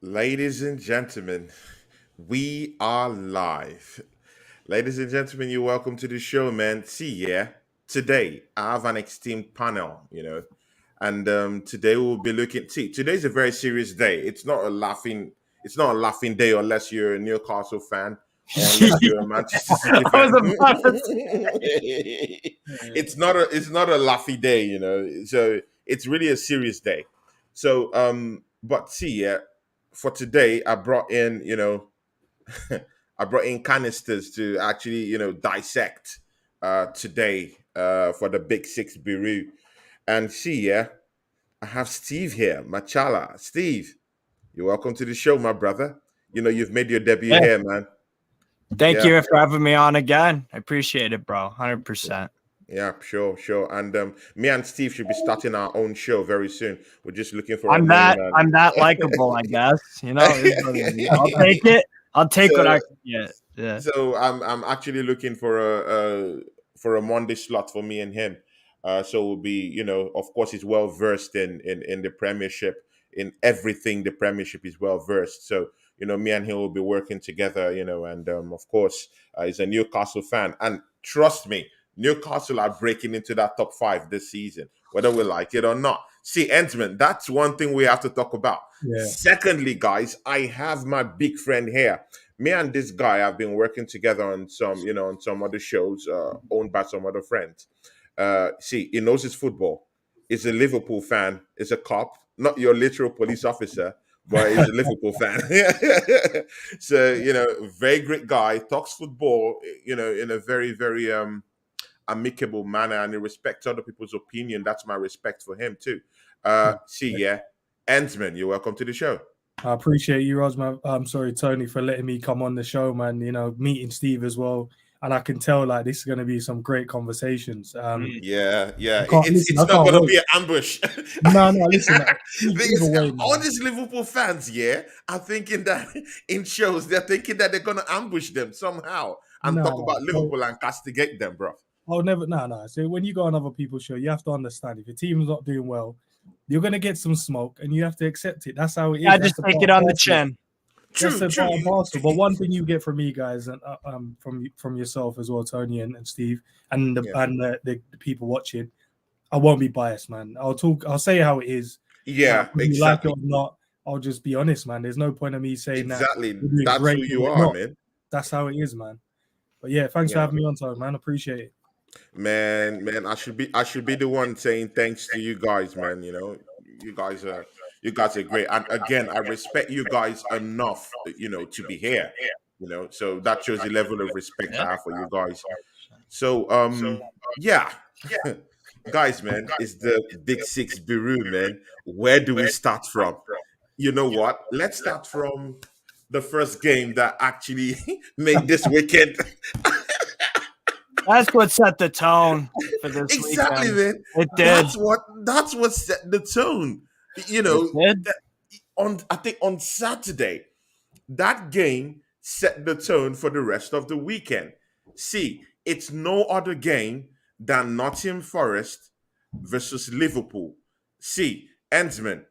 Ladies and gentlemen, we are live. Ladies and gentlemen, you're welcome to the show, man. See, yeah, today I have an esteemed panel, and today we'll be looking. See, today's a very serious day. It's not a laughing day unless you're a Newcastle fan or unless you're a Manchester City I fan. was about to say. It's not a laughy day, So it's really a serious day. So, but see, yeah, for today, I brought in, I brought in canisters to actually, dissect today for the BigSix Bureau. And see, yeah, I have Steve here, Machala. Steve, you're welcome to the show, my brother. You've made your debut Yeah. here, man. Thank Yeah, you for having me on again. I appreciate it, bro. 100%. yeah, sure. And me and Steve should be starting our own show very soon. We're just looking for a I'm name. that likable, I guess. I'll take it. I'll take what So, I can get. Yeah. so I'm actually looking for a Monday slot for me and him. So we'll be, of course, he's well versed in the Premiership, in everything the Premiership is well versed. So me and him will be working together, and of course, he's a Newcastle fan, and trust me, Newcastle are breaking into that top five this season, whether we like it or not. See, Endzman, that's one thing we have to talk about. Yeah. Secondly, guys, I have my big friend here. Me and this guy have been working together on some other shows owned by some other friends. See, he knows his football. He's a Liverpool fan. He's a cop, not your literal police officer, but he's a Liverpool fan. So very great guy. Talks football, in a very very amicable manner, and he respects other people's opinion. That's my respect for him too. See, yeah, Endzman, you're welcome to the show. I appreciate you, Rosman. I'm sorry, Tony, for letting me come on the show, man. Meeting Steve as well. And I can tell like this is going to be some great conversations. Yeah. It's listen, I not can't going to wait. be an ambush. No, listen. All these Liverpool fans, yeah, are thinking that in shows, they're thinking that they're going to ambush them somehow and talk about Liverpool and castigate them, bro. I'll never. No. So when you go on other people's show, you have to understand if your team's not doing well, you're going to get some smoke and you have to accept it. That's how it is. I just take it on the chin. That's the part and parcel. But one thing you get from me, guys, and from yourself as well, Tony and Steve, and the people watching, I won't be biased, man. I'll say how it is. Yeah, whether exactly. you like it or not, I'll just be honest, man. There's no point of me saying exactly. that. That's who you are, man. That's how it is, man. But yeah, thanks for having me on, Tony, man. Appreciate it. Man, I should be the one saying thanks to you guys, man. You guys are great, and again, I respect you guys enough, to be here. So that shows the level of respect I have for you guys. So, yeah, guys, man, it's the BigSix Bureau, man. Where do we start from? You know what? Let's start from the first game that actually made this weekend. That's what set the tone for this Exactly, weekend. man. It did. That's what set the tone. I think on Saturday, that game set the tone for the rest of the weekend. See, it's no other game than Nottingham Forest versus Liverpool. See, Endzman,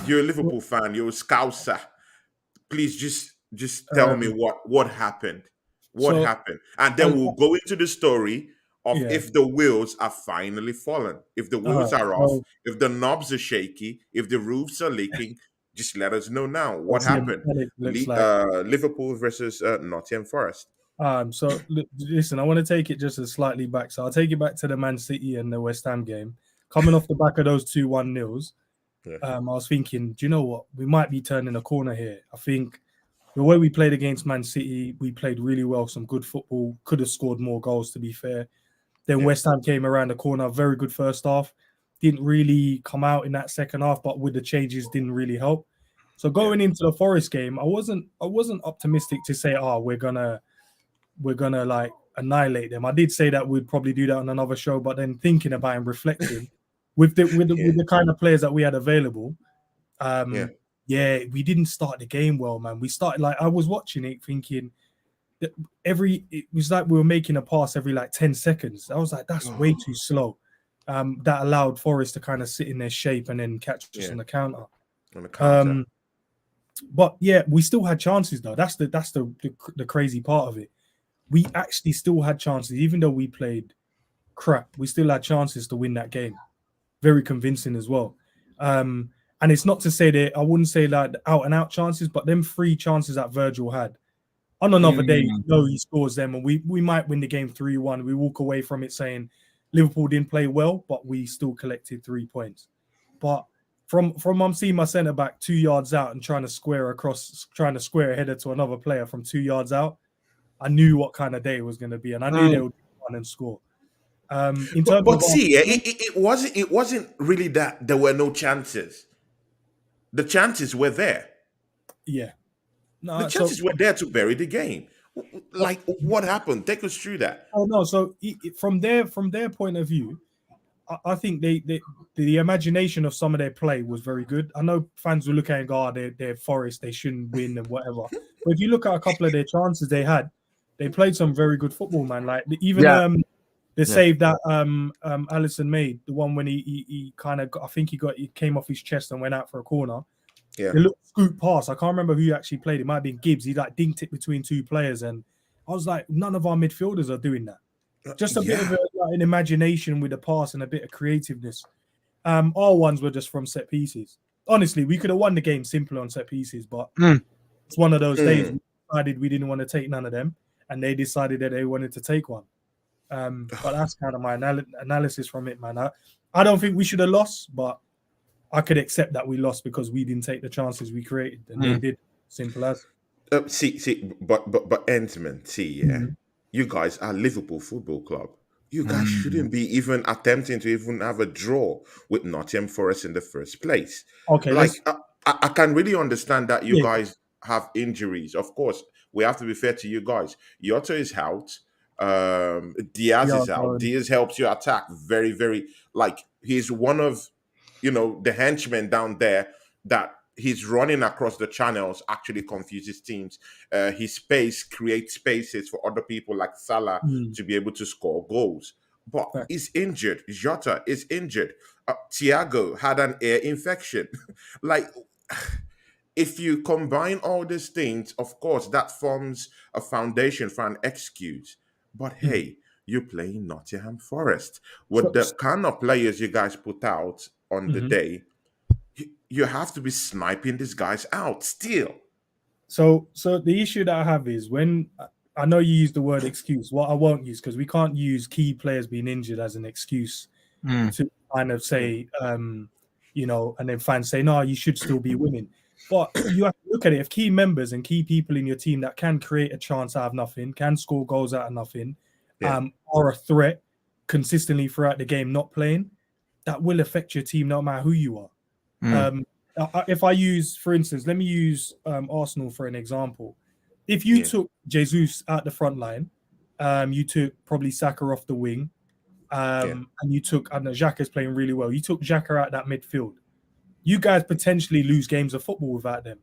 you're a Liverpool fan, you're a Scouser. Please just tell me what happened. What happened? And then we'll go into the story of if the wheels are finally fallen, if the wheels are off, if the knobs are shaky, if the roofs are leaking. Just let us know now what happened. Liverpool versus Nottingham Forest. So listen, I want to take it just slightly back. So I'll take it back to the Man City and the West Ham game. Coming off the back of those 2-1 nils, I was thinking, do you know what? We might be turning a corner here. I think the way we played against Man City, we played really well, some good football, could have scored more goals, to be fair. Then West Ham came around the corner, very good first half. Didn't really come out in that second half, but with the changes, didn't really help. So going into the Forest game, I wasn't optimistic to say, we're gonna like annihilate them. I did say that we'd probably do that on another show, but then thinking about and reflecting with the kind of players that we had available, we didn't start the game well, man. We started I was watching it thinking that it was like we were making a pass every 10 seconds. I was like, that's way too slow. That allowed Forest to kind of sit in their shape and then catch us on the counter. But yeah, we still had chances though. That's the crazy part of it. We actually still had chances, even though we played crap. We still had chances to win that game. Very convincing as well. And it's not to say that I wouldn't say like out and out chances, but them 3 chances that Virgil had on another day, he scores them, and we might win the game 3-1. We walk away from it saying Liverpool didn't play well, but we still collected 3 points. But from I'm seeing my centre back 2 yards out and trying to square a header to another player from 2 yards out, I knew what kind of day it was going to be, and I knew they would run and score. But see, it wasn't really that there were no chances. The chances were there. Yeah. No, the chances were there to bury the game. Like, what happened? Take us through that. Oh no! So from their point of view, I think the imagination of some of their play was very good. I know fans will look at and go, they're Forest, they shouldn't win and whatever. But if you look at a couple of their chances they had, they played some very good football, man. Like even the save that Alisson made, the one when he kind of got, I think he came off his chest and went out for a corner. Yeah, it looked scoop pass. I can't remember who actually played. It might have been Gibbs. He like dinked it between 2 players, and I was like, none of our midfielders are doing that. Just a bit of an imagination with the pass and a bit of creativeness. Our ones were just from set pieces. Honestly, we could have won the game simply on set pieces, but it's one of those days we decided we didn't want to take none of them, and they decided that they wanted to take one. But that's kind of my analysis from it, man. I don't think we should have lost, but I could accept that we lost because we didn't take the chances we created, and they did. Simple as. But Endzman, you guys are Liverpool Football Club. You guys shouldn't be even attempting to even have a draw with Nottingham Forest in the first place. Okay, like I can really understand that you guys have injuries. Of course, we have to be fair to you guys. Jota is out. Diaz is out. Diaz helps you attack very, very. Like, he's one of the henchmen down there that he's running across the channels actually confuses teams. His pace creates spaces for other people like Salah to be able to score goals. But he's injured. Jota is injured. Thiago had an ear infection. Like, if you combine all these things, of course, that forms a foundation for an excuse. But hey, you're playing Nottingham Forest. With the kind of players you guys put out on the day, you have to be sniping these guys out still. So the issue that I have is when I know you use the word excuse, what I won't use, because we can't use key players being injured as an excuse to kind of say, and then fans say, no, you should still be winning. But you have to look at it. If key members and key people in your team that can create a chance out of nothing, can score goals out of nothing, are a threat consistently throughout the game, not playing, that will affect your team no matter who you are. If I use, for instance, let me use Arsenal for an example. If you took Jesus out the front line, you took probably Saka off the wing, and you took, I know Xhaka's playing really well. You took Xhaka out that midfield. You guys potentially lose games of football without them,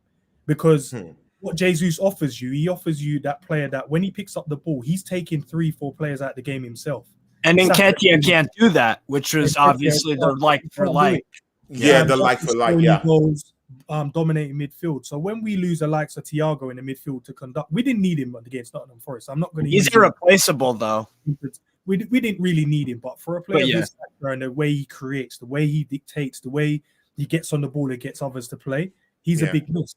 because what Jesus offers you, he offers you that player that when he picks up the ball, he's taking 3-4 players out of the game himself. And Nketiah can't do that, which was obviously the like for like. The like for like, goals, dominating midfield. So when we lose the likes of Thiago in the midfield to conduct, we didn't need him against Nottingham Forest. I'm not going to. He's irreplaceable, though. We didn't really need him, but for a player his factor and the way he creates, the way he dictates, the way he gets on the ball and gets others to play, he's a big miss.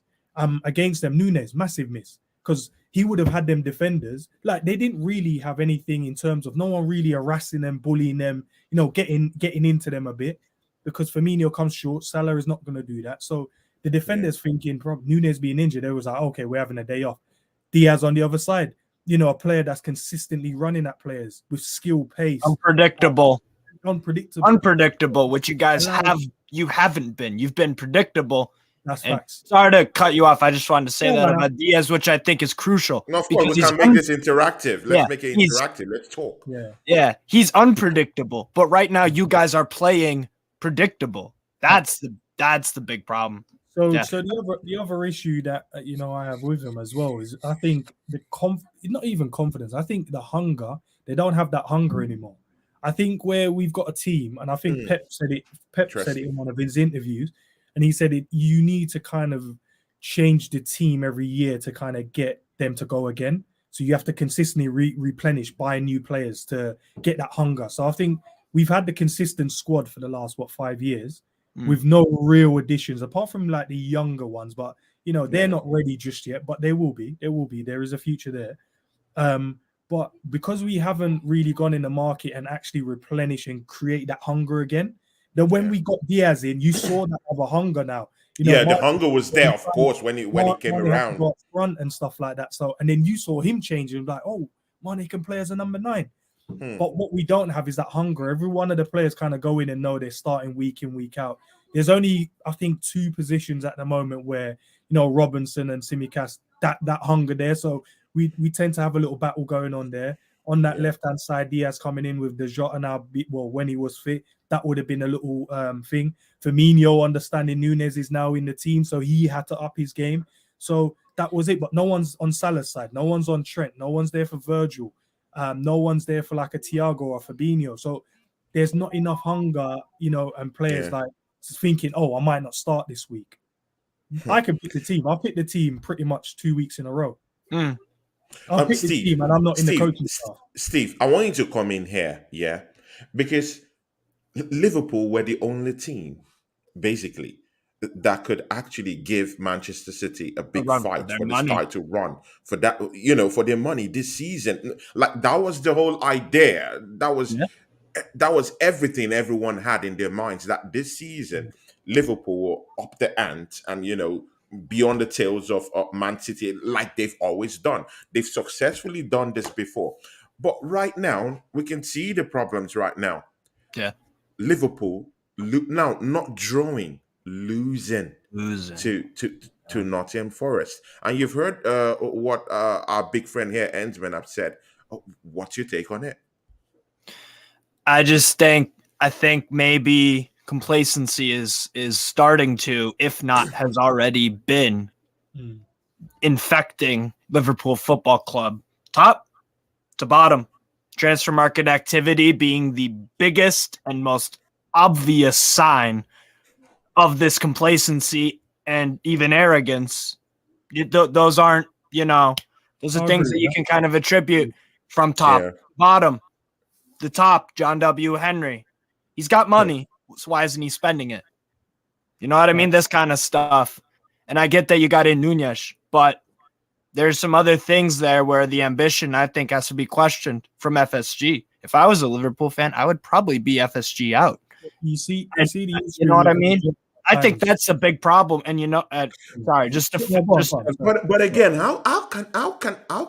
Against them, Nunes, massive miss, because he would have had them defenders. Like, they didn't really have anything in terms of no one really harassing them, bullying them, getting into them a bit. Because Firmino comes short, Salah is not going to do that. So the defenders thinking, Nunes being injured, they was like, okay, we're having a day off. Diaz on the other side, a player that's consistently running at players with skill, pace. Unpredictable, which you guys you haven't been. You've been predictable. That's facts. Sorry to cut you off. I just wanted to say that about Diaz, which I think is crucial. No, of course, we can make this interactive. Let's make it interactive. Let's talk. Yeah, he's unpredictable. But right now, you guys are playing predictable. That's the big problem. So the other issue that I have with him as well is I think not even confidence. I think the hunger. They don't have that hunger anymore. I think where we've got a team, and I think Pep said it in one of his interviews, and he said you need to kind of change the team every year to kind of get them to go again. So you have to consistently replenish, buy new players to get that hunger. So I think we've had the consistent squad for the last 5 years with no real additions apart from like the younger ones. But they're not ready just yet. But they will be. They will be. There is a future there. But because we haven't really gone in the market and actually replenish and create that hunger again, then when we got Diaz in, you saw that other hunger now. The hunger was there, of course, when he came around. Got front and stuff like that. So, and then you saw him changing, like, oh, Mane can play as a number 9. But what we don't have is that hunger. Every one of the players kind of go in and know they're starting week in, week out. There's only, I think, 2 positions at the moment where, Robinson and Tsimikas, that hunger there. So we tend to have a little battle going on there. On that left-hand side, Diaz coming in with the Jota now, when he was fit, that would have been a little thing. Firmino understanding Nunes is now in the team, so he had to up his game. So that was it. But no one's on Salah's side. No one's on Trent. No one's there for Virgil. No one's there for like a Thiago or Fabinho. So there's not enough hunger, and players like thinking, oh, I might not start this week. I can pick the team. I'll pick the team pretty much 2 weeks in a row. I'll pick the team and I'm not in the coaching staff. Steve, I want you to come in here, because Liverpool were the only team, basically, that could actually give Manchester City a big fight for this title run, for that, for their money this season. Like, that was the whole idea. That was everything everyone had in their minds, that this season Liverpool were up the ante and beyond the tails of Man City, like they've always done. They've successfully done this before. But right now, we can see the problems right now. Yeah. Liverpool now not drawing, losing. To Nottingham Forest. And you've heard what our big friend here, Endzman, have said. What's your take on it? I think maybe complacency is starting to, if not has already been, infecting Liverpool Football Club, top to bottom. Transfer market activity being the biggest and most obvious sign of this complacency and even arrogance. Those aren't, those are things that you can kind of attribute from top to bottom. The top, John W. Henry, he's got money. So why isn't he spending it? You know what I mean? This kind of stuff. And I get that you got in Nunez, but there's some other things there where the ambition, I think, has to be questioned from FSG. If I was a Liverpool fan, I would probably be FSG out. You know what I mean? I think that's a big problem. And sorry, but again, how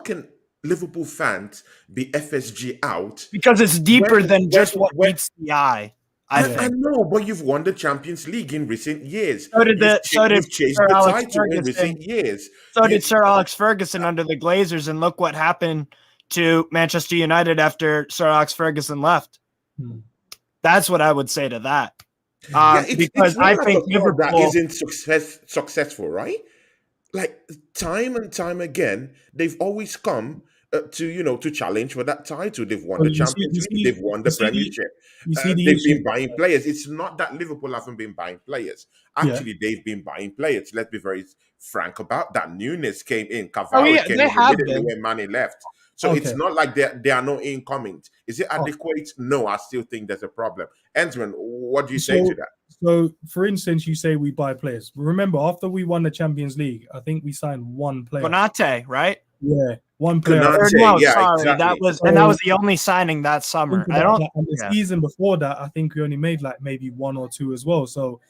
can Liverpool fans be FSG out? Because it's deeper than just what meets the eye. I know, but you've won the Champions League in recent years. So did Sir Alex Ferguson. So did Sir Alex Ferguson under the Glazers, and look what happened to Manchester United after Sir Alex Ferguson left. That's what I would say to that. Because I think Liverpool that isn't successful, right? Like, time and time again, they've always come to challenge for that title. They've won the Champions League, they've won the Premiership. They've been buying players. It's not that Liverpool haven't been buying players. Actually, they've been buying players. Let's be very frank about that. Nunes came in, Cavani came in immediately when Mane left. So it's not like there are no incomings. Is it adequate? No, I still think there's a problem. Endzman, what do you say to that? So, for instance, you say we buy players. Remember, after we won the Champions League, I think we signed one player. Konate, right? Yeah, one player. Konate, sorry, exactly. that was the only signing that summer. The season before that, I think we only made like maybe 1 or 2 as well. So,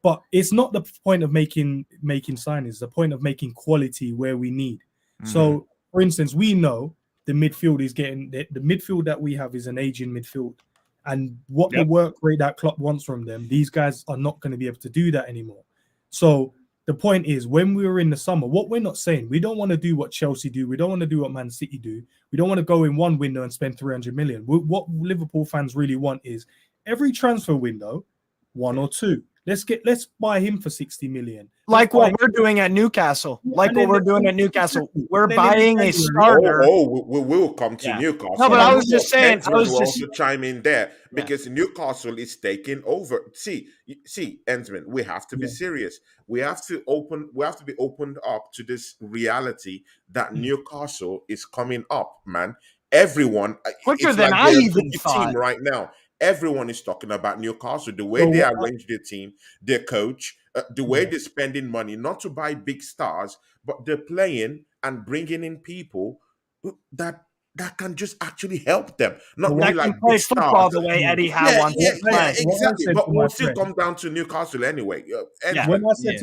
but it's not the point of making signings. The point of making quality where we need. So, for instance, we know the midfield is getting the midfield that we have is an aging midfield, and what the work rate that Klopp wants from them, these guys are not going to be able to do that anymore. So the point is, when we were in the summer, what we're not saying, we don't want to do what Chelsea do, we don't want to do what Man City do, we don't want to go in one window and spend 300 million. What Liverpool fans really want is every transfer window, 1 or 2. Let's buy him for 60 million. Like what we're doing at Newcastle. Like what we're doing at Newcastle. We're buying a starter. We will come to Yeah. Newcastle. No, but I was just saying. I was will just also chime in there because Newcastle is taking over. See, Endzman, we have to be serious. We have to be opened up to this reality that Newcastle is coming up, man. Everyone, quicker it's than like I they're a even rookie thought. team right now. Everyone is talking about Newcastle, the way they arrange their team, their coach, the way they're spending money, not to buy big stars, but they're playing and bringing in people that can just actually help them, not be That like can play big football stars. the way Eddie Howe wants to play. Exactly. But we'll still come down to Newcastle anyway. When I said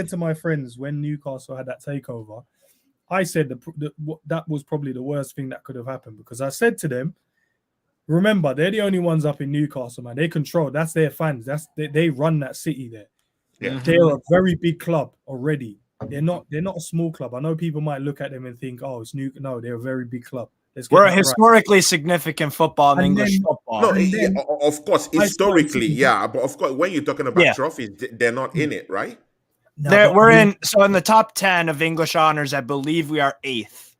to my friends, when Newcastle had that takeover, I said that was probably the worst thing that could have happened, because I said to them, remember, they're the only ones up in Newcastle, man. They control. That's their fans. They run that city there. Yeah. They're a very big club already. They're not a small club. I know people might look at them and think, oh, it's new. No, they're a very big club. We're a historically significant football and English football. No, of course, historically, but of course, when you're talking about trophies, they're not in it, right? No, we're in the top 10 of English honors. I believe we are 8th.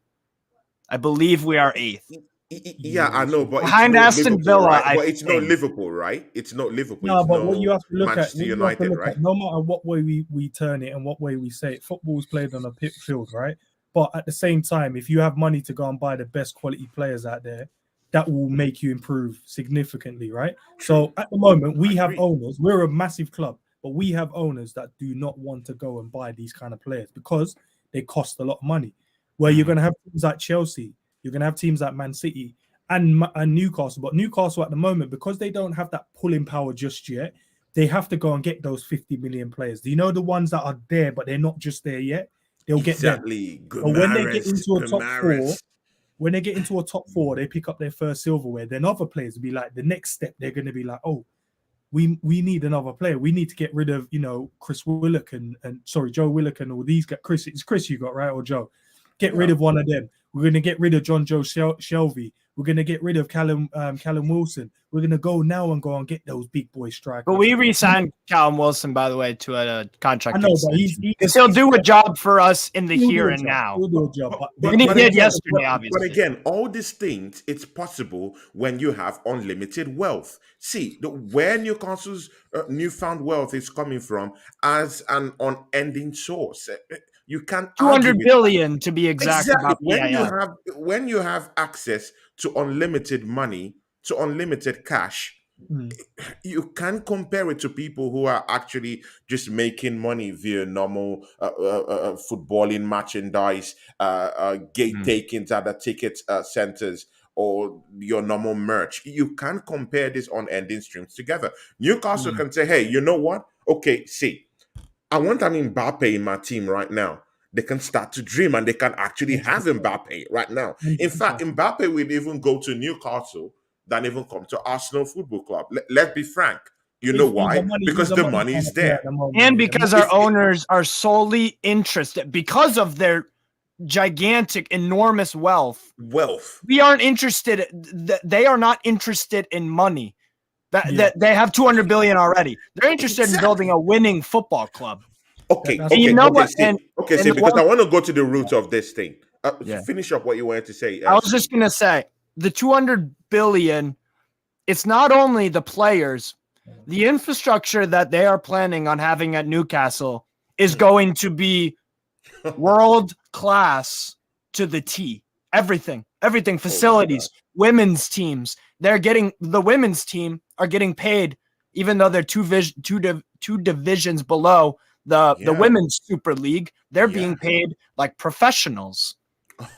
Yeah, I know, but behind Aston Villa, right? But it's not Liverpool, right? It's not Liverpool. No, it's but what you have to look Manchester at, United, right? no matter what way we turn it and what way we say it, football is played on a pit field, right? But at the same time, if you have money to go and buy the best quality players out there, that will make you improve significantly, right? So at the moment, we have owners. We're a massive club, but we have owners that do not want to go and buy these kind of players because they cost a lot of money. Where you're going to have teams like Chelsea, you're going to have teams like Man City and Newcastle. But Newcastle at the moment, because they don't have that pulling power just yet, they have to go and get those 50 million players. Do you know the ones that are there, but they're not just there yet? They'll get them. But when they get into a top 4, when they get into a top 4, they pick up their first silverware. Then other players will be like, the next step, they're going to be like, oh, we need another player. We need to get rid of, Chris Willock and Joe Willock and all these guys. It's Chris you got, right? Or Joe. Get rid of one of them. We're going to get rid of John Joe Shelvey. We're going to get rid of Callum Wilson. We're going to go now and go and get those big boy strikers. But we re-signed Callum Wilson, by the way, to a contract. I know, but he'll do a job for us in the here and now. He'll do a job. And he did yesterday, obviously. But again, all these things, it's possible when you have unlimited wealth. See, where Newcastle's newfound wealth is coming from as an unending source. You can't 200 billion to be exact. Exactly. When you have access to unlimited money, to unlimited cash, you can compare it to people who are actually just making money via normal footballing merchandise, gate takings at the ticket centers, or your normal merch. You can compare these unending streams together. Newcastle can say, hey, you know what? Okay, see, I want an Mbappe in my team right now. They can start to dream and they can actually have Mbappe right now. In fact, Mbappe will even go to Newcastle than even come to Arsenal Football Club. Let's be frank. You know why? Because the money is there. And because our owners are solely interested, because of their gigantic, enormous wealth. We aren't interested. They are not interested in money. That they have 200 billion already. They're interested in building a winning football club. Okay, because I want to go to the root of this thing. Finish up what you wanted to say. I was just going to say, the 200 billion, it's not only the players, the infrastructure that they are planning on having at Newcastle is going to be world class to the T. Everything, facilities, women's teams. The women's team are getting paid, even though they're two divisions below the women's Super League. They're being paid like professionals.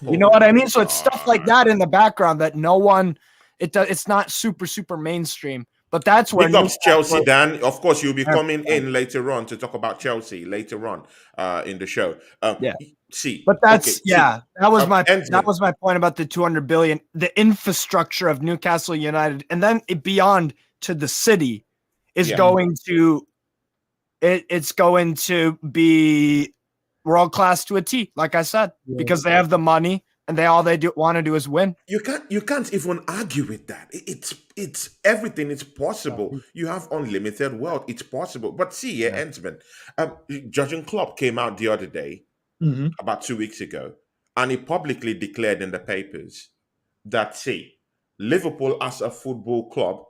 You know what I mean? So it's stuff like that in the background that no one, it's not super mainstream. But that's where Chelsea, Dan. Of course, you'll be coming in later on to talk about Chelsea later on in the show. See, but that's that was my point about the 200 billion, the infrastructure of Newcastle United, and then beyond to the city is going to. It's going to be world class to a T, like I said, because they have the money, and they want to do is win. You can't even argue with that. It's everything. It's possible. You have unlimited wealth. It's possible. But see, Endzman, Jurgen Klopp came out the other day, about 2 weeks ago, and he publicly declared in the papers that, see, Liverpool as a football club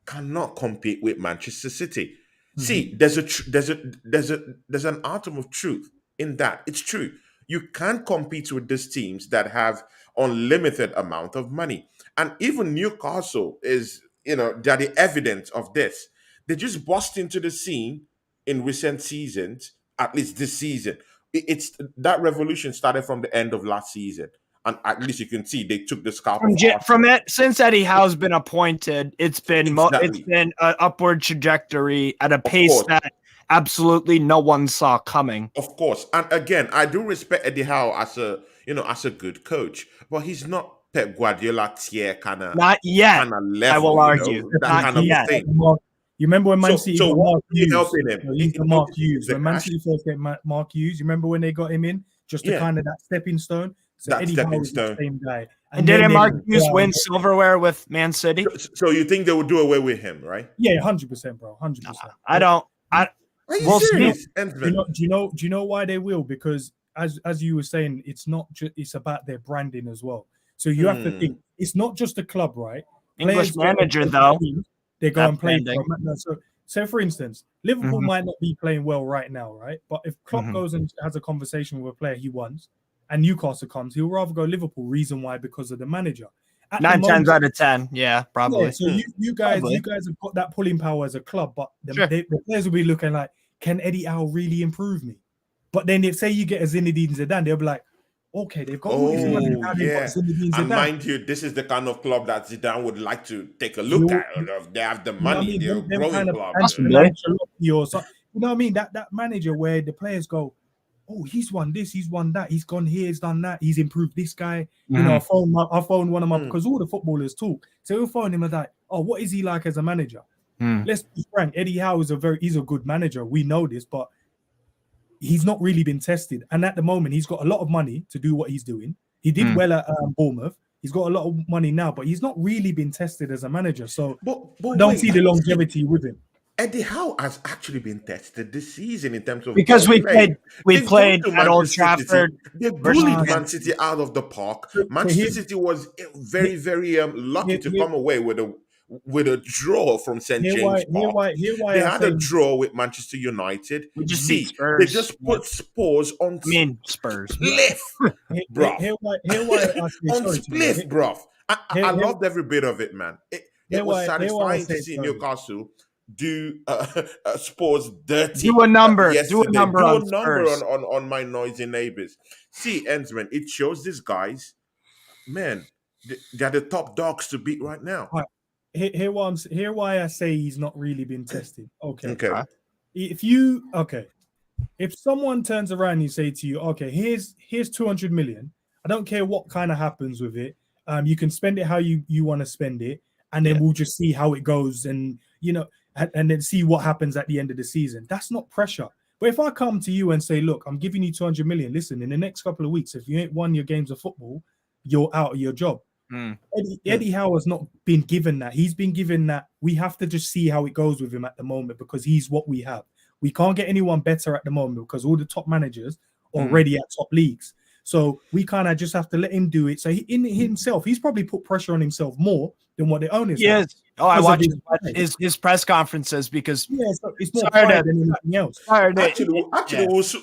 cannot compete with Manchester City. See, there's an atom of truth in that. It's true. You can't compete with these teams that have unlimited amount of money. And even Newcastle is, they're the evidence of this. They just burst into the scene in recent seasons, at least this season. It's that revolution started from the end of last season. And at least you can see they took the scalp from it since Eddie Howe's been appointed. It's been Exactly. an upward trajectory at a pace that absolutely no one saw coming. Of course, and again, I do respect Eddie Howe as a good coach, but he's not Pep Guardiola tier kind of not yet. Kind of level. I will argue that not kind of yet. thing. You remember when Man City got Mark Hughes? Helping him? Mark Hughes. When Man City first get Mark Hughes, you remember when they got him in just to kind of that stepping stone. So that Eddie stepping Howe stone. The same guy. And didn't Mark Hughes win silverware with Man City? So you think they would do away with him, right? Yeah, 100%, bro. 100%. I don't. Are you serious? Do you know why they will? Because as you were saying, it's not just it's about their branding as well. So you have to think it's not just a club, right? English manager though. They go and play. So for instance, Liverpool might not be playing well right now, right? But if Klopp goes and has a conversation with a player he wants, and Newcastle comes, he'll rather go Liverpool. Reason why? Because of the manager. 9 times out of 10, yeah, probably. Yeah, so you guys have got that pulling power as a club, but the players will be looking like, can Eddie Howe really improve me? But then if say you get a Zinedine Zidane, they'll be like, okay, they've got Zinedine and mind you, this is the kind of club that Zidane would like to take a look at. They have the money, they're growing kind of club. Or something. You know what I mean? That manager where the players go, oh, he's won this, he's won that, he's gone here, he's done that, he's improved this guy. You know, I phoned one of my because all the footballers talk. So we'll phone him and like, oh, what is he like as a manager? Let's be frank. Eddie Howe is he's a good manager. We know this, but he's not really been tested. And at the moment, he's got a lot of money to do what he's doing. He did well at Bournemouth. He's got a lot of money now, but he's not really been tested as a manager. So I don't see the longevity with him. Eddie Howe has actually been tested this season in terms of because we played at Old Trafford. They bullied Man City out of the park. Manchester City was very, very lucky to come away with a draw from St. James Park. They had a draw with Manchester United. We just beat Spurs. They just put Spurs on Spurs. Spliff, bro. On Spliff, bro. I loved every bit of it, man. It was satisfying to see Newcastle do Spurs dirty. Do a number. Do a number on on my noisy neighbors. See, Endzman, it shows these guys, man, they're the top dogs to beat right now. Here why I say he's not really been tested. Okay. If someone turns around and you say to you, okay, here's 200 million. I don't care what kind of happens with it. You can spend it how you want to spend it, and then we'll just see how it goes, and and then see what happens at the end of the season. That's not pressure. But if I come to you and say, look, I'm giving you 200 million. Listen, in the next couple of weeks, if you ain't won your games of football, you're out of your job. Eddie Howe has not been given that. He's been given that. We have to just see how it goes with him at the moment because he's what we have. We can't get anyone better at the moment because all the top managers are already at top leagues. So we kind of just have to let him do it. So he's probably put pressure on himself more than what the owners have. Oh, I watch his press conferences because it's more tired than anything else. Actually,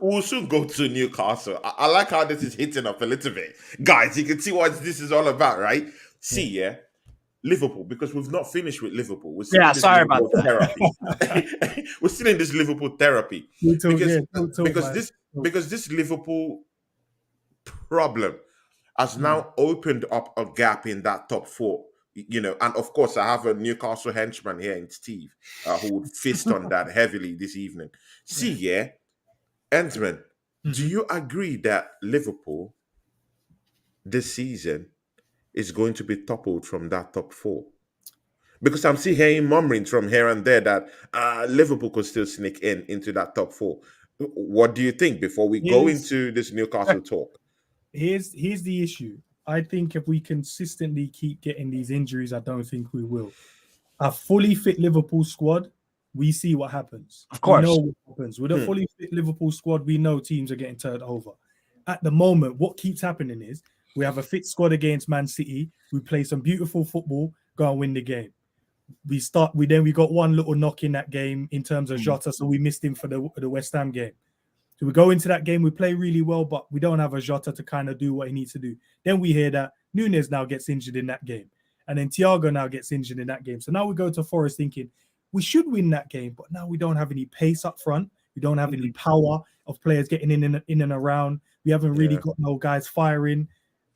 we'll soon go to Newcastle. I like how this is hitting up a little bit. Guys, you can see what this is all about, right? Liverpool, because we've not finished with Liverpool. We're still sorry about therapy. We're still in this Liverpool therapy. Because this Liverpool problem has now opened up a gap in that top four. And of course, I have a Newcastle henchman here in Steve who would fist on that heavily this evening. Endzman, do you agree that Liverpool this season is going to be toppled from that top four? Because I'm still hearing murmurings from here and there that Liverpool could still sneak into that top four. What do you think before we go into this Newcastle talk? Here's the issue. I think if we consistently keep getting these injuries, I don't think we will. A fully fit Liverpool squad, we see what happens. Of We know course. what happens. With a fully fit Liverpool squad, we know teams are getting turned over. At the moment, what keeps happening is we have a fit squad against Man City. We play some beautiful football, go and win the game. We got one little knock in that game in terms of Jota, so we missed him for the West Ham game. So we go into that game, we play really well, but we don't have a Jota to kind of do what he needs to do. Then we hear that Nunes now gets injured in that game. And then Thiago now gets injured in that game. So now we go to Forest thinking we should win that game, but now we don't have any pace up front. We don't have any power of players getting in and around. We haven't really got no guys firing.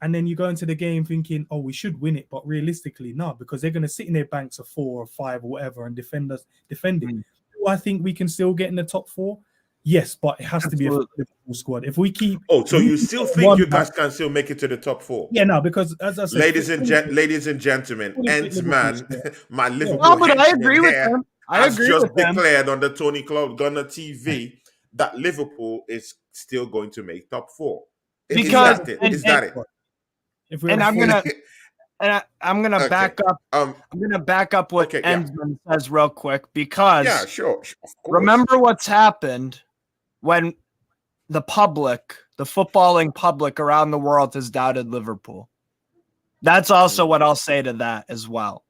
And then you go into the game thinking, oh, we should win it. But realistically, no, because they're going to sit in their banks of 4 or 5 or whatever and defend it. Do I think we can still get in the top 4? Yes, but it has to be a Liverpool squad. If we keep... so you still think you guys can still make it to the top 4? Yeah, no, because as I said... Ladies and gentlemen, Endzman, my Liverpool but I agree with him. I agree just with him. declared on the Tony Cloud Gunner TV that Liverpool is still going to make top 4. Because is that it? If we and I'm gonna back up. I'm gonna back up what Endzman says real quick because sure. Remember what's happened when the footballing public around the world has doubted Liverpool. That's also what I'll say to that as well.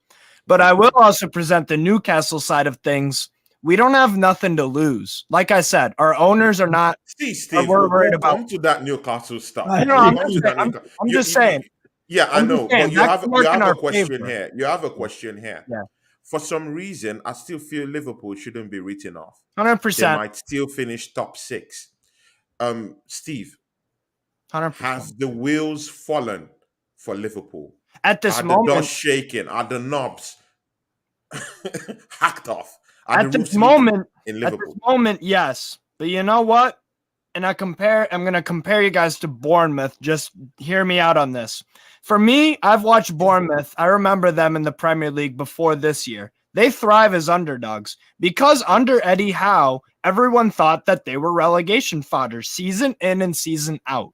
But I will also present the Newcastle side of things. We don't have nothing to lose. Like I said, our owners are not. Steve, we're worried about. Come to that Newcastle stuff. I'm just saying. Yeah, I know, but you have a question favor. here. You have a question here. Yeah. For some reason, I still feel Liverpool shouldn't be written off. 100%. They might still finish top 6. Steve, 100%. have the wheels fallen for Liverpool? At this are moment, the doors shaking? Are the knobs hacked off? At this moment, yes. But you know what? And I'm going to compare you guys to Bournemouth. Just hear me out on this. For me, I've watched Bournemouth. I remember them in the Premier League before this year. They thrive as underdogs because under Eddie Howe, everyone thought that they were relegation fodder season in and season out.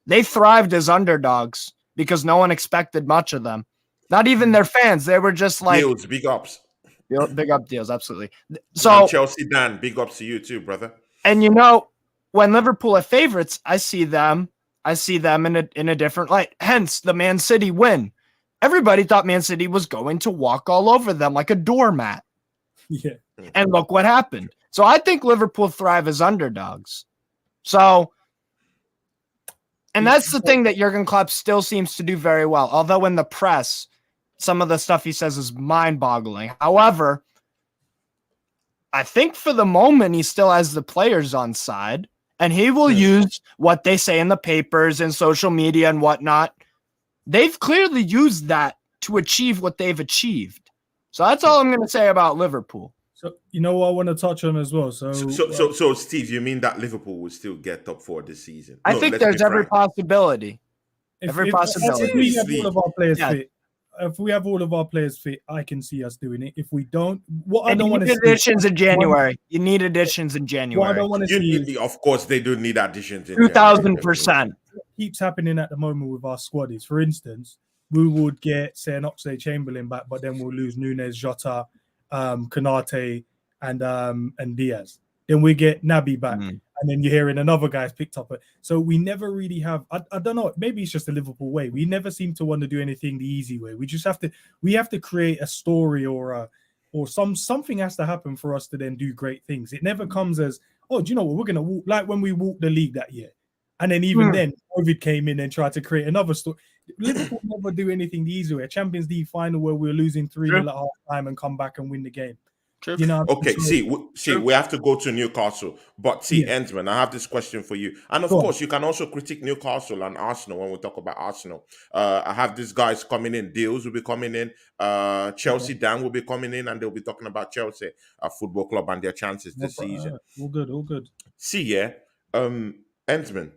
They thrived as underdogs because no one expected much of them. Not even their fans. They were just like... Deals, big ups. Big up deals, absolutely. So and Chelsea Dan, big ups to you too, brother. And you know, when Liverpool are favorites, I see them in a different light. Hence the Man City win. Everybody thought Man City was going to walk all over them like a doormat. Yeah. And look what happened. So I think Liverpool thrive as underdogs. So, and that's the thing that Jurgen Klopp still seems to do very well. Although in the press, some of the stuff he says is mind-boggling. However, I think for the moment, he still has the players on side, and he will use what they say in the papers and social media and whatnot. They've clearly used that to achieve what they've achieved. So that's all I'm going to say about Liverpool. So, you know what I want to touch on as well. So Steve, you mean that Liverpool will still get top 4 this season? I think there's every possibility. If we have all of our players fit, if we have all of our players fit, I can see us doing it. If we don't, I don't want to see additions in January. You need additions in January. What I don't want to see of course, they do need additions. 2,000%. Keeps happening at the moment with our squad is, for instance, we would get, say, an Oxlade-Chamberlain back, but then we'll lose Nunes, Jota, Konate, and Diaz. Then we get Naby back, and then you're hearing another guy's picked up. So we never really have. I don't know. Maybe it's just the Liverpool way. We never seem to want to do anything the easy way. We just have to. We have to create a story or something has to happen for us to then do great things. It never comes as, oh, do you know what, we're gonna walk, like when we walked the league that year, and then even then COVID came in and tried to create another story. Liverpool never do anything the easy way. A Champions League final where we're losing 3-0 at half time and come back and win the game. You know, okay, we have to go to Newcastle, but Endzman, I have this question for you, and of course you can also critique Newcastle and Arsenal when we talk about Arsenal. I have these guys coming in, Deals will be coming in, Chelsea Dan will be coming in, and they'll be talking about Chelsea Football Club and their chances this season. All good. Endzman,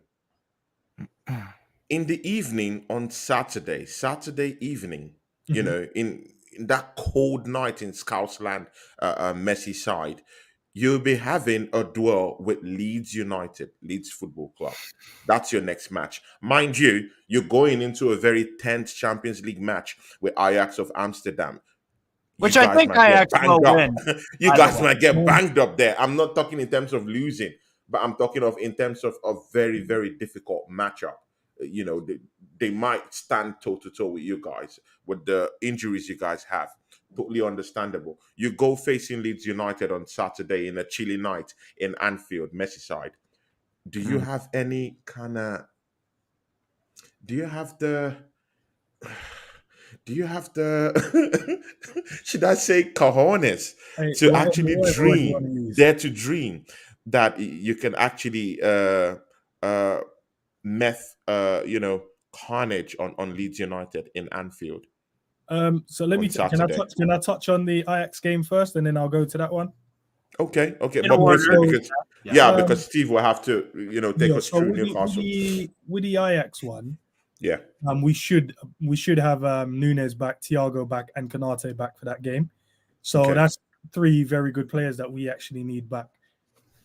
in the evening on Saturday evening, you know, in that cold night in Scousland, Merseyside, you'll be having a duel with Leeds United, Leeds Football Club. That's your next match. Mind you, you're going into a very tense Champions League match with Ajax of Amsterdam. You Which I guys think might get Ajax will banged up. win, You by the guys way. might get banged up there. I'm not talking in terms of losing, but I'm talking of in terms of a very, very difficult matchup. You know, they might stand toe to toe with you guys with the injuries you guys have. Totally understandable. You go facing Leeds United on Saturday in a chilly night in Anfield, Merseyside. Do you have any kind of? Do you have the? Do you have the? Should I say cojones Hey, to actually whatever word you want dream, to use. dare to dream that you can actually uh meth carnage on Leeds United in Anfield So let on me. Saturday? Can I touch on the Ajax game first, and then I'll go to that one. Okay, In but order. briefly So, because Yeah. because Steve will have to take yeah. us So through with the with Newcastle. the with the Ajax one, Yeah, we should have Nunes back, Thiago back, and Kanate back for that game. So okay, that's three very good players that we actually need back.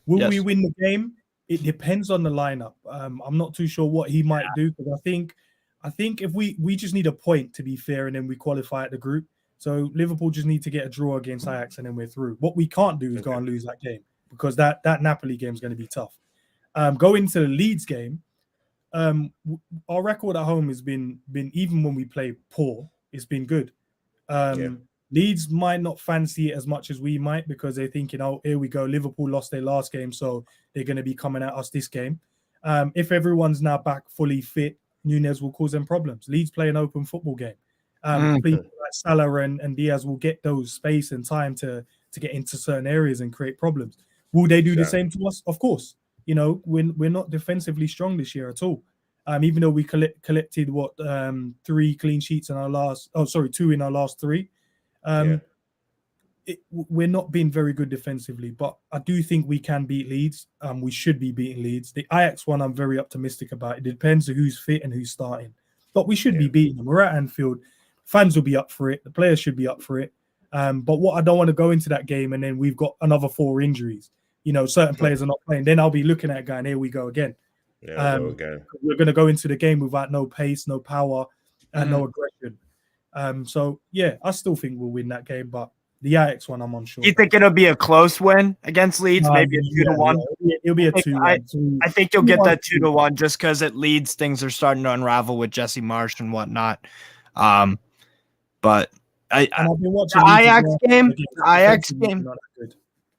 Will we Yes. win the game? It depends on the lineup. I'm not too sure what he might do, because I think if we just need a point, to be fair, and then we qualify at the group. So Liverpool just need to get a draw against Ajax, and then we're through. What we can't do is go okay, and lose that game, because that Napoli game is going to be tough. Go into the Leeds game. Our record at home has been even when we play poor, it's been good. yeah, Leeds might not fancy it as much as we might, because they're thinking, oh, here we go. Liverpool lost their last game, so they're going to be coming at us this game. If everyone's now back fully fit, Nunes will cause them problems. Leeds play an open football game. People like Salah and Diaz will get those space and time to get into certain areas and create problems. Will they do the exactly. same to us? Of course. You know, we're not defensively strong this year at all. Even though we collected 3 clean sheets in our last, 2 in our last 3. Yeah, We're not being very good defensively, but I do think we can beat Leeds. We should be beating Leeds. The Ajax one, I'm very optimistic about. It depends on who's fit and who's starting, but we should be yeah, beating them. We're at Anfield. Fans will be up for it. The players should be up for it. But what I don't want to go into that game and then we've got another 4 injuries. You know, certain players are not playing. Then I'll be looking at it going, here we go again. yeah. Go again. We're going to go into the game without no pace, no power, and no aggression. So yeah, I still think we'll win that game, but the Ajax one, I'm unsure. Do you think it'll be a close win against Leeds? Maybe a 2-1. Yeah, it'll be a 2-1. I think you'll get that 2-1 just because at Leeds things are starting to unravel with Jesse Marsh and whatnot. But I've been watching the Ajax Leeds game. against The Ajax defensively, game. not that good.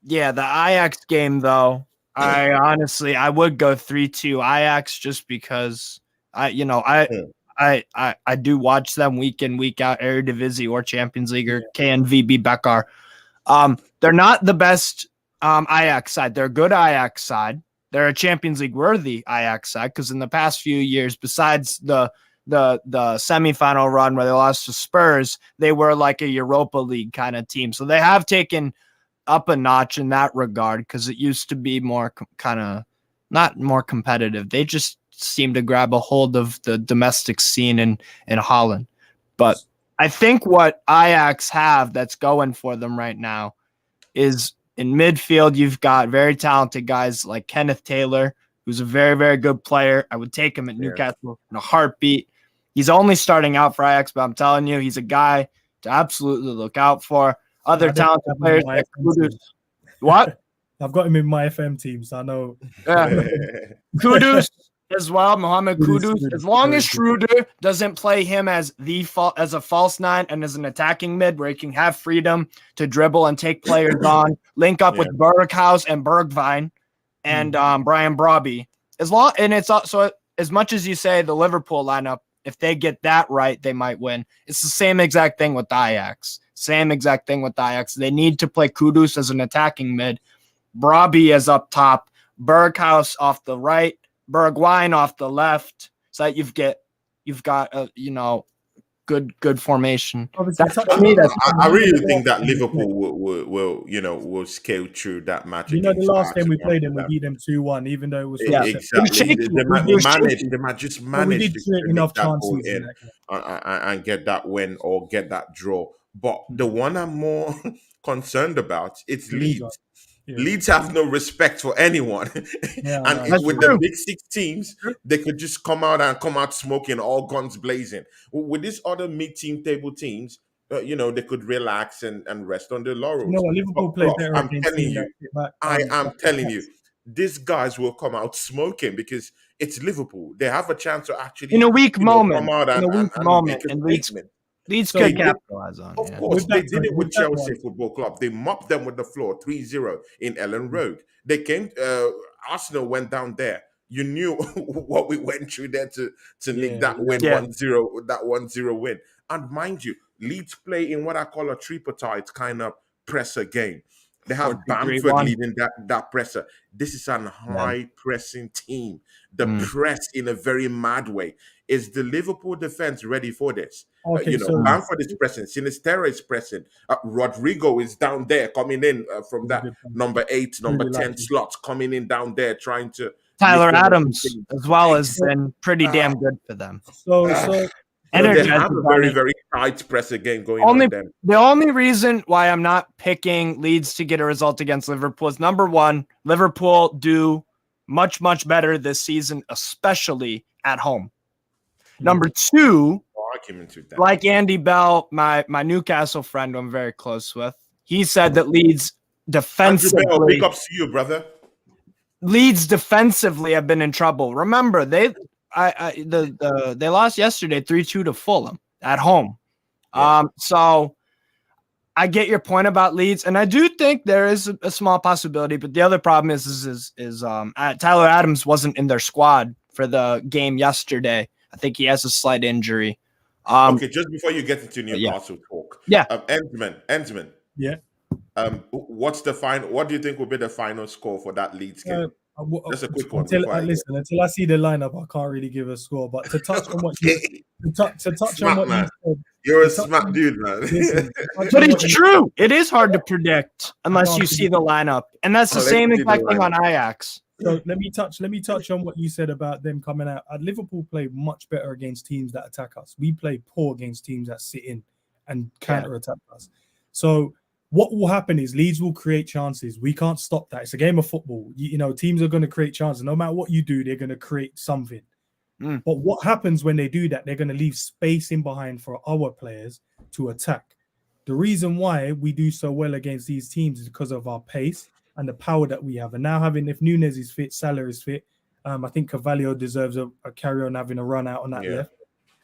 Yeah, the Ajax game though. I would go 3-2 Ajax just because I do watch them week in, week out, Eredivisie or Champions League or KNVB Bekkar. They're not the best Ajax side. They're a good Ajax side. They're a Champions League worthy Ajax side because in the past few years, besides the semifinal run where they lost to Spurs, they were like a Europa League kind of team. So they have taken up a notch in that regard because it used to be more kind of not more competitive. They just seem to grab a hold of the domestic scene in Holland. But I think what Ajax have that's going for them right now is in midfield, you've got very talented guys like Kenneth Taylor, who's a very, very good player. I would take him at Newcastle in a heartbeat. He's only starting out for Ajax, but I'm telling you, he's a guy to absolutely look out for. Other talented players like Kudus. What? I've got him in my FM team, so I know. Kudus as well, Mohamed Kudus. As long as Schroeder doesn't play him as a false 9 and as an attacking mid, where he can have freedom to dribble and take players on, link up with Berghaus and Bergwijn and Brian Brobby. It's also as much as you say the Liverpool lineup, if they get that right, they might win. It's the same exact thing with Ajax. They need to play Kudus as an attacking mid, Brobby as up top, Berghaus off the right, Bergwijn off the left, so that you've got a good formation. I really think that Liverpool will scale through that match. The last game we played them, we beat them 2-1, even though it was exactly. They might just manage to enough that goal chances in and get that win or get that draw. But the one I'm more concerned about, it's Leeds. Leeds have no respect for anyone. Yeah, And no, with true. the big six teams, they could just come out smoking, all guns blazing. With these other mid-team table teams, they could relax and rest on their you know laurels. what? But Liverpool play Prof, better I'm against telling teams that you, sit back. I am telling you, Attacks. these guys will come out smoking because it's Liverpool. They have a chance to In actually, a weak come moment, out in a weak and moment, make a and Leeds statement. So could They did, capitalize on of it. course, they did it with with that Chelsea one, Football Club. They mopped them with the floor 3-0 in Ellen Road. They came, Arsenal went down there. You knew what we went through there to nick that win Yeah. 1-0, that 1-0 win. And mind you, Leeds play in what I call a tripartite kind of presser game. They have 4-2-3-1. Bamford leading that presser. This is an high pressing team. The press in a very mad way. Is the Liverpool defense ready for this? Okay, so Bamford is pressing, Sinistera is pressing, Rodrigo is down there coming in from that number 8, number Really 10 like it. slot, coming in down there trying to Tyler nick one of the Adams things. as well has So- been pretty damn good for them. so They Energized have a the very, bunny. very tight presser game going Only on them. the only reason why I'm not picking Leeds to get a result against Liverpool is number one, Liverpool do much, much better this season, especially at home. Number two, No argument with that. like Andy Bell, my Newcastle friend who I'm very close with, he said that Leeds Andrew Bell, defensively big ups to you, brother. have been in trouble. Remember, they lost yesterday 3-2 to Fulham at home. Yeah. So I get your point about Leeds, and I do think there is a small possibility. But the other problem is Tyler Adams wasn't in their squad for the game yesterday. I think he has a slight injury. Okay, just before you get into Newcastle talk, Yeah. Endzman, yeah. what's the final? What do you think will be the final score for that Leeds game? Just a quick one. Until I see the lineup, I can't really give a score. But to touch on what you Smart man. said, You're a to touch smart on- dude, man. listen, to touch But on it's what you- true. It is hard to predict unless you see the lineup, and that's the Oh, let's same see the exact thing on lineup. Ajax. So let me touch on what you said about them coming out. Liverpool play much better against teams that attack us. We play poor against teams that sit in and counter attack us. So what will happen is Leeds will create chances. We can't stop that. It's a game of football. Teams are going to create chances. No matter what you do, they're going to create something. But what happens when they do that? They're going to leave space in behind for our players to attack. The reason why we do so well against these teams is because of our pace and the power that we have. And now if Nunes is fit, Salah is fit, I think Carvalho deserves a carry on having a run out on that left.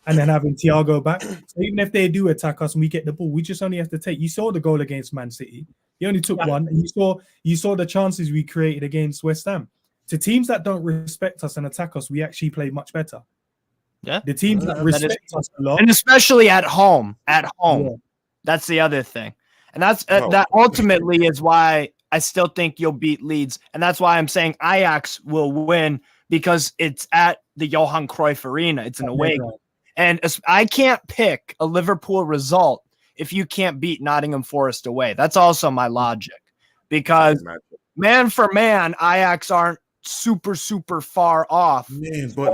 And then having Thiago back. So even if they do attack us and we get the ball, we just only have to take. You saw the goal against Man City. He only took one. And you saw the chances we created against West Ham. To teams that don't respect us and attack us, we actually play much better. Yeah. The teams that respect us a lot. And especially at home. Yeah. That's the other thing. And that ultimately is why I still think you'll beat Leeds. And that's why I'm saying Ajax will win, because it's at the Johan Cruyff Arena. It's an away game. And I can't pick a Liverpool result if you can't beat Nottingham Forest away. That's also my logic, because man for man, Ajax aren't super, super far off. Man, but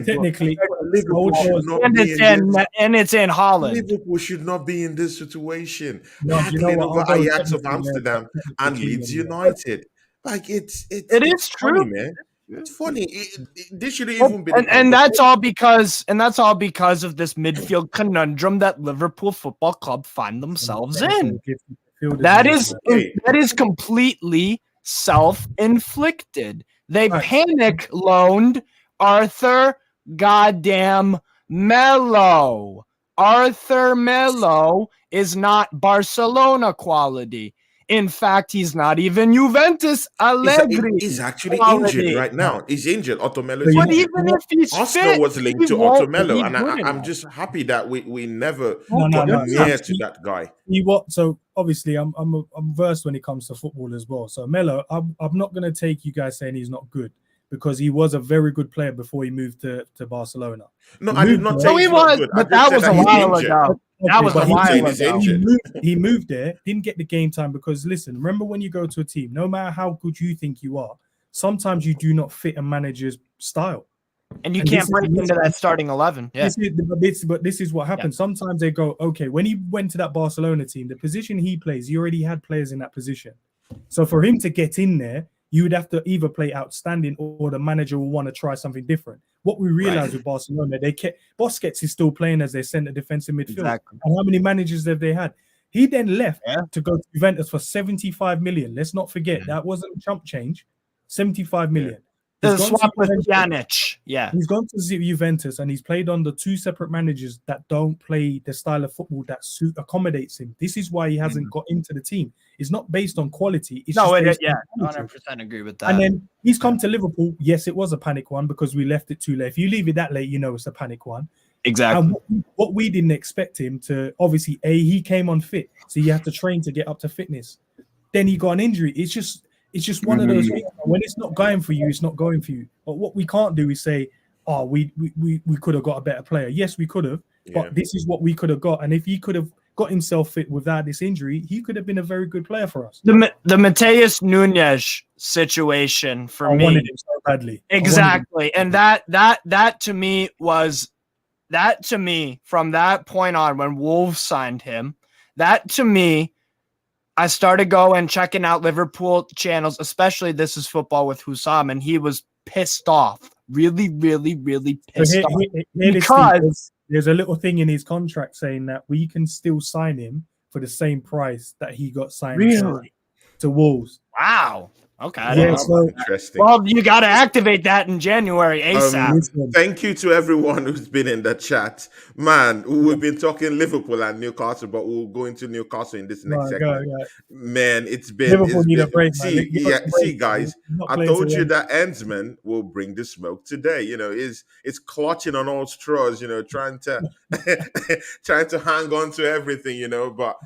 technically, Liverpool should not and be it's in Holland. Liverpool should not be in this situation. No, Tackling over I'll go Ajax of technically, Amsterdam and technically, Leeds yeah. United. Like it's It funny, is true, man. It's funny. This shouldn't even be. And that's all because of this midfield conundrum that Liverpool Football Club find themselves in. That is completely self-inflicted. They panic loaned Arthur goddamn Melo. Arthur Melo is not Barcelona quality. In fact, he's not even Juventus Allegri. He's actually quality. injured right now. He's injured. Otto Melo. But even if he's Arsenal fit, was linked he to won't Otto Melo, be and good I'm enough. just happy that we never No, got near no. to that guy. So obviously, I'm versed when it comes to football as well. So Melo, I'm not going to take you guys saying he's not good, because he was a very good player before he moved to Barcelona. No, I did not say he's not good. But I that just was said a he's while injured. ago. That was a but he- while he's ago. injured. He moved there, didn't get the game time, because listen, remember when you go to a team, no matter how good you think you are, sometimes you do not fit a manager's style. And you And can't this break is- into that starting 11. Yeah. This is what happens. Sometimes they go, okay, when he went to that Barcelona team, the position he plays, he already had players in that position. So for him to get in there, you would have to either play outstanding or the manager will want to try something different. What we realized with Barcelona, Busquets is still playing as their center defensive midfield. Exactly. And how many managers have they had? He then left to go to Juventus for 75 million. Let's not forget that wasn't chump change. 75 million. The swap with Pjanic. Yeah. He's gone to Juventus and he's played under two separate managers that don't play the style of football that accommodates him. This is why he hasn't got into the team. It's not based on quality. It's 100% agree with that. And then he's come to Liverpool. Yes, it was a panic one because we left it too late. If you leave it that late, you know it's a panic one. Exactly. And what we didn't expect him to, obviously, he came on fit. So you have to train to get up to fitness. Then he got an injury. It's just one of those things. When it's not going for you, it's not going for you. But what we can't do is say, oh, we could have got a better player. Yes, we could have. But this is what we could have got. And if he could have got himself fit without this injury, he could have been a very good player for us. The Mateus Nunes situation for me. I wanted him so badly. Exactly. And that to me was, that to me, from that point on, when Wolves signed him, that to me, I started going checking out Liverpool channels, especially This Is Football with Hussam, and he was pissed off. Really, really, really pissed off. Because there's a little thing in his contract saying that we can still sign him for the same price that he got signed to Wolves. Wow. Okay. Yeah, so interesting. Well, you got to activate that in January ASAP. Thank you to everyone who's been in the chat. Man, we've been talking Liverpool and Newcastle, but we'll go into Newcastle in this next segment. Man, it's been... Liverpool need a break. See, guys, I told you that Endzman will bring the smoke today. You know, it's clutching on all straws, you know, trying to hang on to everything, you know, but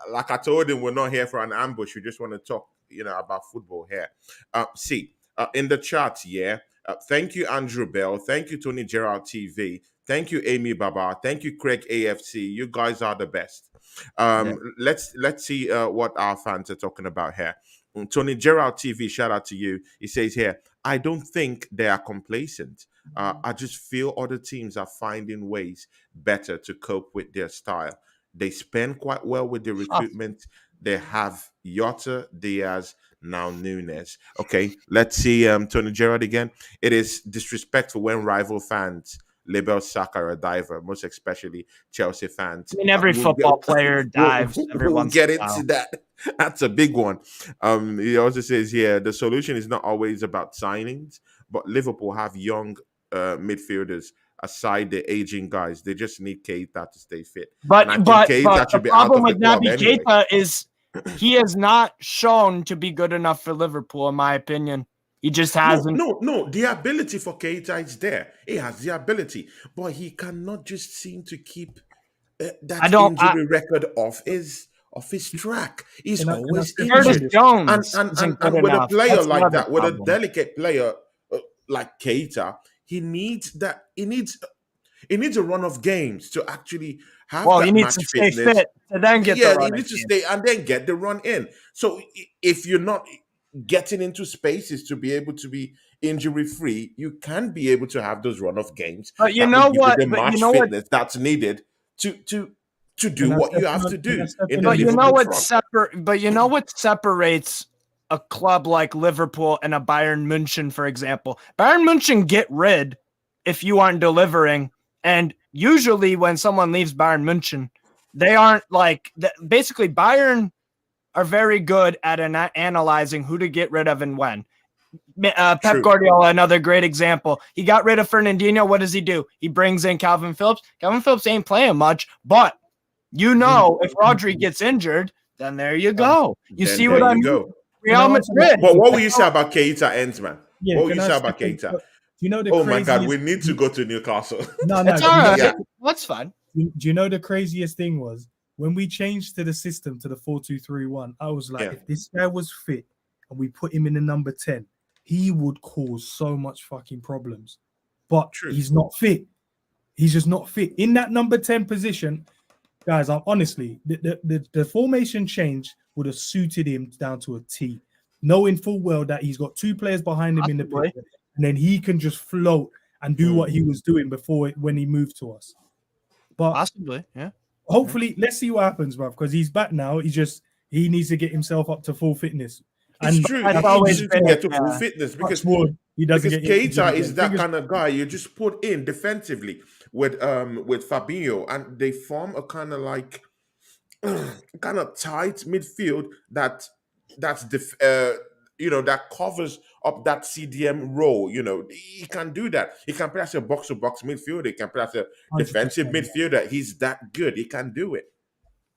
like I told him, we're not here for an ambush. We just want to talk, you know, about football here. In the chat, thank you, Andrew Bell. Thank you, Tony Gerald TV. Thank you, Amy Baba. Thank you, Craig AFC. You guys are the best. Let's see what our fans are talking about here. Tony Gerald TV, shout out to you. He says here, I don't think they are complacent. I just feel other teams are finding ways better to cope with their style. They spend quite well with the recruitment. They have Jota, Diaz, now Nunes. Okay, let's see Tony Gerrard again. It is disrespectful when rival fans label Saka a diver, most especially Chelsea fans. I mean, every football player dives every once in a while. We'll get into that. That's a big one. He also says here, the solution is not always about signings, but Liverpool have young midfielders aside the aging guys. They just need Keita to stay fit. But the problem with Naby Keita is he has not shown to be good enough for Liverpool, in my opinion. He just hasn't. No. The ability for Keita is there. He has the ability, but he cannot just seem to keep that injury record off his track. He's always injured. Jones and with a player like that, with a delicate player like Keita, he needs a run of games to actually have that match fitness. Well, he needs to stay fit and then get the run. He needs to stay and then get the run in. So if you're not getting into spaces to be able to be injury free, you can be able to have those run of games. But you know what? The match fitness that's needed to do what you have to do. But you know what separates a club like Liverpool and a Bayern München, for example. Bayern München get rid if you aren't delivering. And usually when someone leaves Bayern München, they aren't like... Basically, Bayern are very good at analyzing who to get rid of and when. Pep Guardiola, another great example. He got rid of Fernandinho. What does he do? He brings in Calvin Phillips. Calvin Phillips ain't playing much, but if Rodri gets injured, then there you go. You see what I mean? Real Madrid. But what will you say about Keita, Endzman? What will you say about Keita? My God, we need to go to Newcastle. No, it's all right. Yeah. That's fine. Do you know the craziest thing was when we changed to the system to the 4-2-3-1? I was like, if this guy was fit and we put him in the number 10, he would cause so much fucking problems. But he's not fit. He's just not fit in that number 10 position. Guys, honestly, the formation change would have suited him down to a T, knowing full well that he's got two players behind him in the picture, and then he can just float and do what he was doing before when he moved to us. But possibly, yeah. Hopefully, let's see what happens, bro. Because he's back now. He needs to get himself up to full fitness. It's And true. That's He always needs to been get to full yeah. fitness touch wood, he doesn't because get injured Keita is again. that Fingers kind of guy you just put in defensively with Fabinho, and they form a kind of like kind of tight midfield that covers up that CDM role. He can do that. He can play as a box to box midfielder. He can play as a 100%. defensive midfielder. He's that good. He can do it.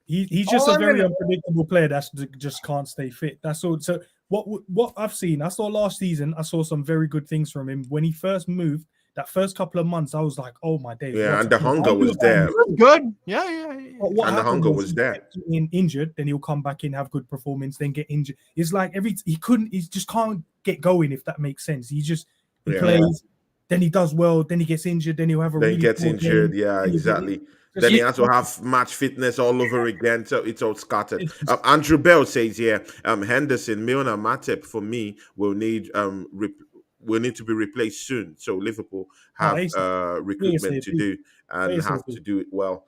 He's just All a I'm very gonna unpredictable player that's just can't stay fit. That's all. So what I've seen, I saw last season, I saw some very good things from him when he first moved. That first couple of months, I was like, "Oh my days!" Yeah, What and a the player. hunger I knew was about him there. before. good. Yeah. But what And the happened hunger was was he there. kept getting injured, then he'll come back in, have good performance, then get injured. It's like he just can't get going, if that makes sense. He Yeah. plays, then he does well, then he gets injured, then he'll have a Then he really gets poor injured. game. Yeah, Then he'll get exactly. just Then he has to have match fitness all over again. So it's all scattered. it's just Andrew Bell says here, Henderson, Milner, Matip for me will need to be replaced soon. So Liverpool have ASAP. recruitment to ASAP. do and have to ASAP. do it well.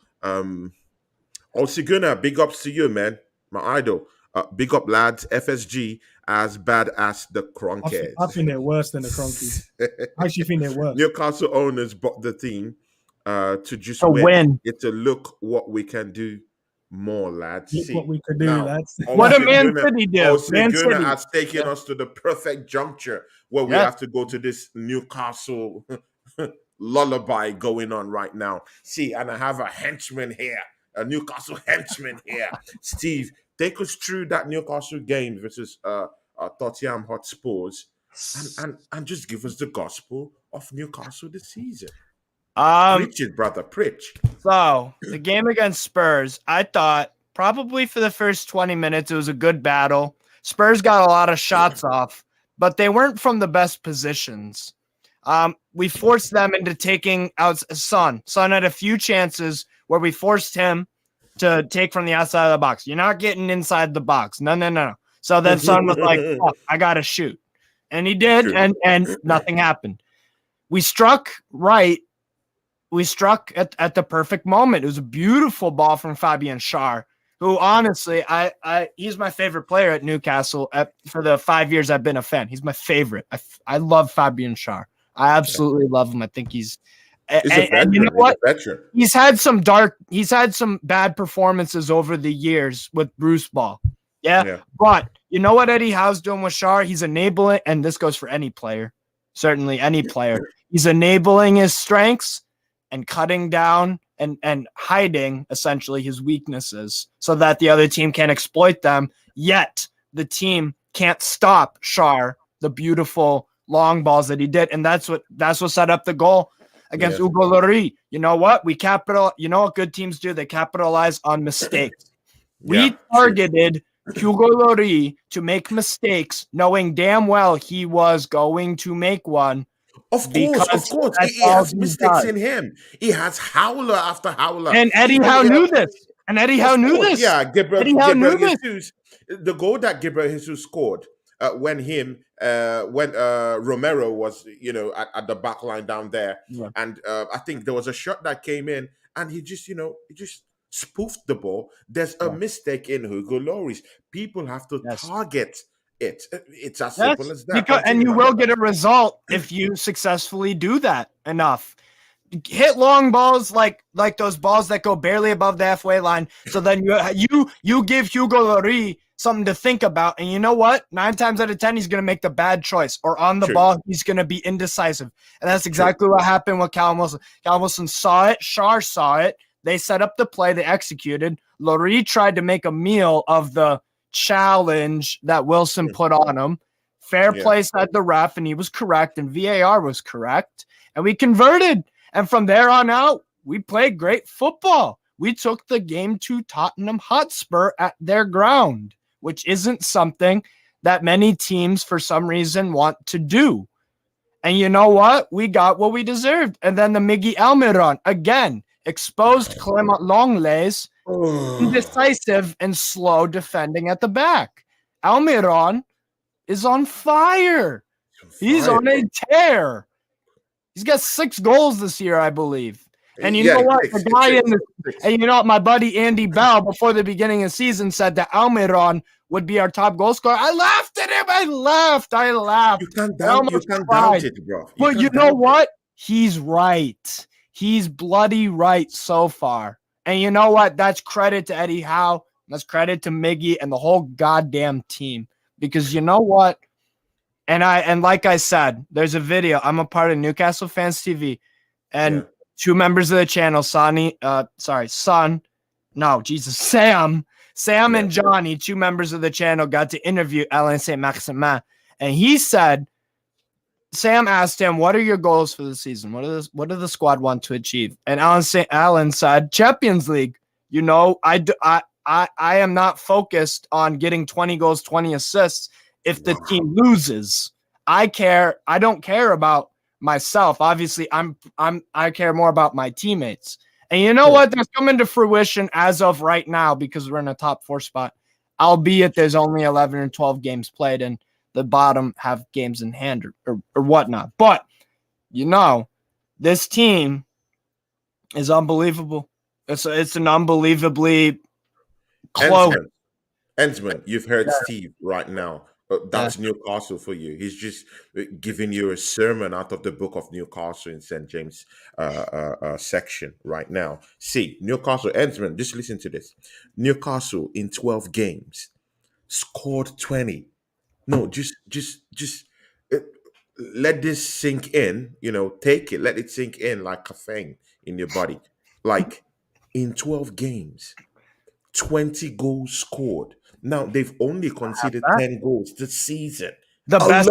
Osiguna, big ups to you, man. My idol. Big up, lads. FSG as bad as the I think they're worse than the Cronkies. I actually think they're worse. Newcastle owners bought the team to just To win. It's a look what we can do more, lads. Look See, what we could do, now, lads. What did Man City do? Man Osiguna City. has taken Yeah. us to the perfect juncture where we Yeah. have to go to this Newcastle lullaby going on right now. See, and I have a henchman here, a Newcastle henchman here. Steve, take us through that Newcastle game versus Tottenham Hotspurs and just give us the gospel of Newcastle this season. Preach it, brother, preach. So the game against Spurs, I thought probably for the first 20 minutes, it was a good battle. Spurs got a lot of shots off, but they weren't from the best positions. We forced them into taking out Son. Son had a few chances where we forced him to take from the outside of the box. You're not getting inside the box. No. So then Son was like, oh, I got to shoot. And he did, and nothing happened. We struck right. We struck at the perfect moment. It was a beautiful ball from Fabian Schär, who honestly, he's my favorite player at Newcastle for the 5 years I've been a fan. He's my favorite. I love Fabian Schär. I absolutely love him. I think he's a veteran. And you know what? He's a veteran. He's had some bad performances over the years with Bruce Ball. Yeah. But you know what Eddie Howe's doing with Schär? He's enabling, and this goes for any player, certainly any player. He's enabling his strengths and cutting down and hiding essentially his weaknesses so that the other team can exploit them. Yet the team can't stop Schär, the beautiful long balls that he did. And that's what set up the goal against Hugo Lloris. You know what? You know what good teams do? They capitalize on mistakes. We targeted Hugo Lloris to make mistakes, knowing damn well he was going to make one. Of course. He has mistakes in him. He has howler after howler. And Eddie Howe knew this. Yeah, Gabriel Jesus. The goal that Gabriel Jesus scored when Romero was, at the back line down there. Yeah. And I think there was a shot that came in and he just spoofed the ball. There's a mistake in Hugo Lloris. People have to target it. It's as simple as that. And you will get a result if you successfully do that enough. Hit long balls like those balls that go barely above the halfway line. So then you give Hugo Lloris something to think about. And you know what? 9 times out of 10, he's going to make the bad choice. Or on the ball, he's going to be indecisive. And that's exactly what happened with Callum Wilson. Callum Wilson saw it. Schär saw it. They set up the play. They executed. Lloris tried to make a meal of the challenge that Wilson put on him. Fair play said the ref, and he was correct, and VAR was correct, and we converted. And from there on out, we played great football. We took the game to Tottenham Hotspur at their ground, which isn't something that many teams, for some reason, want to do. And you know what? We got what we deserved. And then the Miggy Almiron, again, exposed Clement Lenglet's indecisive and slow defending at the back. Almiron is on fire. He's on a tear. He's got 6 goals this year, I believe. And you know what? The guy and you know what? My buddy Andy Bell, before the beginning of the season, said that Almiron would be our top goal scorer. I laughed at him. I laughed. You can't I doubt. You almost can't cried. doubt it, bro. But you know what? He's right. He's bloody right so far. And you know what? That's credit to Eddie Howe. That's credit to Miggy and the whole goddamn team. Because you know what? And like I said, there's a video. I'm a part of Newcastle Fans TV, and two members of the channel, Sam and Johnny, two members of the channel, got to interview Alain Saint-Maximin, and he said, Sam asked him, "What are your goals for the season? What do the squad want to achieve?" And Alan said, "Champions League. You know, I am not focused on getting 20 goals, 20 assists. If the team loses, I don't care about myself. Obviously, I care more about my teammates." And you know what? That's coming to fruition as of right now because we're in a top 4 spot, albeit there's only 11 or 12 games played and the bottom have games in hand or whatnot. But, you know, this team is unbelievable. It's an unbelievably close. Endzman, you've heard Steve right now. That's Newcastle for you. He's just giving you a sermon out of the book of Newcastle in St. James section right now. See, Newcastle, Endzman, just listen to this. Newcastle in 12 games scored 20. No, just let this sink in. You know, take it. Let it sink in like caffeine in your body. Like in 12 games, 20 goals scored. Now they've only conceded 10 goals this season. The best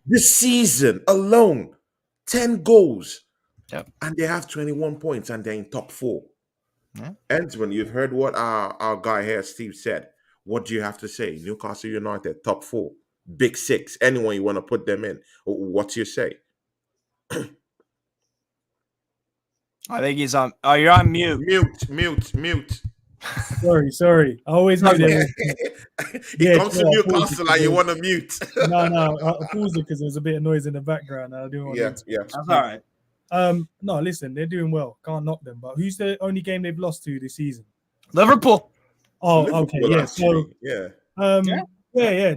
this season alone, 10 goals. Yep. And they have 21 points and they're in top 4. Yeah. Endzman, you've heard what our guy here, Steve, said. What do you have to say? Newcastle United, top 4, BigSix, anyone you want to put them in. What's your say? I think he's on. Oh, you're on mute. Mute. Sorry. I always know that. He comes to Newcastle and you want to mute. No, I paused it because there was a bit of noise in the background. I didn't want to. Yeah. That's all right. No, listen, they're doing well. Can't knock them. But who's the only game they've lost to this season? Liverpool. Oh, Liverpool, okay, yeah. actually.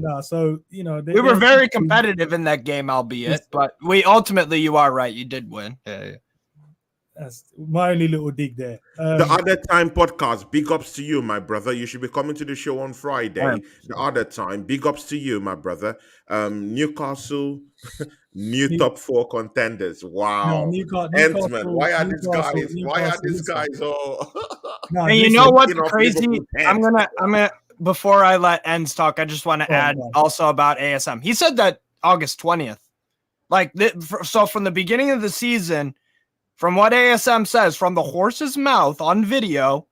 No. So you know, we were very competitive in that game, albeit, but we ultimately, you are right, you did win. Yeah. That's my only little dig there. The Other Time podcast, big ups to you, my brother. You should be coming to the show on Friday. Right. The Other Time, big ups to you, my brother. Newcastle, new top 4 contenders. Wow. Endzman, why are these guys all? No, and you know what? The crazy. I'm gonna. Before I let Ends talk, I just want to add also about ASM. He said that August 20th. So from the beginning of the season. From what ASM says, from the horse's mouth on video,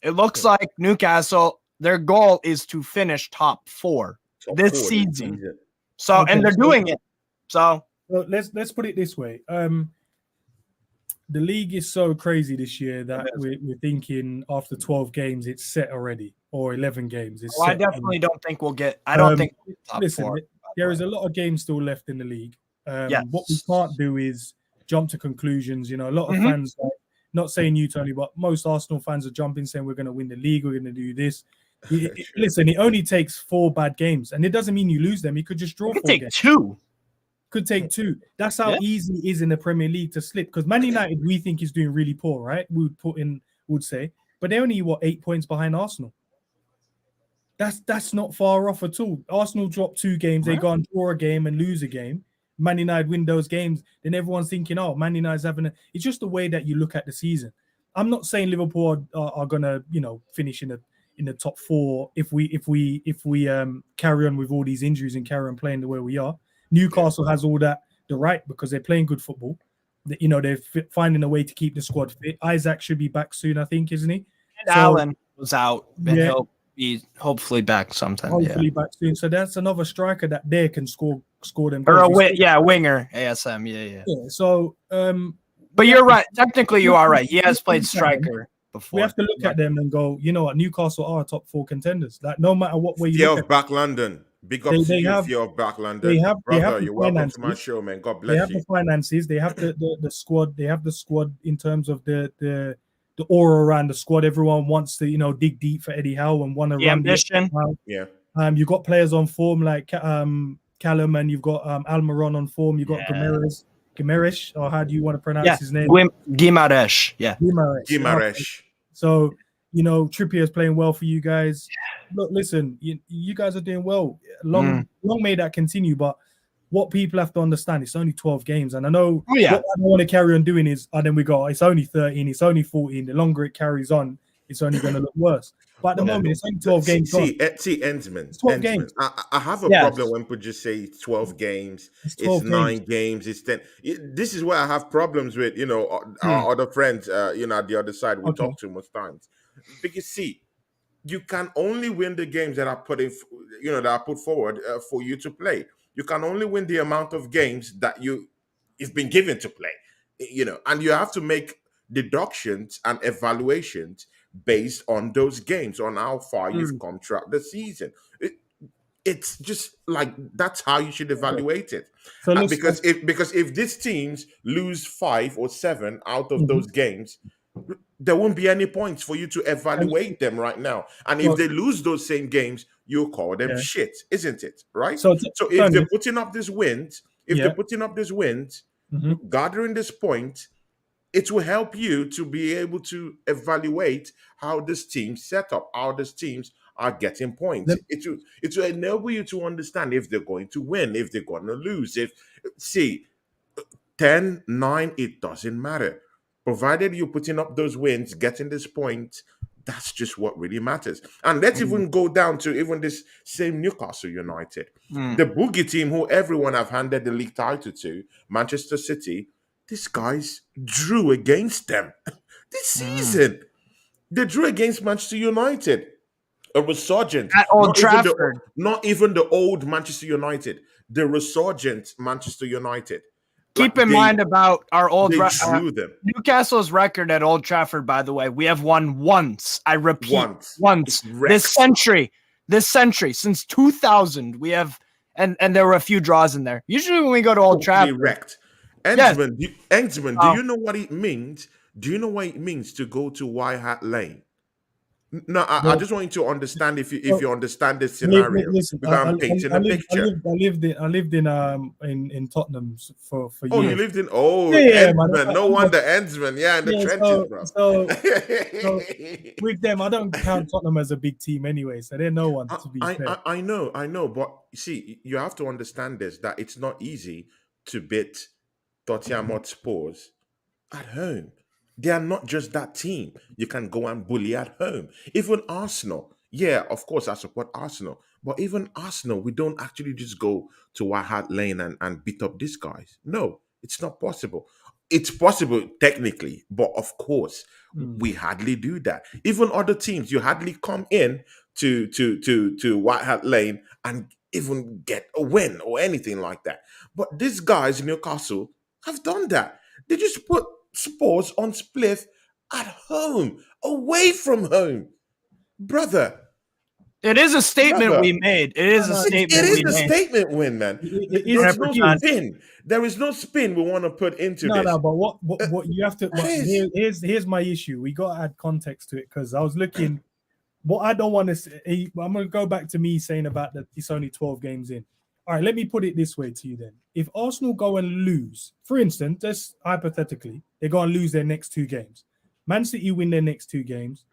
it looks like Newcastle, their goal is to finish top 4 this season. So, and they're doing it. So, well, let's put it this way. The league is so crazy this year that we're thinking after 12 games it's set already, or 11 games. I definitely don't think we'll get. I don't think. Top listen, 4. There is a lot of games still left in the league. Yes. What we can't do is jump to conclusions. You know, a lot of fans, not saying you, Tony, but most Arsenal fans are jumping, saying we're going to win the league, we're going to do this. Listen, it only takes 4 bad games, and it doesn't mean you lose them. You could just draw 4 games. 2. Could take 2. That's how easy it is in the Premier League to slip. Because Man United, we think is doing really poor, right? Would say, but they're only 8 points behind Arsenal. That's not far off at all. Arsenal drop 2 games, they go and draw a game and lose a game. Man United win those games, then everyone's thinking, oh, Man United's having it's just the way that you look at the season. I'm not saying Liverpool are gonna, finish in the top 4 if we carry on with all these injuries and carry on playing the way we are. Newcastle has all the right because they're playing good football. They're finding a way to keep the squad fit. Isaac should be back soon, I think, isn't he? And Allen was out. He'll be hopefully back sometime. Hopefully back soon. So that's another striker that can score them. Or winger, ASM. Yeah. So, but you're right. Technically, you are right. He has played striker before. We have to look at them and go, you know what? Newcastle are top 4 contenders. Like no matter what way you look at back London. Big up to you, Fear of Back London. Brother, you're welcome to my show, man. God bless you. They have the finances. They have the squad. They have the squad in terms of the aura around the squad. Everyone wants to, dig deep for Eddie Howe and want to run ambition. You've got players on form like Callum, and you've got Almiron on form. You've got Guimaraes, or how do you want to pronounce his name? Guimaraes. Yeah. Guimaraes. So, Trippier's playing well for you guys. Look, listen, you guys are doing well. Long may that continue, but what people have to understand, it's only 12 games. And I know what I want to carry on doing is, and then we go, it's only 13, it's only 14. The longer it carries on, it's only going to look worse. But at the moment, it's only 12 games. See, Endzman. It's 12 games. I have a problem when people just say it's 12 games, it's 9 games, it's 10. This is where I have problems with, our other friends, at the other side. We talk too much times. Because, see, you can only win the games that are put in, that are put forward for you to play. You can only win the amount of games that it's been given to play, and you have to make deductions and evaluations based on those games, on how far you've come throughout the season. It's just like that's how you should evaluate it. So because if these teams lose 5 or 7 out of those games, there won't be any points for you to evaluate them right now. And if they lose those same games, you'll call them shit, isn't it? Right? So if they're putting up these wins, gathering this point, it will help you to be able to evaluate how this team set up, how these teams are getting points. It will enable you to understand if they're going to win, if they're going to lose. 10, 9, it doesn't matter. Provided you're putting up those wins, getting this point, that's just what really matters. And let's even go down to even this same Newcastle United. The boogie team who everyone have handed the league title to, Manchester City, these guys drew against them this season. They drew against Manchester United. A resurgent. At Old Trafford. Not even the old Manchester United. The resurgent Manchester United. Keep in mind about our old them. Newcastle's record at Old Trafford, by the way. We have won once. I repeat, once. This century, since 2000, we have, and there were a few draws in there. Usually when we go to Old Trafford. Wrecked. Endzman, do you know what it means? Do you know what it means to go to White Hart Lane? No, I just want you to understand if you understand this scenario. Listen, I'm painting a picture. I lived in Tottenham for years. Oh, you lived in Endzman. No wonder Endzman. Yeah, in the trenches, bro. So with them, I don't count Tottenham as a big team anyway. So they're no one to be fair. I know, but see, you have to understand this, that it's not easy to beat Tottenham Hotspurs at home. They are not just that team you can go and bully at home. Even Arsenal, of course I support Arsenal, but even Arsenal, we don't actually just go to White Hart Lane and beat up these guys. No, it's not possible. It's possible technically, but of course we hardly do that. Even other teams, you hardly come in to White Hart Lane and even get a win or anything like that. But these guys in Newcastle have done that. They just put Spurs on Spliff at home, away from home. Brother. It is a statement we made. It is a statement. It is a statement win, man. There's no spin. There is no spin we want to put into this. No, but what you have to here's my issue. We got to add context to it, because I was looking. What I don't want to say, I'm going to go back to me saying about that it's only 12 games in. All right, let me put it this way to you then. If Arsenal go and lose, for instance, just hypothetically, they go and lose their next 2 games. Man City win their next 2 games.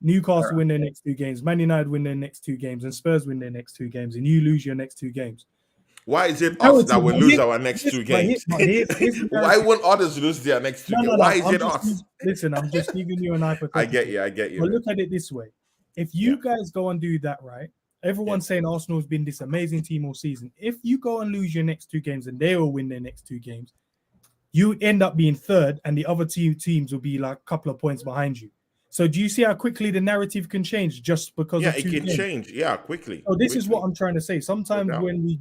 Newcastle win their next 2 games. Man United win their next 2 games. And Spurs win their next 2 games. And you lose your next 2 games. Why is it us that will lose our next 2 games? Why won't others lose their next 2 games? Why is it us? Listen, I'm just giving you an hypothetical. I get you. But look at it this way. If you guys go and do that, right? Everyone's saying Arsenal has been this amazing team all season. If you go and lose your next 2 games and they will win their next 2 games, you end up being third and the other 2 teams will be like a couple of points behind you. So do you see how quickly the narrative can change just because of 2 games? Yeah, it can change. Quickly. So this is what I'm trying to say. Sometimes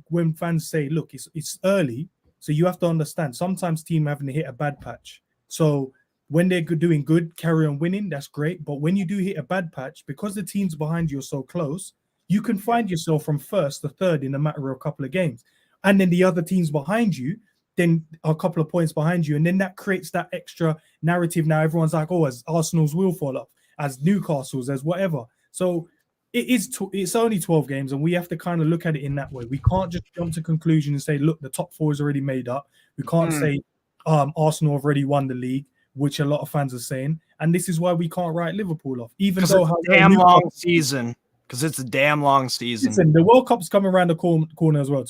when fans say, look, it's early, so you have to understand, sometimes team having to hit a bad patch. So when they're doing good, carry on winning, that's great. But when you do hit a bad patch, because the teams behind you are so close, you can find yourself from first to third in a matter of a couple of games. And then the other teams behind you, then a couple of points behind you. And then that creates that extra narrative. Now everyone's like, oh, as Arsenal's will fall off, as Newcastle's, as whatever. So it's only 12 games, and we have to kind of look at it in that way. We can't just jump to conclusion and say, look, the top four is already made up. We can't say Arsenal have already won the league, which a lot of fans are saying, and this is why we can't write Liverpool off, even though it's a damn long season. Because it's a damn long season. Listen, the World Cup's coming around the corner as well.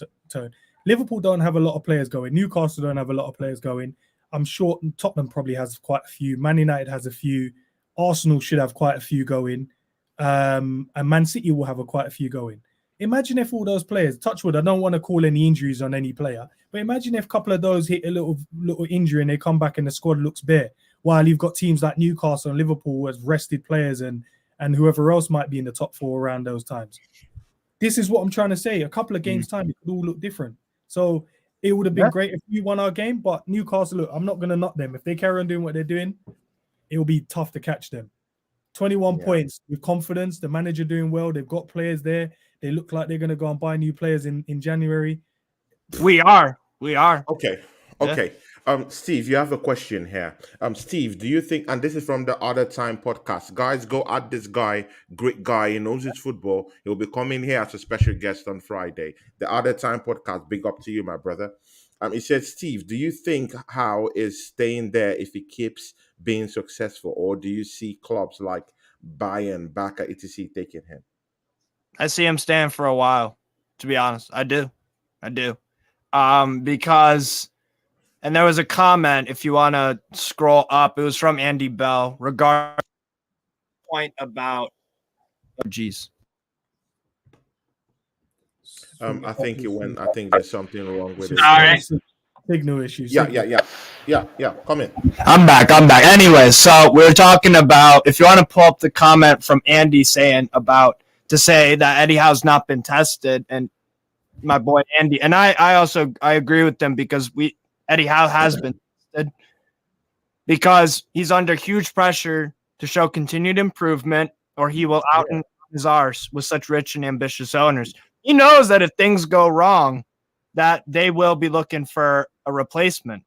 Liverpool don't have a lot of players going. Newcastle don't have a lot of players going. I'm sure Tottenham probably has quite a few. Man United has a few. Arsenal should have quite a few going. And Man City will have quite a few going. Imagine if all those players, touch wood, I don't want to call any injuries on any player, but imagine if a couple of those hit a little injury and they come back and the squad looks bare, while you've got teams like Newcastle and Liverpool as rested players and whoever else might be in the top four around those times. This is what I'm trying to say. A couple of games time, it could all look different. So it would have been great if we won our game, but Newcastle, look, I'm not going to knock them. If they carry on doing what they're doing, it will be tough to catch them. 21 points with confidence, the manager doing well, they've got players there. They look like they're going to go and buy new players in January. We are. Okay. Steve, you have a question here. Steve, do you think, and this is from the Other Time podcast, guys, go at this guy, great guy, he knows his football. He'll be coming here as a special guest on Friday. The Other Time podcast, big up to you, my brother. He said, Steve, do you think Howe is staying there if he keeps being successful, or do you see clubs like Bayern, Barca, etc. taking him? I see him staying for a while, to be honest. I do. Because, and there was a comment, if you want to scroll up, it was from Andy Bell regarding the point about, I think there's something wrong with it. All right. Signal issues. Yeah. Come in. I'm back. Anyway, so we're talking about, if you want to pull up the comment from Andy saying about, to say that Eddie Howe's not been tested, and my boy Andy, and I agree with them, because Eddie Howe has been tested, because he's under huge pressure to show continued improvement, or he will out his arse with such rich and ambitious owners. He knows that if things go wrong, that they will be looking for a replacement.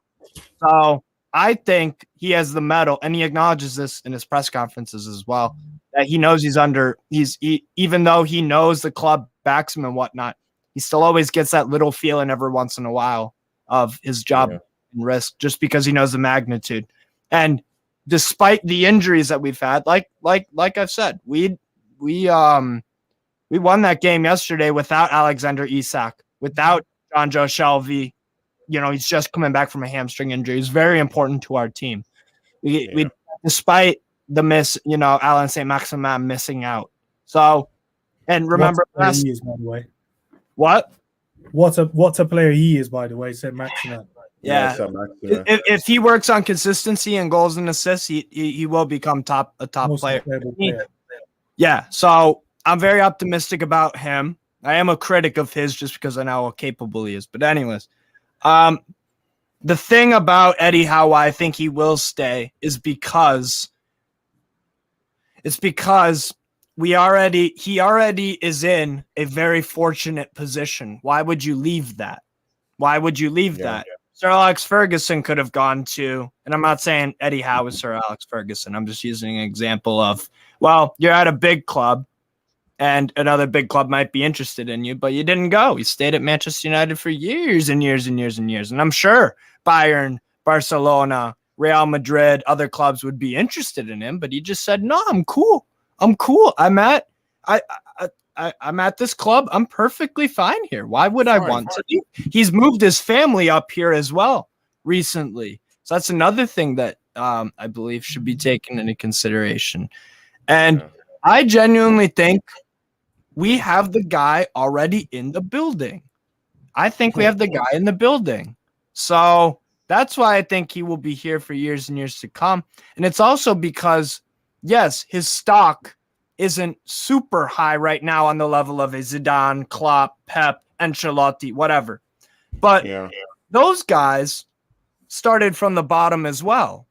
So I think he has the mettle, and he acknowledges this in his press conferences as well, that he knows even though he knows the club backs him and whatnot, he still always gets that little feeling every once in a while of his job and risk, just because he knows the magnitude. And despite the injuries that we've had, like I've said, we won that game yesterday without Alexander Isak, without John Joe Shelby. He's just coming back from a hamstring injury. He's very important to our team. We despite the miss, Alan St. Maximin missing out. So, and remember, he is, by the way. What a player he is, by the way, St. Maximin. Yeah. If he works on consistency and goals and assists, he will become a top Most player. player. Yeah. So I'm very optimistic about him. I am a critic of his just because I know how capable he is. But anyways, the thing about Eddie Howe, I think he will stay, is because he already is in a very fortunate position. Why would you leave that? That? Sir Alex Ferguson could have gone to, and I'm not saying Eddie Howe is Sir Alex Ferguson. I'm just using an example of, well, you're at a big club, and another big club might be interested in you, but you didn't go. You stayed at Manchester United for years and years and years and years. And I'm sure Bayern, Barcelona, Real Madrid, other clubs would be interested in him, but he just said, no, I'm cool. I'm at this club. I'm perfectly fine here. Why would I want to leave? He's moved his family up here as well recently. So that's another thing that I believe should be taken into consideration. And I genuinely think we have the guy already in the building. I think we have the guy in the building. So that's why I think he will be here for years and years to come. And it's also because, yes, his stock isn't super high right now on the level of a Zidane, Klopp, Pep, Ancelotti, whatever. But those guys started from the bottom as well.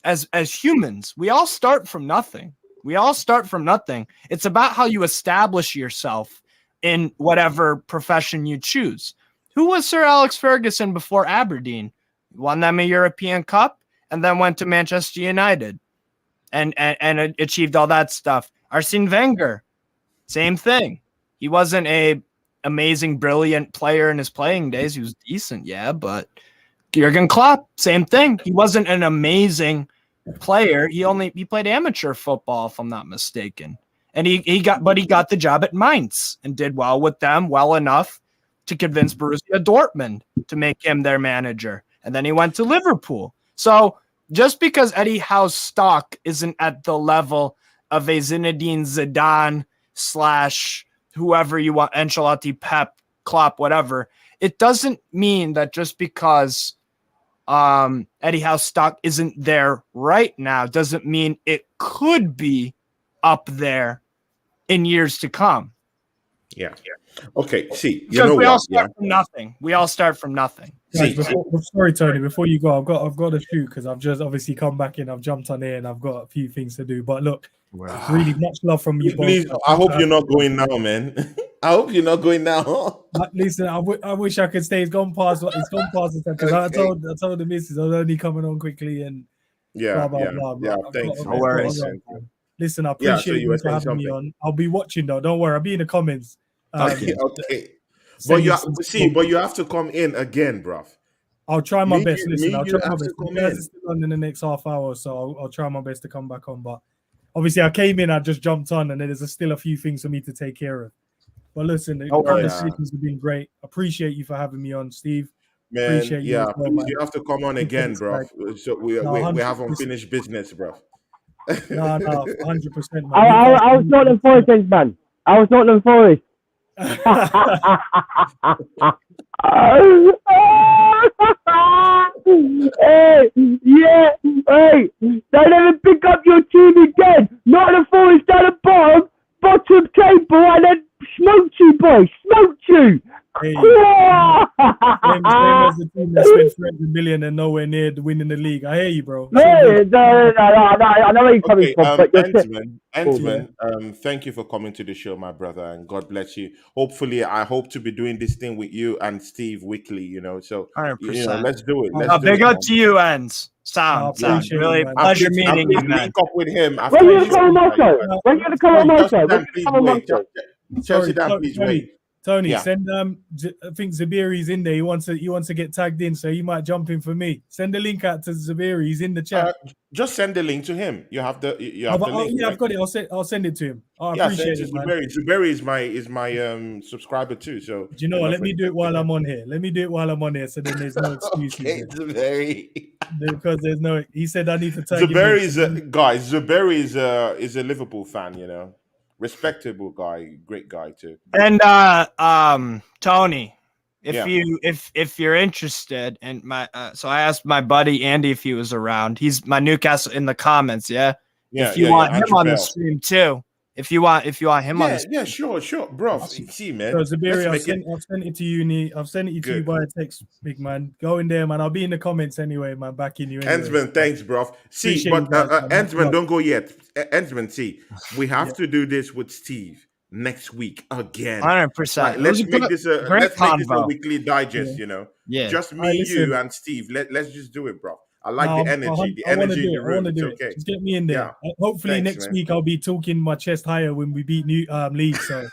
As humans, we all start from nothing. It's about how you establish yourself in whatever profession you choose. Who was Sir Alex Ferguson before Aberdeen? Won them a European Cup and then went to Manchester United and achieved all that stuff. Arsene Wenger Same thing. He wasn't a amazing, brilliant player in his playing days. He was decent, yeah, but Jurgen Klopp, same thing. He wasn't an amazing player. He played amateur football, if I'm not mistaken. And he got the job at Mainz and did well with them, well enough to convince Borussia Dortmund to make him their manager. And then he went to Liverpool. So just because Eddie Howe's stock isn't at the level of a Zinedine Zidane / whoever you want, Ancelotti, Pep, Klopp, whatever, it doesn't mean that just because Eddie Howe's stock isn't there right now doesn't mean it could be up there in years to come. Yeah. Okay. See, you because know we what? all start from nothing. We all start from nothing. See, Sorry, Tony. Before you go, I've got to shoot because I've just obviously come back in. I've jumped on here and I've got a few things to do. But look, really much love from you please, both. I hope you're not going now, man. I hope you're not going now. Listen, I wish I could stay. It's gone past the time because I told the missus I was only coming on quickly and blah blah blah. Yeah. Thanks. No worries. Listen, I appreciate you for having something. me on. I'll be watching though. Don't worry. I'll be in the comments. Okay. But you have to come in again, bruv. I'll try my best. Listen, I'll try my have best. to come You guys in. are still on in the next half hour, so I'll try my best to come back on. But obviously, I came in, I just jumped on, and there's still a few things for me to take care of. But listen, the conversations have been great. Appreciate you for having me on, Steve. Man, Appreciate you as well, please, man. you have to come on again, bro. So we have unfinished business, bro. No, 100%, man. I was not the Forest, man. I was not the Forest. Hey, don't ever pick up your team again. Not the Forest at the bottom table, and then smoked you, boy. Smoked you. Hey, same as the team that spent 300 million and nowhere near winning the league. I hear you, bro. No, I know where you're coming from. But Endzman, thank you for coming to the show, my brother, and God bless you. Hopefully, I hope to be doing this thing with you and Steve weekly. So 100%. let's do it. Big up to you, Ends. Sound. Really man. pleasure meeting you, man. Link up with him. when are you going to come on my show? When are you going to come on my show? Chelsea, please wait. Tony, send I think Zabiri's in there. He wants to get tagged in, so he might jump in for me. Send the link out to Zabiri. He's in the chat. Just send the link to him. You have the link. Yeah, I've got it. I'll send it to him. I appreciate it, man. Zuberi is my subscriber too. So do you know what? Let me do it while I'm on here. So then there's no excuses. Okay, Zuberi. Because there's no. He said I need to tag Zuberi is a Liverpool fan. Respectable guy, great guy too. And Tony, if you're interested in my so I asked my buddy Andy if he was around. He's my Newcastle in the comments, if you want him on the stream too. If you want him on the stream. Sure, bro. See, man. So Zabiri, I've sent it to you. I've sent it to you by text, big man. Go in there, man. I'll be in the comments anyway, man. Backing you. Anyway. Endzman, thanks, bro. See, but Endzman, don't go yet. Endzman, see, we have to do this with Steve next week again. 100%. Right, let's make this a weekly digest. Just me, you, and Steve. Let's just do it, bro. I like the energy. The energy in the room. It's okay. Just get me in there. Yeah. Hopefully next week I'll be talking my chest higher when we beat Leeds. So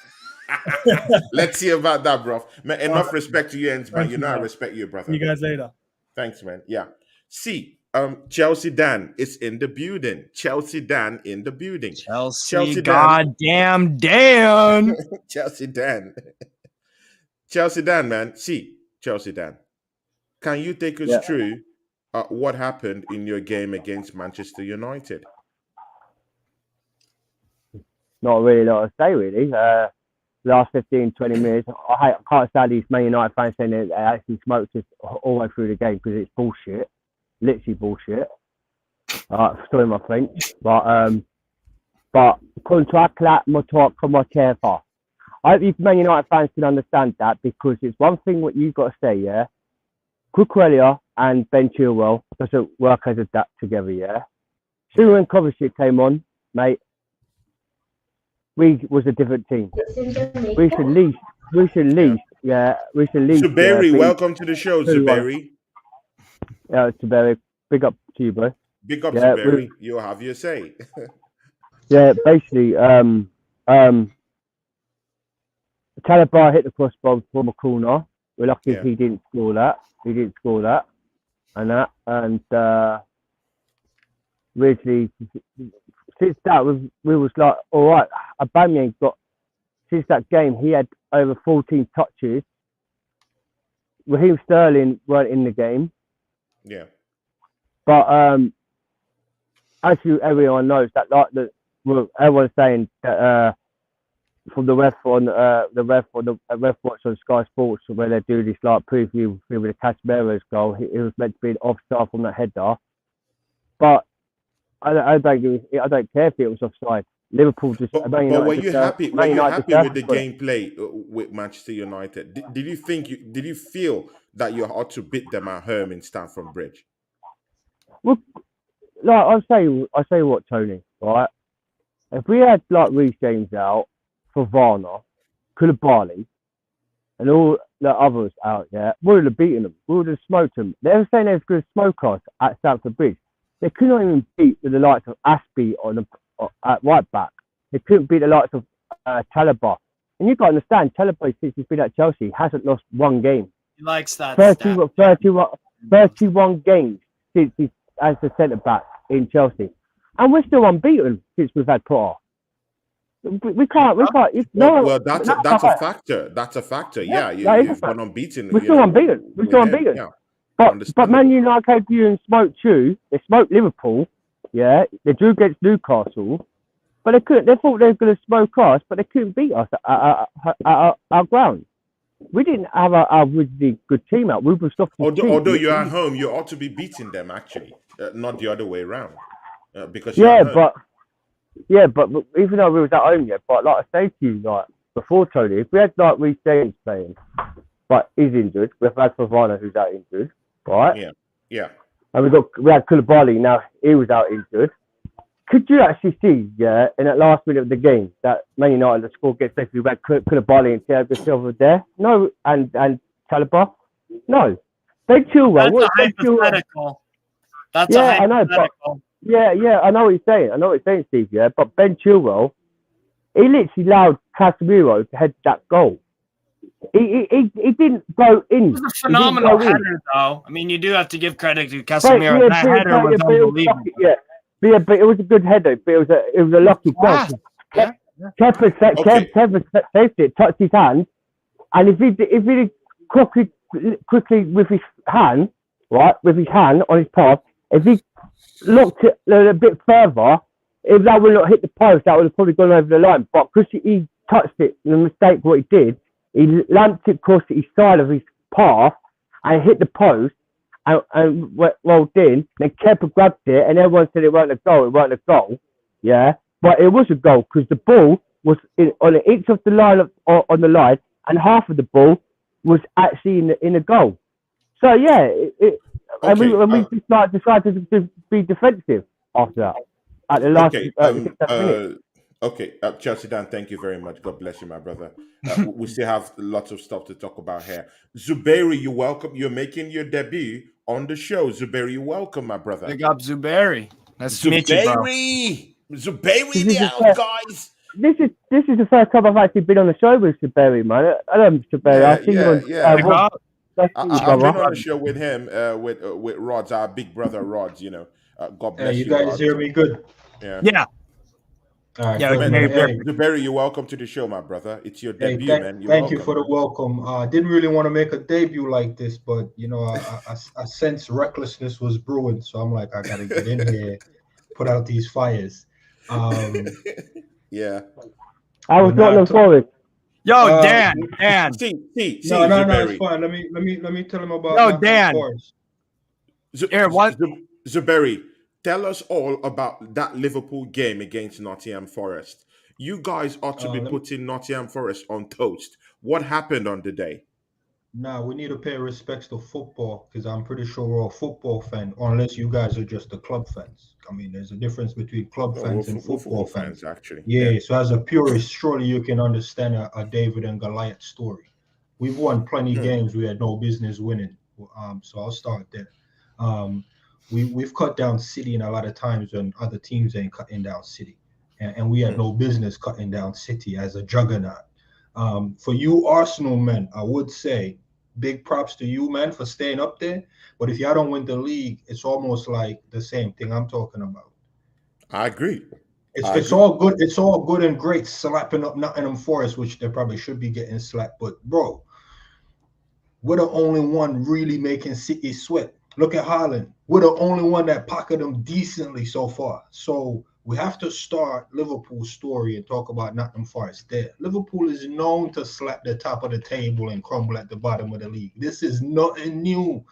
let's see about that, bro. Man, enough respect to you, Endzman. I respect you, brother. See you guys later. Thanks, man. Yeah. See, Chelsea Dan is in the building. Chelsea Dan in the building. Chelsea goddamn Dan. Chelsea Dan. Chelsea Dan, man. See, Chelsea Dan. Can you take us through what happened in your game against Manchester United? Not really a lot to say, really. Last 15, 20 minutes. I can't stand these Man United fans saying that they actually smoked us all the way through the game because it's bullshit. Literally bullshit. Sorry my French. But contract my talk from my chair for. I hope you Man United fans can understand that because it's one thing what you've got to say, yeah? Cucurella and Ben Chilwell doesn't work as a duck together, Soon when Kovacic came on, mate, we was a different team. We should least. Zuberi, welcome to the show, Zuberi. Yeah, Zuberi, big up to you, bro. Big up, Zuberi. You'll have your say. Yeah, basically, Calabar hit the crossbar from a corner. We're lucky he didn't score that. And really, since that we was like, all right. Aubameyang got, since that game, he had over 14 touches. Raheem Sterling weren't in the game. Yeah. But as everyone knows, that everyone's saying that from the ref watch on Sky Sports, where they do this like preview with the Casemiro's goal, it was meant to be an offside from that header. But I don't care if it was offside. Liverpool just. But were you happy? Were you happy with the gameplay with Manchester United? Did you feel that you ought to beat them at home in Stamford Bridge? Well, like I say what, Tony, right? If we had like Reece James out, Fofana, Koulibaly, and all the others out there, we would have beaten them. We would have smoked them. They were saying they was going to smoke us at Stamford Bridge. They could not even beat the likes of Aspie at right back. They couldn't beat the likes of Chalobah. And you've got to understand, Chalobah, since he's been at Chelsea, hasn't lost one game. He likes that. 31 games since he's as the centre back in Chelsea. And we're still unbeaten since we've had Potter. We can't. Well, that's a factor. That's a factor. Yeah, you've gone unbeaten. We're still unbeaten. Yeah. But Man United came to you and smoked you. They smoked Liverpool. Yeah, they drew against Newcastle, but they couldn't. They thought they were going to smoke us, but they couldn't beat us at our ground. We didn't have a really good team out. We were soft. Although you're at home, you ought to be beating them actually, not the other way around. Because but even though we was at home, but like I say to you, like before, Tony, if we had like Reece James playing, but he's injured, we've had Fofana who's out injured, right? Yeah. And we had Koulibaly, now he was out injured. Could you actually see, in that last minute of the game, that Man United had scored against basically we had Koulibaly and Thiago Silva there? No, and Chalobah? No. Ben Chilwell. That's a hypothetical. That's a hypothetical. I know what you're saying. Steve, but Ben Chilwell, he literally allowed Casemiro to head that goal. He didn't go in. It was a phenomenal header, though. I mean, you do have to give credit to Casemiro. That header was unbelievable. But it was a good header. But it was a lucky goal. Kevin saved it, touched his hand, and if he quickly with his hand, right, on his path, if he looked it a bit further, if that would not hit the post, that would have probably gone over the line. But because he touched it, the mistake what he did, he lamped it across his side of his path and hit the post and rolled in. Then Kepa grabbed it, and everyone said it weren't a goal. Yeah, but it was a goal because the ball was on the inch of the line on the line, and half of the ball was actually in the goal. So yeah, we decided to be defensive after that at the last minute. Chelsea Dan, thank you very much. God bless you, my brother. We still have lots of stuff to talk about here. Zubairi, you're welcome. You're making your debut on the show. Zubairi, you're welcome, my brother. Big up, Zubairi. Nice to meet you, bro. Zubairi, the out, guys. This is the first time I've actually been on the show with Zubairi, man. I love Zubairi. I've seen you on. I've been on the show with him, with Rods, our big brother Rods. God bless you. You guys Rods. hear me good? Yeah. All right, Zubairi, you're welcome to the show, my brother. It's your debut, man. Thank you for the welcome. I didn't really want to make a debut like this, but I sense recklessness was brewing, so I'm like, I gotta get in here, put out these fires. Yeah. I was not looking forward. Yo, Dan. No, it's fine. Let me tell him about. Yo, Dan. Zubairi, tell us all about that Liverpool game against Nottingham Forest. You guys ought to be putting Nottingham Forest on toast. What happened on the day? We need to pay respects to football because I'm pretty sure we're all football fans, unless you guys are just the club fans. I mean, there's a difference between club fans and football fans. Actually. Yeah, so as a purist, surely you can understand a David and Goliath story. We've won plenty games we had no business winning. So I'll start there. We've cut down City in a lot of times when other teams ain't cutting down City. And we had no business cutting down City as a juggernaut. For you Arsenal men, I would say big props to you, man, for staying up there. But if y'all don't win the league, it's almost like the same thing I'm talking about. I agree. It's all good. It's all good and great slapping up Nottingham Forest, which they probably should be getting slapped. But bro, we're the only one really making City sweat. Look at Haaland. We're the only one that pocketed them decently so far. So we have to start Liverpool's story and talk about Nottingham Forest there. Liverpool is known to slap the top of the table and crumble at the bottom of the league. This is nothing new.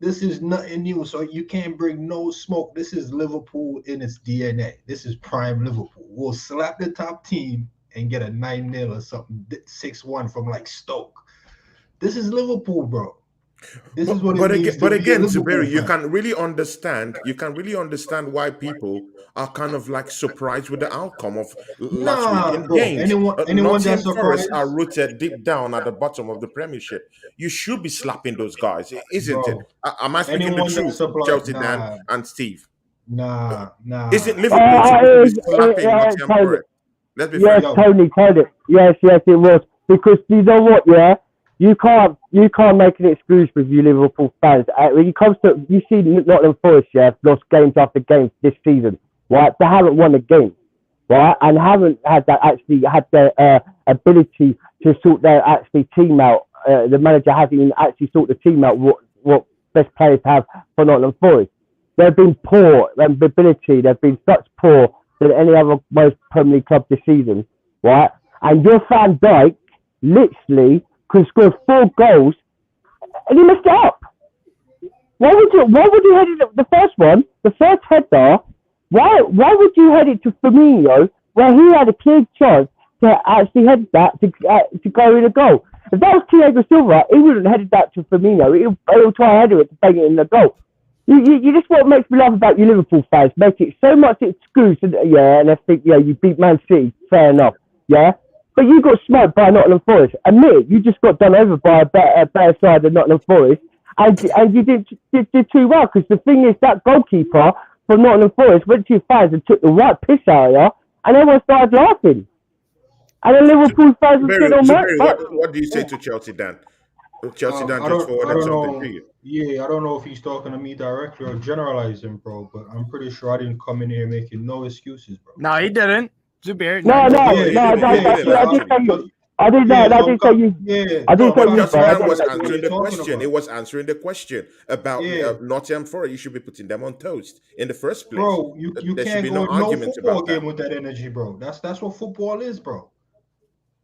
This is nothing new. So you can't bring no smoke. This is Liverpool in its DNA. This is prime Liverpool. We'll slap the top team and get a 9-0 or something, 6-1 from like Stoke. This is Liverpool, bro. This is what it means. But again, Zuberi, you can really understand. You can really understand why people are kind of like surprised with the outcome of last weekend games. Anyone that's Forest surprised are rooted deep down at the bottom of the Premiership. You should be slapping those guys, isn't it? Am I speaking the truth, Chelsea, Dan, and Steve? Nah. Isn't Liverpool supposed to be slapping Nottingham Forest? Let's be yes, fair. Tony, yes, it was. Because you know what, yeah? You can't make an excuse with you Liverpool fans. When it comes to, you see Nottingham Forest, yeah, lost games after games this season, right? They haven't won a game, right? And haven't had their ability to sort their team out. The manager hasn't actually sort the team out what best players have for Nottingham Forest. They've been poor and ability. They've been such poor than any other most Premier League club this season, right? And your Van Dijk literally could score 4 goals, and he messed it up. Why would you head it the first one, the first header? Why would you head it to Firmino where he had a clear chance to actually head that to go in a goal? If that was Thiago Silva, he wouldn't have headed that to Firmino. He'll try to header it to bang it in the goal. You just what makes me laugh about you Liverpool fans, make it so much excuse, and I think you beat Man City, fair enough, yeah. But you got smoked by Nottingham Forest. Admit, you just got done over by a better side than Nottingham Forest, and you did too well. Because the thing is, that goalkeeper from Nottingham Forest went to your fans and took the right piss out of you, and everyone started laughing. And the Liverpool fans were still on that. What do you say to Chelsea, Dan? Chelsea Dan just forwarded something to you. Yeah, I don't know if he's talking to me directly or generalizing, bro. But I'm pretty sure I didn't come in here making no excuses, bro. No, he didn't. Zubair. No, I didn't say you. Yeah, I didn't say you. Chelsea was answering the question. It was answering the question about Nottingham Forest. You should be putting them on toast in the first place, bro. You can't go no football game with that energy, bro. That's what football is, bro.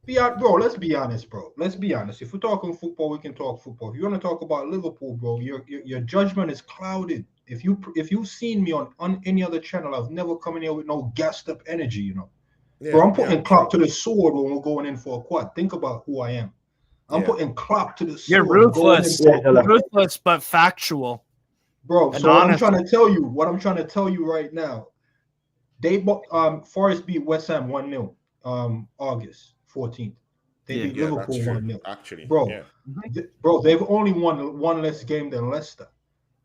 Let's be honest, bro. Let's be honest. If we're talking football, we can talk football. If you want to talk about Liverpool, bro, your judgment is clouded. If you've seen me on any other channel, I've never come in here with no gassed up energy, you know. Yeah, bro, I'm putting Klopp to the sword when we're going in for a quad. Think about who I am. I'm putting Klopp to the sword. You're ruthless but factual, bro. So what I'm trying to tell you right now, Forest beat West Ham 1-0, August 14th. They beat Liverpool 1-0. Actually, bro, bro, they've only won one less game than Leicester.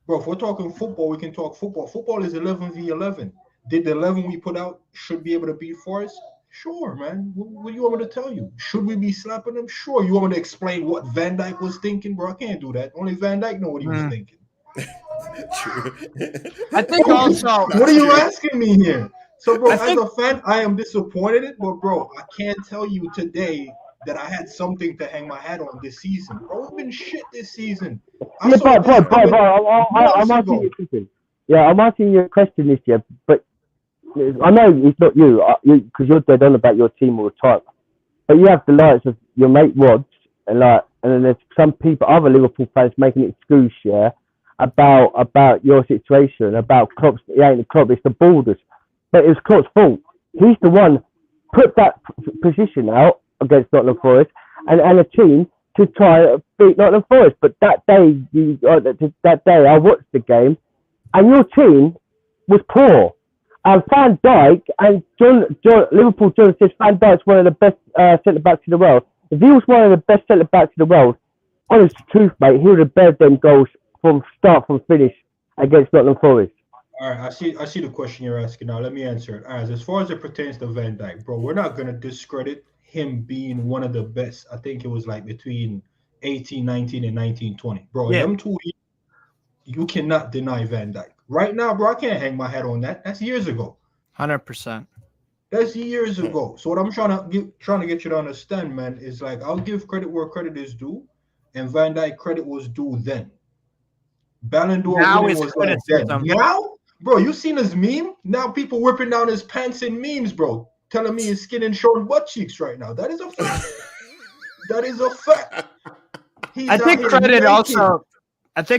Bro, if we're talking football, we can talk football. Football is 11v11. Did the 11 we put out should be able to beat Forest? Sure, man. What do you want me to tell you? Should we be slapping them? Sure. You want me to explain what Van Dijk was thinking, bro? I can't do that. Only Van Dijk know what he was thinking. I think also. What are you asking me here? So, bro, as a fan, I am disappointed, but bro, I can't tell you today that I had something to hang my hat on this season. Bro, we've been shit this season. I'm asking you a question. Yeah, I'm asking you a question this year, but I know it's not you, because you're dead on about your team all the time. But you have the likes of your mate Rods, and then there's some people, other Liverpool fans, making an excuse, about your situation, about Klopp's. It ain't the Klopp, it's the Borders. But it was Klopp's fault. He's the one put that position out against Nottingham Forest and a team to try to beat Nottingham Forest. But that day, I watched the game, and your team was poor. And Van Dijk and Liverpool John says Van Dijk's one of the best centre backs in the world. If he was one of the best centre backs in the world, honest truth, mate, he would have bared them goals from start from finish against Nottingham Forest. All right, I see the question you're asking now. Let me answer it. As far as it pertains to Van Dijk, bro, we're not gonna discredit him being one of the best. I think it was like between 1819 and 1920. Bro, in Yeah. them 2 years, you cannot deny Van Dijk. Right now, bro, I can't hang my head on that. That's years ago. 100%. That's years ago. So what I'm trying to get you to understand, man, is like I'll give credit where credit is due, and Van Dijk credit was due then. Ballon d'Or Now winning is was like then. criticism. Now, bro, you seen his meme? Now people whipping down his pants in memes, bro, telling me his skin and showing butt cheeks right now. That is a fact. That is a fact. I think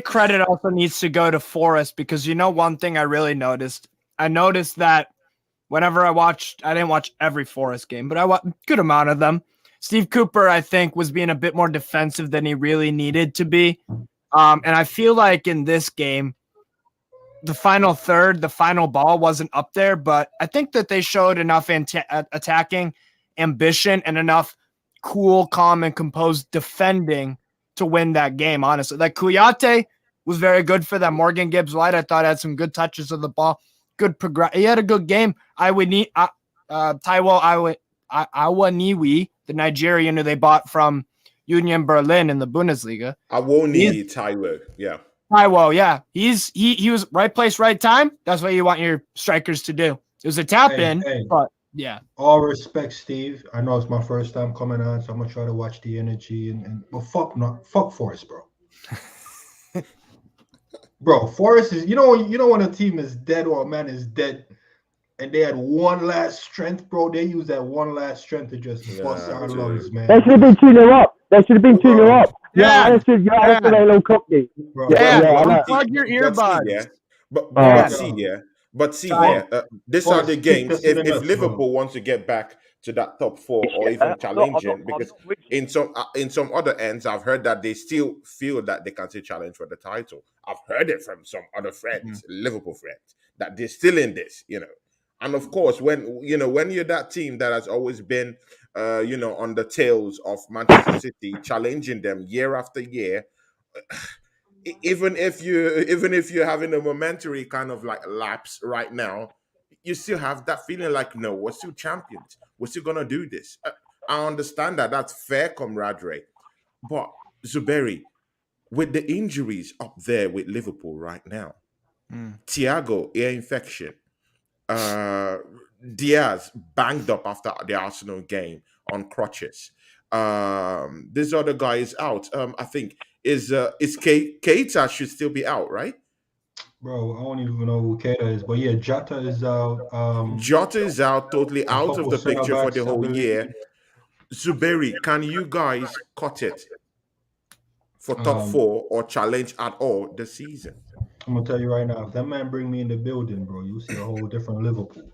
credit also needs to go to Forrest, because you know one thing I really noticed. I noticed that whenever I didn't watch every Forest game, but I watched a good amount of them. Steve Cooper, I think, was being a bit more defensive than he really needed to be. And I feel like in this game, the final third, the final ball wasn't up there, but I think that they showed enough attacking ambition and enough cool, calm, and composed defending to win that game, honestly. Like Kouyaté was very good for them. Morgan Gibbs-White, I thought, had some good touches of the ball. Good progress. He had a good game. Taiwo Awoniyi, the Nigerian who they bought from Union Berlin in the Bundesliga. Taiwo, yeah. Taiwo, yeah. He was right place, right time. That's what you want your strikers to do. It was a tap in, but yeah. All respect, Steve. I know it's my first time coming on, so I'm gonna try to watch the energy but fuck Forrest, bro. Bro, Forrest is you know when a team is dead or a man is dead and they had one last strength, bro. They use that one last strength to just bust our lungs, man. They should have been 2-0 up. They should have been 2-0 up. Yeah, understood that little cockney. Unplug your earbuds. Yeah. But see, these are the games. If Liverpool wants to get back to that top four or even challenging, because in some other ends, I've heard that they still feel that they can still challenge for the title. I've heard it from some other friends, Liverpool friends, that they're still in this, And of course, when you're that team that has always been, on the tails of Manchester City, challenging them year after year, even if you're having a momentary kind of like lapse right now, you still have that feeling like, no, we're still champions. We're still gonna do this. I understand that. That's fair camaraderie, but Zuberi, with the injuries up there with Liverpool right now, Thiago ear infection. Diaz banged up after the Arsenal game on crutches. This other guy is out. I think is Keita should still be out, right? Bro, I don't even know who Keita is, but yeah, Jota is out. Jota is out, totally out of the picture for the whole year. Zuberi, can you guys cut it for top four or challenge at all this season? I'm gonna tell you right now, if that man bring me in the building, bro, you'll see a whole different Liverpool.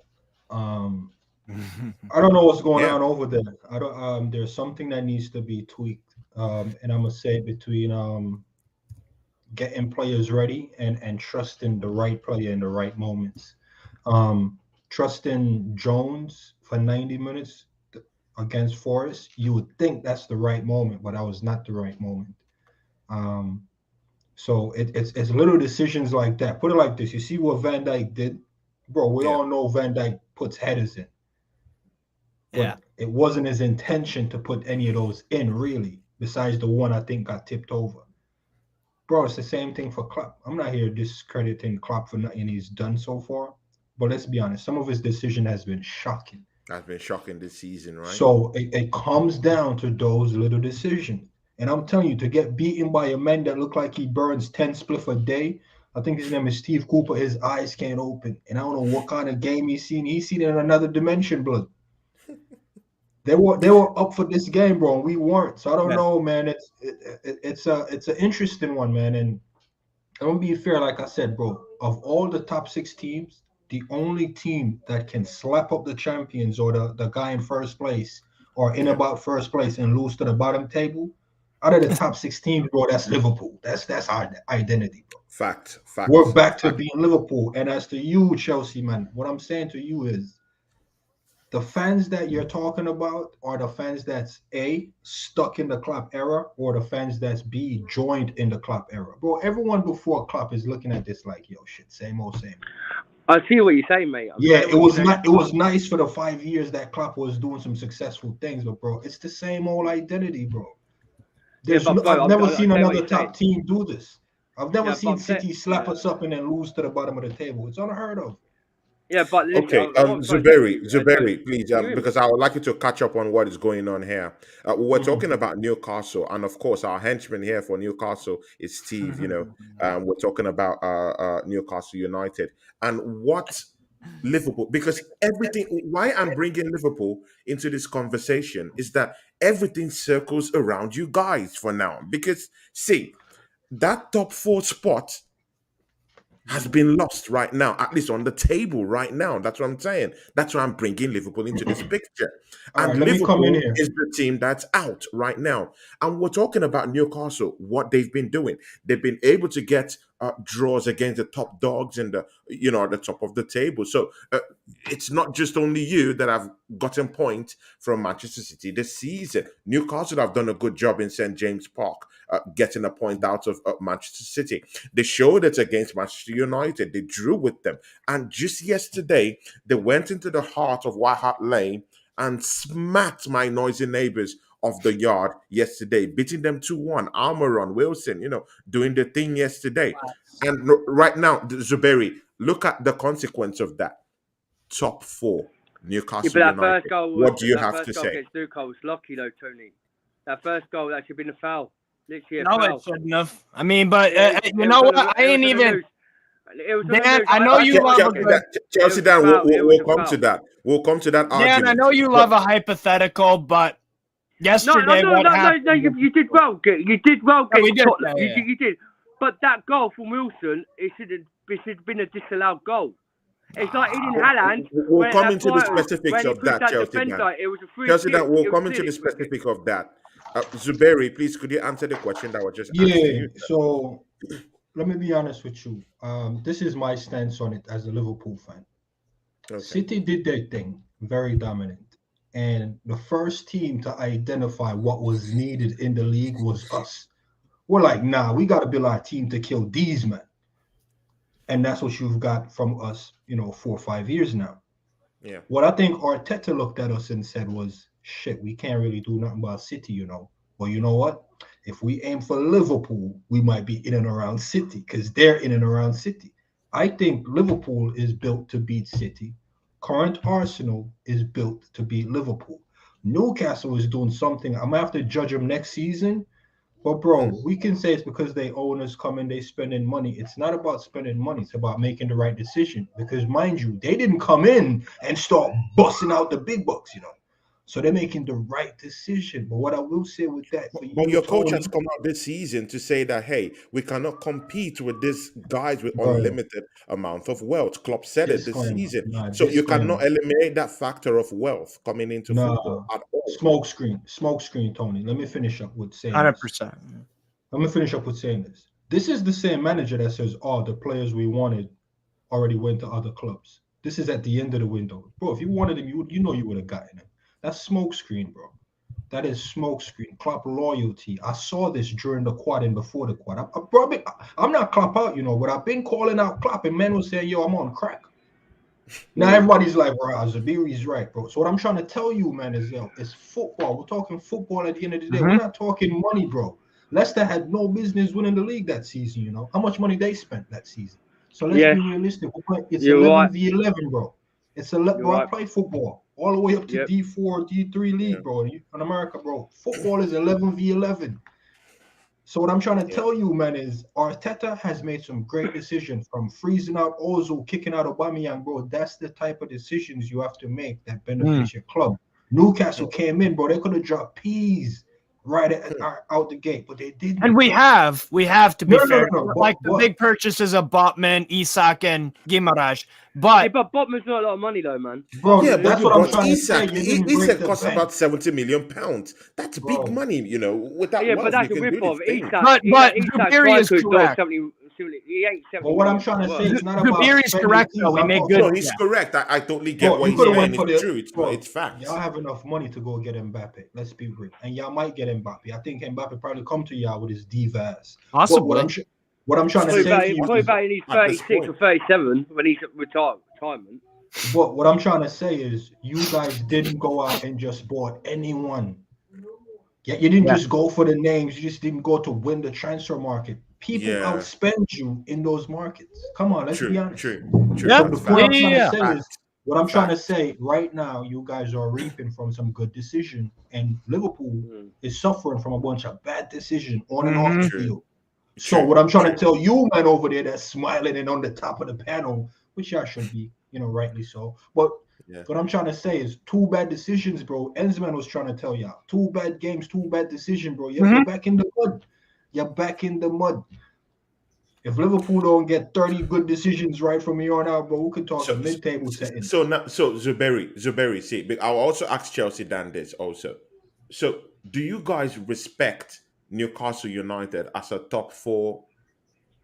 I don't know what's going on over there. I don't. There's something that needs to be tweaked, and I'm gonna say between getting players ready and trusting the right player in the right moments. Trusting Jones for 90 minutes against Forest, you would think that's the right moment, but that was not the right moment. So it's little decisions like that. Put it like this: you see what Van Dijk did, bro. We all know Van Dijk puts headers in. But it wasn't his intention to put any of those in, really, besides the one I think got tipped over. Bro, it's the same thing for Klopp. I'm not here discrediting Klopp for nothing he's done so far, but let's be honest, some of his decision has been shocking. That's been shocking this season, right? So it comes down to those little decisions. And I'm telling you, to get beaten by a man that look like he burns 10 spliff a day, I think his name is Steve Cooper, his eyes can't open. And I don't know what kind of game he's seen. He's seen it in another dimension, blood. They were up for this game, bro, and we weren't. So I don't know, man. It's an interesting one, man. And I'm gonna be fair, like I said, bro. Of all the top 6 teams, the only team that can slap up the champions or the guy in first place or in about first place and lose to the bottom table, out of the top 6 teams, bro, that's Liverpool. That's our identity, bro. Fact. We're back to being Liverpool. And as to you, Chelsea, man, what I'm saying to you is, the fans that you're talking about are the fans that's A, stuck in the Klopp era, or the fans that's B, joined in the Klopp era. Bro, everyone before Klopp is looking at this like, yo, shit, same old, same. I see what you're saying, mate. Yeah, it was nice for the 5 years that Klopp was doing some successful things, but bro, it's the same old identity, bro. I've never seen another top team do this. I've never seen City slap us up and then lose to the bottom of the table. It's unheard of. Yeah, but listen, okay, Zuberi, please, because I would like you to catch up on what is going on here. We're talking about Newcastle, and of course, our henchman here for Newcastle is Steve. We're talking about Newcastle United and what Liverpool, because everything. Why I'm bringing Liverpool into this conversation is that everything circles around you guys for now. Because see, that top 4 spot has been lost right now, at least on the table right now. That's what I'm saying. That's why I'm bringing Liverpool into this picture. And Liverpool is the team that's out right now. And we're talking about Newcastle, what they've been doing. They've been able to get draws against the top dogs and at the top of the table. So it's not just only you that have gotten points from Manchester City this season. Newcastle have done a good job in St. James Park, getting a point out of Manchester City. They showed it against Manchester United. They drew with them. And just yesterday, they went into the heart of White Hart Lane and smacked my noisy neighbors off the yard yesterday, beating them 2-1. Almiron, Wilson, doing the thing yesterday. And right now, Zuberi, look at the consequence of that. Top 4, Newcastle United. What do you have to say? Newcastle's lucky though, Tony. That first goal, that should have been a foul. Literally no, it shouldn't have. I mean, but you know what? I ain't even. Dan, I know you love Chelsea. Dan, we'll come to that. We'll come to that argument. Dan, I know you love a hypothetical, but yesterday, no, you did well. You did well. No, you did. But that goal from Wilson, it should have been a disallowed goal. It's like Eden Haaland. We'll come into the specifics of that, Chelsea. It was a free Chelsea, Dan, we'll come into the specifics of that. Zuberi, please, could you answer the question that was just asked to you? So let me be honest with you. This is my stance on it as a Liverpool fan. Okay. City did their thing, very dominant. And the first team to identify what was needed in the league was us. We're like, nah, we got to build our team to kill these men. And that's what you've got from us, 4 or 5 years now. Yeah. What I think Arteta looked at us and said was, shit, we can't really do nothing about City, Well, you know what? If we aim for Liverpool, we might be in and around City because they're in and around City. I think Liverpool is built to beat City. Current Arsenal is built to beat Liverpool. Newcastle is doing something. I'm going to have to judge them next season. But, bro, we can say it's because they owners come in, they spending money. It's not about spending money. It's about making the right decision. Because, mind you, they didn't come in and start busting out the big bucks, So they're making the right decision. But what I will say with that... But your coach has come out this season to say that, hey, we cannot compete with these guys with unlimited amount of wealth. Klopp said it this season. So you cannot eliminate that factor of wealth coming into football at all. Smoke screen, Tony. Let me finish up with saying 100%. Let me finish up with saying this. This is the same manager that says, the players we wanted already went to other clubs. This is at the end of the window. Bro, if you wanted him, you would have gotten him. That's smoke screen, bro. That is smoke screen. Klopp loyalty. I saw this during the quad and before the quad. I'm not Klopp out, but I've been calling out Klopp and men will say, yo, I'm on crack. Now everybody's like, bro, Zabiri's right, bro. So what I'm trying to tell you, man, is it's football. We're talking football at the end of the day. We're not talking money, bro. Leicester had no business winning the league that season, How much money they spent that season? So let's be realistic. It's 11 v 11, bro. It's I play football all the way up to D4, D3 league, bro. In America, bro, football is 11 v 11. So what I'm trying to tell you, man, is Arteta has made some great decisions from freezing out Ozil, kicking out Aubameyang, bro. That's the type of decisions you have to make that benefits your club. Newcastle came in, bro. They could have dropped peas out the gate, but they didn't. And we have to be fair. The big purchases of Botman, Isak, and Guimaraes. But Botman's not a lot of money, though, man. Bro, that's what I'm trying to say. Isak costs about £70 million. That's big money, With that but that's a rip-off. But Zuberi is correct. But what I'm trying to say is not about... Zuberi is correct, though. We make good. No, he's correct. I totally get what he's saying. It's true. It's facts. Y'all have enough money to go get Mbappe. Let's be real. And y'all might get Mbappe. I think Mbappe probably come to y'all with his diva ass. Possibly. What I'm trying to Probably say about- to you Probably is, about in his at this 36 or point. 37 when he's at retirement. what I'm trying to say is, you guys didn't go out and just bought anyone. Yeah, you didn't just go for the names. You just didn't go to win the transfer market. People Yeah. outspend you in those markets. Come on, let's be True, honest. true. Yeah. So the point I'm trying to say Fact. is, what I'm trying to Fact. say right now, you guys are reaping from some good decision, and Liverpool is suffering from a bunch of bad decision on and off the True. field. So True, what I'm trying true. to tell you, man, over there that's smiling and on the top of the panel, which y'all should be, rightly so. But Yeah. what I'm trying to say is, two bad decisions, bro. Endzman was trying to tell y'all, 2 bad games, 2 bad decision, bro. You're back in the mud. You're back in the mud. If Liverpool don't get 30 good decisions right from here on out, bro, we could talk a mid-table setting. So Zuberi, see, but I'll also ask Chelsea Dan this also. So do you guys respect Newcastle United as a top 4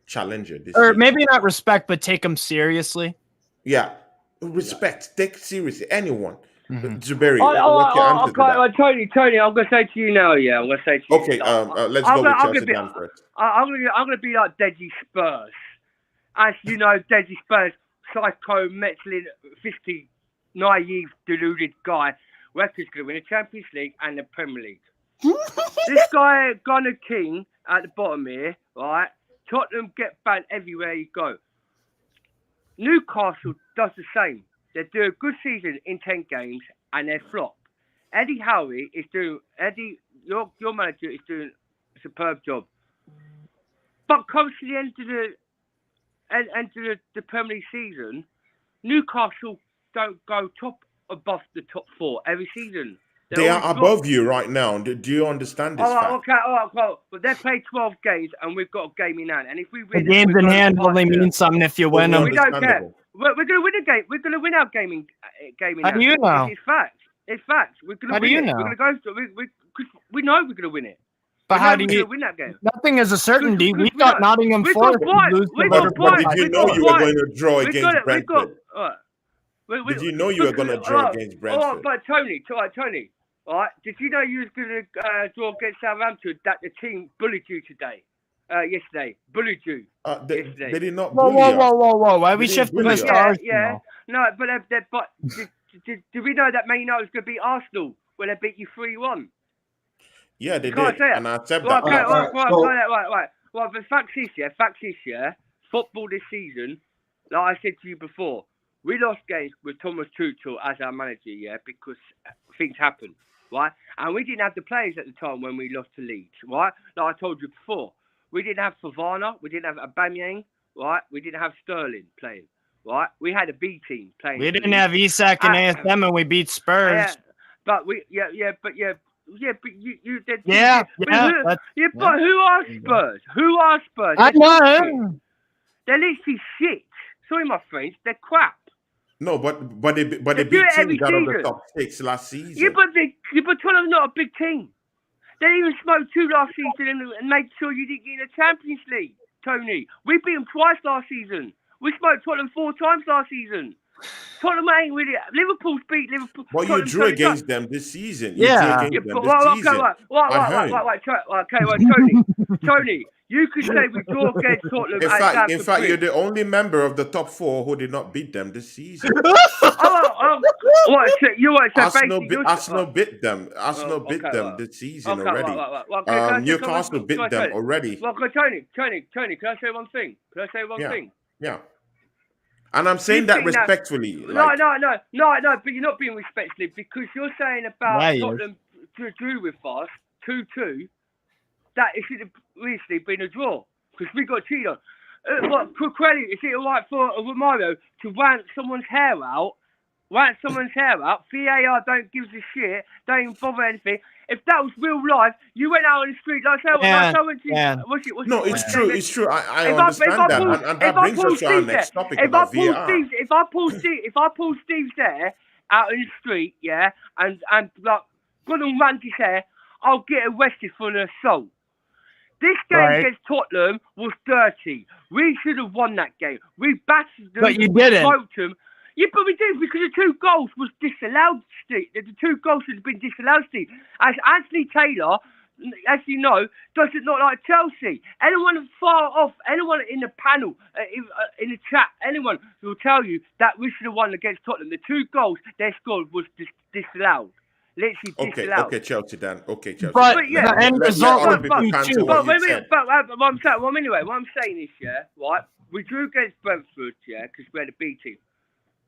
challenger this Or season? maybe not respect, but take them seriously. Yeah. Respect. Take seriously anyone. Zuberi, Oh, what's your answer to that? Tony, I'm going to say to you now, yeah. I'm going to say to you. Okay, let's go with Chelsea Dan first. I'm gonna be like Deji Spurs. As you know, Deji Spurs, psycho, meddling, 50, naive, deluded guy, reckons going to win the Champions League and the Premier League. This guy, Gunnar King, at the bottom here, right? Tottenham get banned everywhere you go. Newcastle does the same. They do a good season in 10 games and they flop. Eddie Howe is doing, your manager is doing a superb job. But comes to the end of the Premier League season, Newcastle don't go above the top 4 every season. They are above you right now. Do you understand this fact? Okay, all right, well, but they play 12 games and we've got a game in hand. And if we The win, games in hand only mean something if you win them. we don't care. We're going to win a game. We're going to win our game in How hand. do you know? It's facts. It's facts. We're going to How do win you it. know? We're going to go. We know we're going to win it. But how do we're you? going to win that game? Nothing is a certainty. We Because thought Nottingham we Forest got would points. lose We to got Liverpool. points. But did you We know got you were points. going to draw against Brentford? Did you know you were going to draw against Brentford? But Tony, all right, did you know you was going to draw against Southampton? That the team bullied you yesterday. Bullied you yesterday. They did not Whoa, bully us. whoa! Why are we They didn't shifting bully the us. stars? Yeah. No, but did we know that Man United was going to beat Arsenal when they beat you 3-1? Yeah, they Can't did, say it. and I accept Right, that. right. Well, the facts is, football this season, like I said to you before, we lost games with Thomas Tuchel as our manager, because things happen, right? And we didn't have the players at the time when we lost to Leeds, right? Like I told you before, we didn't have Fofana, we didn't have Aubameyang, right? We didn't have Sterling playing, right? We had a B team playing. We didn't have Isak and ASM, and we beat Spurs. But you did. But who are Spurs? Who are Spurs? I know. They're literally shit. Sorry, my friends, they're crap. No, but they beat do it teams every out of the season. top 6 last season. Yeah, but Tottenham's not a big team. They even smoked 2 last season and made sure you didn't get in the Champions League, Tony. We beat them twice last season. We smoked Tottenham 4 times last season. Tottenham ain't really. Liverpool's beat Liverpool. Well, you drew against them this season. Yeah. Tony, you could say we draw against Tottenham. In fact, you're the only member of the top 4 who did not beat them this season. Arsenal beat them. Arsenal beat them this season already. Newcastle beat them already. Well, Tony, can I say one thing? Yeah. And I'm saying that respectfully. No, but you're not being respectfully because you're saying about Tottenham drew with us 2-2. That it should have recently been a draw because we got cheated on. Quickly, is it all right for Romario to rant someone's hair out? VAR don't give a shit. Don't even bother anything. If that was real life, you went out on the street like I went to. No, it's true. It's true. I understand that, and that brings us to our next topic about VAR. If I pull Steve's hair out in the street, and like got on Randy's hair, I'll get arrested for an assault. This game against Tottenham was dirty. We should have won that game. We battered them. But you didn't. Smoked them. Yeah, but we did because the 2 goals was disallowed, Steve. The 2 goals should have been disallowed, Steve. As Anthony Taylor as you know, doesn't look like Chelsea. Anyone far off, anyone in the panel, in the chat, anyone will tell you that we should have won against Tottenham. The 2 goals they scored was disallowed. Literally disallowed. Okay, Chelsea, Dan. Okay, Chelsea. But yeah, the end let result other was people cancel 2-2. what you said. But what I'm saying is, yeah, right, we drew against Brentford, yeah, because we had a B team.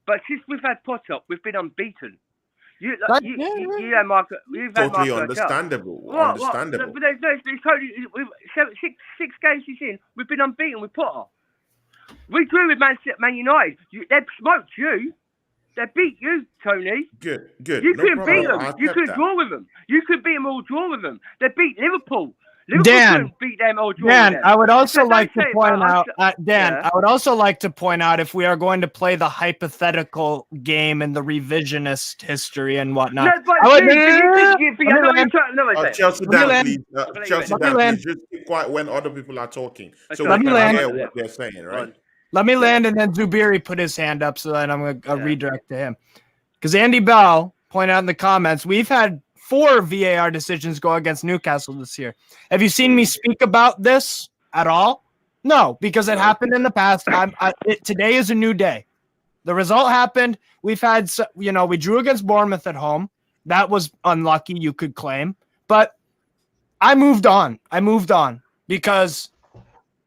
But since we've had Potter, we've been unbeaten. You've had Marco. Totally understandable. Understandable. But there's totally, six games he's in, we've been unbeaten with Potter. We drew with Man United. They smoked you. They beat you, Tony. Good. You couldn't beat them. You couldn't draw with them. You could beat them or draw with them. They beat Liverpool. Dan, beat them or draw Dan, them. I would also like to point out, out, I would also like to point out if we are going to play the hypothetical game and the revisionist history and whatnot. Chelsea, Dan, please. Chelsea, Dan, please just keep quiet when other people are talking, so we can hear what they're saying, right? Let me land, and then Zubiri put his hand up, so then I'm going to redirect to him. Because Andy Bell pointed out in the comments, we've had 4 VAR decisions go against Newcastle this year. Have you seen me speak about this at all? No, because it happened in the past. Today is a new day. The result happened. We've had, we drew against Bournemouth at home. That was unlucky, you could claim. But I moved on. Because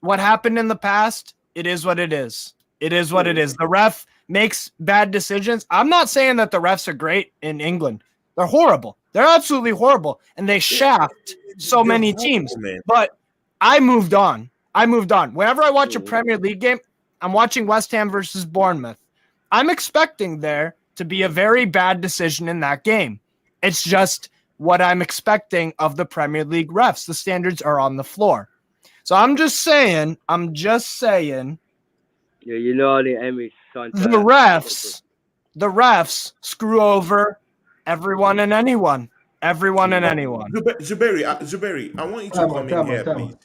what happened in the past, it is what it is. It is what it is. The ref makes bad decisions. I'm not saying that the refs are great in England. They're horrible. They're absolutely horrible. And they shaft so many teams. But I moved on. Whenever I watch a Premier League game, I'm watching West Ham versus Bournemouth. I'm expecting there to be a very bad decision in that game. It's just what I'm expecting of the Premier League refs. The standards are on the floor. So I'm just saying. Yeah, you know the Emmys. The refs screw over everyone and anyone. Zuberi, I want you to come in here, please.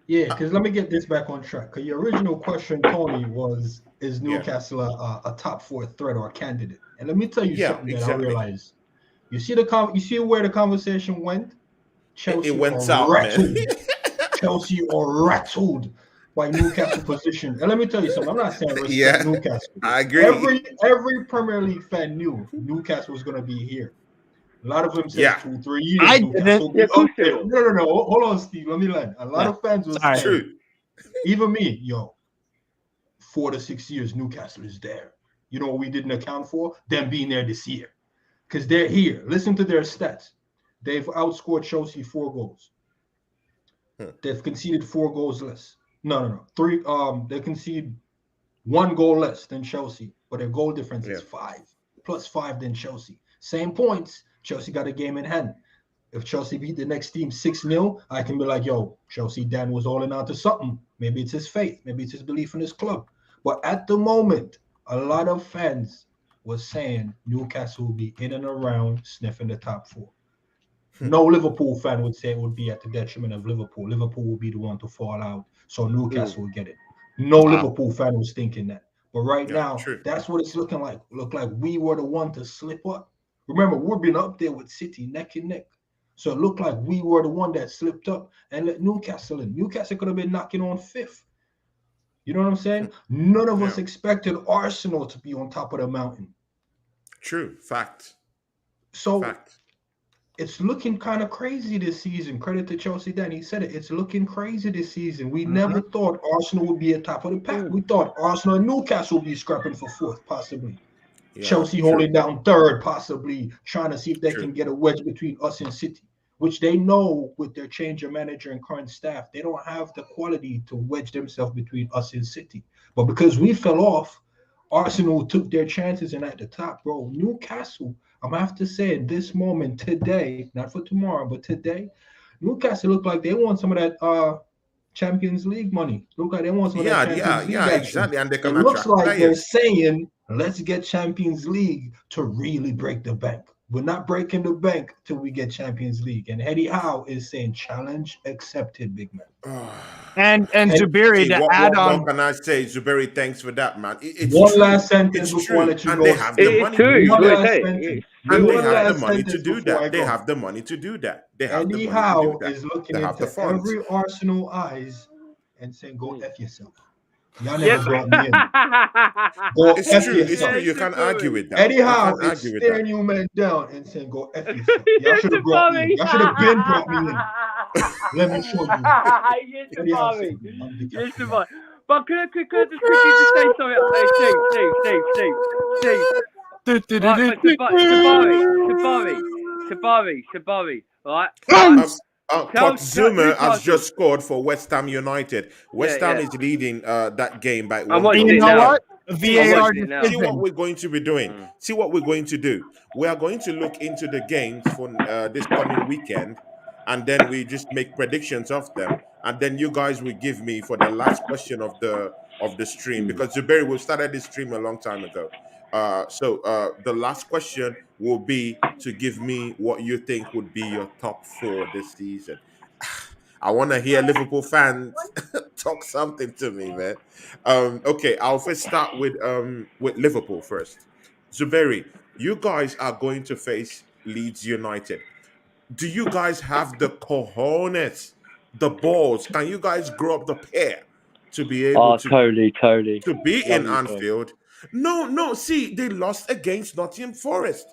Yeah, because let me get this back on track. Because your original question, Tony, was, is Newcastle a top 4 threat or a candidate? And let me tell you something that I realized. You see where the conversation went? Chelsea it went south, man. Chelsea are rattled by Newcastle position. And let me tell you something. I'm not saying respect Newcastle. I agree. Every Premier League fan knew Newcastle was going to be here. A lot of them said 2-3 years. I didn't. No. Hold on, Steve. Let me land. A lot of fans was saying, even me, 4 to 6 years, Newcastle is there. You know what we didn't account for? Them being there this year. Because they're here. Listen to their stats. They've outscored Chelsea 4 goals. They've conceded 4 goals less. No. 3. They concede 1 goal less than Chelsea, but their goal difference is 5, plus 5 than Chelsea. Same points. Chelsea got a game in hand. If Chelsea beat the next team 6-0, I can be like, Chelsea Dan was all in onto something. Maybe it's his faith. Maybe it's his belief in his club. But at the moment, a lot of fans was saying Newcastle will be in and around sniffing the top 4. No Liverpool fan would say it would be at the detriment of Liverpool. Liverpool will be the one to fall out, so Newcastle will get it. No Liverpool fan was thinking that. But right now, that's what it's looking like. Look like we were the one to slip up. Remember, we've been up there with City neck and neck. So it looked like we were the one that slipped up and let Newcastle in. Newcastle could have been knocking on 5th. You know what I'm saying? None of us expected Arsenal to be on top of the mountain. True. Fact. So it's looking kind of crazy this season. Credit to Chelsea Dan. He said it. It's looking crazy this season. We never thought Arsenal would be at top of the pack. We thought Arsenal and Newcastle would be scrapping for 4th, possibly. Yeah, Chelsea holding down 3rd, possibly trying to see if they can get a wedge between us and City, which they know with their change of manager and current staff, they don't have the quality to wedge themselves between us and City. But because we fell off, Arsenal took their chances and at the top, bro, Newcastle, I'm going to have to say in this moment today, not for tomorrow, but today, Newcastle look like they want some of that Champions League money. Look like they want some of that Champions League action. Exactly. And they it looks like they're saying, let's get Champions League to really break the bank. we're not breaking the bank till we get Champions League. And Eddie Howe is saying challenge accepted, big man. And Zubiri, to add on, what can I say, Zubiri? Thanks for that, man. It's one true. last sentence It's before I true, let you and go. they have the money. One last sentence. And they One have the last money to sentence do before I that. They go. have the money to do that. They have the Eddie money to Howe do that. is looking They have the into funds. every Arsenal eyes and saying, "Go F yourself." Y'all never Yep. brought me in. Go It's F true. It's yourself. true. You can't argue with that. Eddie You Howe can't is argue with staring that. you men down and saying, "Go F yourself." Y'all should have brought me in. Y'all should have been brought me in. Let me show you. Yes, Eddie Howe Barry. said, "I'm the Yes, captain." Barry. But can I just quickly just say something? Steve. Right, Sabari, right? Kot Zuma has Newcastle. just scored for West Ham United. West Ham Yeah. is leading that game by I'm 1 watching goal. you it know now. what? VAR watching it now. See what decision. we're going to be doing. See what we're going to do. We are going to look into the games for this coming weekend, and then we just make predictions of them. And then you guys will give me for the last question of the stream, because Zuberi, we started this stream a long time ago. So the last question will be to give me what you think would be your top 4 this season. I want to hear Liverpool fans talk something to me, man. Okay, I'll first start with Liverpool first. Zuberi, you guys are going to face Leeds United. Do you guys have the cojones, the balls? Can you guys grow up the pair to be able Totally. to be in Lovely choice. Anfield? No. See, they lost against Nottingham Forest.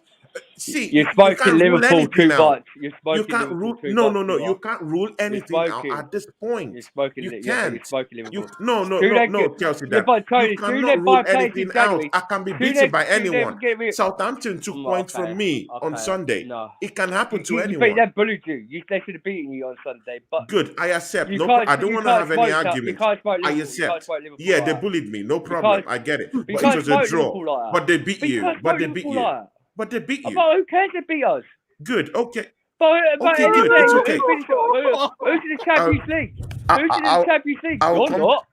See, You've you spoken can't rule Liverpool too anything out. much. You've You spoken can't Liverpool rule. too No. much. You can't rule anything out spoken. at this point. You've spoken. You Yeah, but can't. you've spoken Liverpool. No, Chelsea. Yeah, That but you Tony, cannot rule anything out. I can be beaten by anyone. Southampton took points from me on Sunday. No. It can happen to They anyone. bullied you. They should have beaten you on Sunday. But Good, I accept. you No, can't- I don't you want to can't have any smoke that. You arguments. can't smoke I Liverpool. You can't accept. smoke Liverpool Yeah, like they that. bullied me. No You problem. can't- I get it. you But it can't was a smoke draw. Liverpool like that. But they beat But you you. can't But smoke they beat Liverpool you. like that. But they beat you. But who cares? They beat us. Good. Okay. But Okay, good. It's okay. Who's in the Champions League? I- Who's in I'll- the Champions League? I'll You're come- not.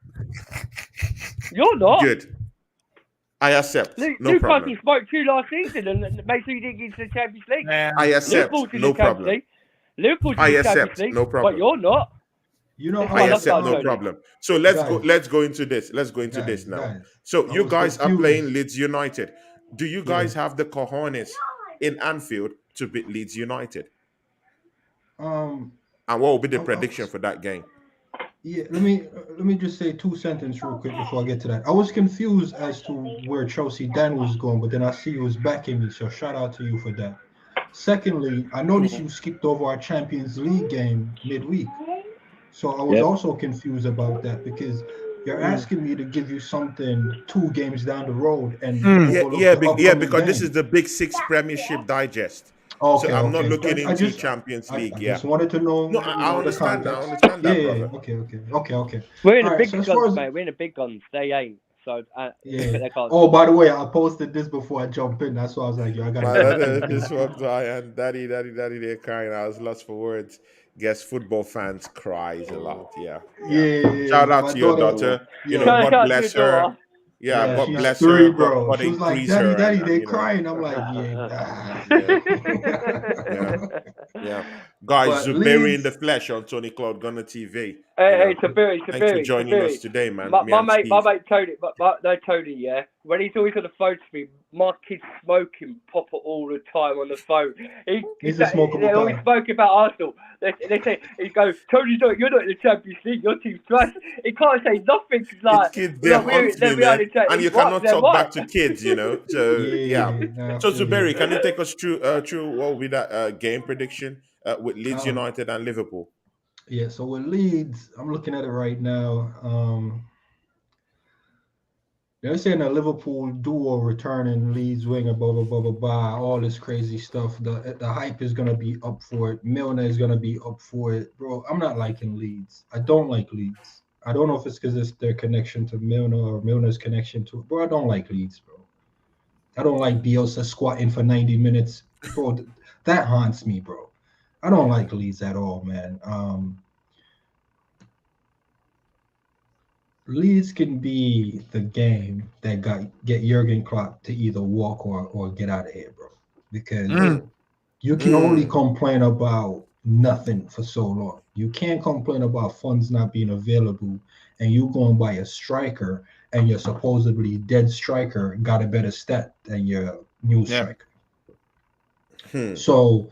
You're not. Good. I accept. No Newcastle problem. smoked you last season and make sure you didn't get into the Champions League. I accept. Liverpool's in No the Champions problem. League. Liverpool's I in the accept. Champions League. No problem. But you're not. You know, I love accept. that, No Tony. problem. So let's Guys. go. Let's go into this. Let's go into this now. So you was guys are confused. playing Leeds United. Do you guys have the cojones in Anfield to beat Leeds United? Um, And what will be the prediction for that game? yeah, let me just say 2 sentences real quick before I get to that. I was confused as to where Chelsea Dan was going, but then I see you was backing me, so shout out to you for that. Secondly, I noticed you skipped over our Champions League game midweek. So I was also confused about that because you're asking me to give you something 2 games down the road and because this is the BigSix Premiership digest. Okay, so I'm not looking I into just- Champions I League. just wanted to know. No, I the understand that. I context. understand that, Yeah, brother. okay. We're in the Alright, big so as far guns, as- mate. We're in the big guns. They ain't. So Yeah. they can't. Oh, by the way, I posted this before I jump in. That's why I was like, yo, I My gotta. brother just walked by and daddy, they're crying. I was lost for words. Guess football fans cries a lot. Yeah. Yeah. Shout out my to your daughter. You know, Shout God out to bless your her. daughter. Yeah, God she's bless 3, her. bro. God She was like, increase daddy, her. daddy, and, they you know, crying. I'm like, Yeah. Guys, But Zuberi in Leeds- the flesh on Tony Cloud Gunner TV. Hey, Sabiri, Thanks for joining us today, man. My Me and mate Steve. Tony, yeah. When he's always on the phone to me, my kid's smoking popper all the time on the phone. He's a smokable They always guy. spoke about Arsenal. They say, he goes, Tony, you're not in the Champions League, your team's trash. He can't say nothing. It's like, It's kids, they're hunting, man. And you cannot talk back to kids, you know. So yeah. So Zuberi, can you take us through what will be that game prediction with Leeds United and Liverpool? Yeah, so with Leeds, I'm looking at it right now. They're saying a Liverpool duo returning Leeds winger, blah, blah, blah, blah, blah, all this crazy stuff. The hype is going to be up for it. Milner is going to be up for it. Bro, I'm not liking Leeds. I don't like Leeds. I don't know if it's because it's their connection to Milner or Milner's connection to it. Bro, I don't like Leeds, bro. I don't like Bielsa squatting for 90 minutes. Bro, that haunts me, bro. I don't like Leeds at all, man. Leeds can be the game that get Jurgen Klopp to either walk or get out of here, bro. Because You can only complain about nothing for so long. You can't complain about funds not being available, and you going by a striker, and your supposedly dead striker got a better stat than your new striker. So,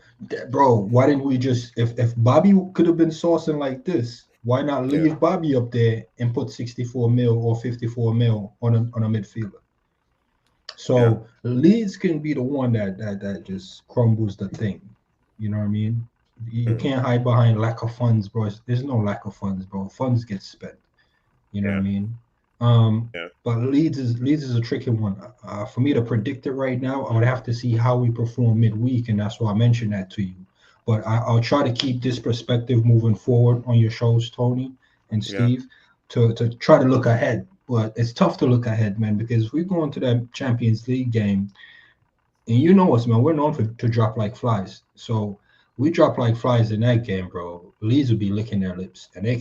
bro, why didn't we just, if Bobby could have been sourcing like this, why not leave Bobby up there and put 64 mil or 54 mil on a midfielder? So Leeds can be the one that just crumbles the thing. You know what I mean? You can't hide behind lack of funds, bro. There's no lack of funds, bro. Funds get spent. You know what I mean? But Leeds is a tricky one. For me to predict it right now, I would have to see how we perform midweek, and that's why I mentioned that to you. But I'll try to keep this perspective moving forward on your shows, Tony and Steve, to try to look ahead. But it's tough to look ahead, man, because if we go into that Champions League game, and you know us, man, we're known to drop like flies. So we drop like flies in that game, bro. Leeds will be licking their lips, and they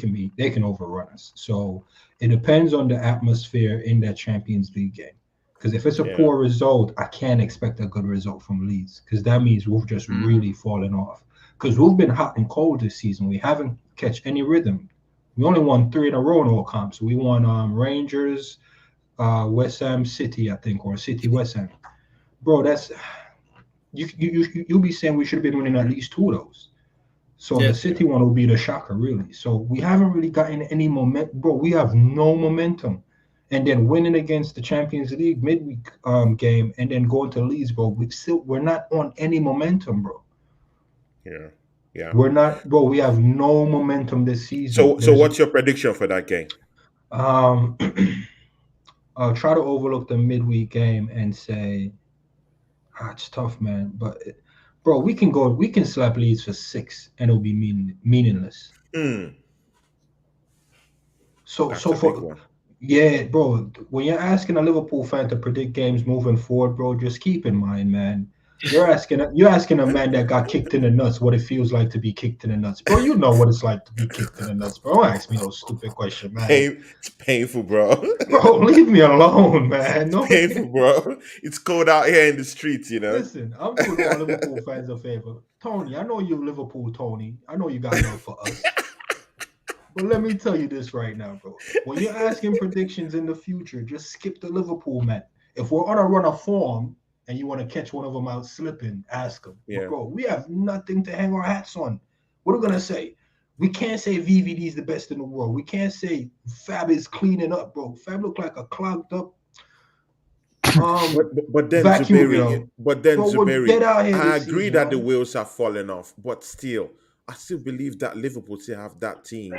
can overrun us. So it depends on the atmosphere in that Champions League game. Because if it's a poor result, I can't expect a good result from Leeds, because that means we've just really fallen off. Because we've been hot and cold this season. We haven't catch any rhythm. We only won 3 in a row in all comps. We won Rangers, West Ham, City, I think, or City West Ham. Bro, that's you'll be saying we should have been winning at least 2 of those. So the City one will be the shocker, really. So we haven't really gotten any momentum, bro. We have no momentum, and then winning against the Champions League midweek game, and then going to Leeds, bro. We're not on any momentum, bro. Yeah. We're not, bro. We have no momentum this season. So what's your prediction for that game? I'll try to overlook the midweek game and say, it's tough, man. But bro, we can slap Leeds for 6 and it'll be meaningless. So for bro, when you're asking a Liverpool fan to predict games moving forward, bro, just keep in mind, man. You're asking a man that got kicked in the nuts what it feels like to be kicked in the nuts, bro. You know what it's like to be kicked in the nuts, bro. Don't ask me no stupid question, man. It's painful, bro. Bro, leave me alone, man. No, painful, bro. It's cold out here in the streets, you know. Listen, I'm doing all Liverpool fans a favor. Tony, I know you Liverpool, Tony. I know you got love for us. But let me tell you this right now, bro. When you're asking predictions in the future, just skip the Liverpool, man. If we're on a run of form and you want to catch one of them out slipping, ask them. Yeah. But bro, we have nothing to hang our hats on. What are we going to say? We can't say VVD is the best in the world. We can't say Fab is cleaning up, bro. Fab look like a clogged up but then vacuum, Zuberi, I agree that the wheels are falling off, but still, I still believe that Liverpool still have that team.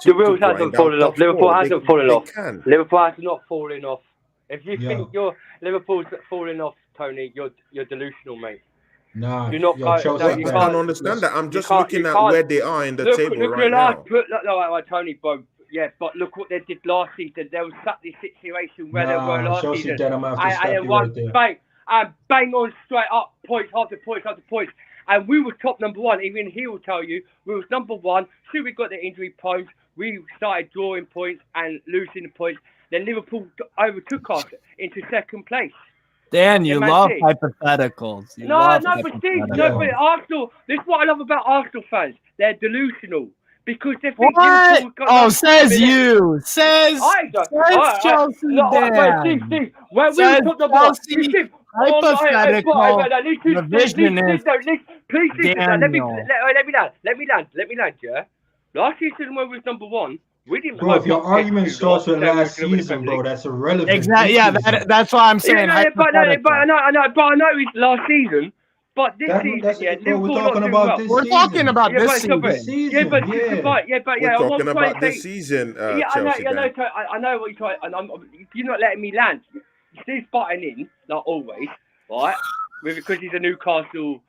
The wheels hasn't fallen off. Liverpool hasn't fallen off. Liverpool has not fallen off. If you think your Liverpool's falling off, Tony, you're delusional, mate. Nah, I can't understand that. I'm just looking at where they are in the table right now. Tony, bro. Yeah, but look what they did last season. There was such a situation where they were last season. And one bang on straight up, points after points after points. And we were top number 1. Even he will tell you we was number 1. So we got the injury prone. We started drawing points and losing the points. Then Liverpool overtook us into second place. Dan, you love hypotheticals. But Steve, but Arsenal. This is what I love about Arsenal fans. They're delusional. Because they think says you. Says Chelsea. Steve, when we were top number 1, Steve, hypothetical. Revisionist. Please, let me land, yeah? Last season when we was number 1, we didn't. Bro, if your argument starts with last season, bro, that's irrelevant. Exactly. Yeah, that's why I'm saying. But I know it's last season. But this season, we're talking about this season. We're talking about this season. We're talking about this season, Chelsea. I know what you're trying, and you're not letting me land. Steve's butting in, like always, right? Because he's a Newcastle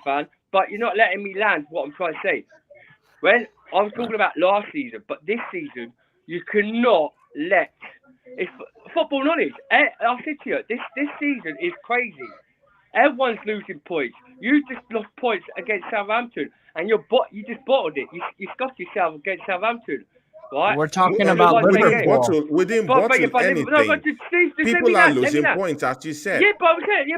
fan. But you're not letting me land what I'm trying to say. When I was talking about last season, but this season, you cannot let... It's football knowledge. I said to you, this season is crazy. Everyone's losing points. You just lost points against Southampton, and you just bottled it. You scuffed yourself against Southampton. right? We're talking We about won 10 Liverpool. games. We didn't But bottle Liverpool, no, but anything. Steve, just let me People are land, let me losing land. points, as you said. Yeah,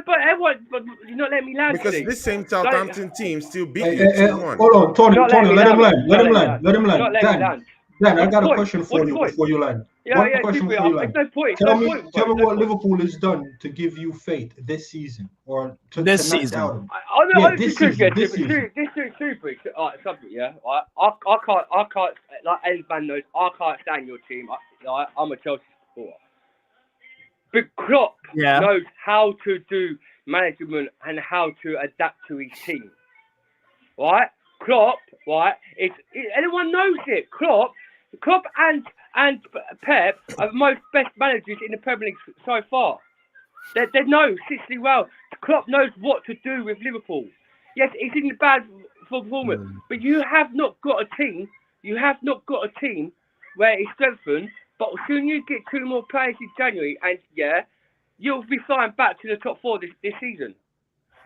but everyone, but you're not letting me land, Because Steve. this same Southampton team still beat Hey, you hey, hey, 2-1. hold on, Tony, Not letting me let him land. land. Let him land. Let him Not land. letting me land. Dan, I What's got the a point? question for What's the you point? before you land. Yeah, One yeah, question Steve, before you land. it's no point. Tell me It's no what point. Liverpool has done to give you faith this season, or to This not season. doubt them. This season. This season. This is super. Something, yeah. I can't. Like Endzman knows, I can't stand your team. I'm a Chelsea supporter. But Klopp knows how to do management and how to adapt to his team. Right? Klopp, right? Anyone knows it. Klopp and Pep are the most best managers in the Premier League so far. They know Sicily well. Klopp knows what to do with Liverpool. Yes, it's in the bad performance, but you have not got a team. You have not got a team where it's strengthened. But as soon as you get 2 more players in January, and you'll be flying back to the top 4 this season.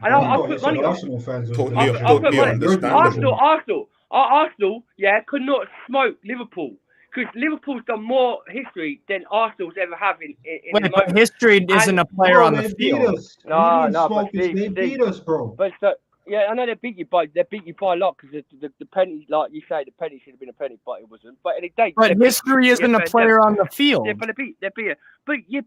And I'll put money on Arsenal fans. I'll put money. understandable. Arsenal, could not smoke Liverpool. Because Liverpool's done more history than Arsenal's ever have in Wait, the but moment. history isn't a player on the They beat field. us. But They beat us, bro. But I know they beat you by a lot because the penny, like you say, the penny should have been a penny, but it wasn't. But History isn't a player on the field. Yeah, but they beat it.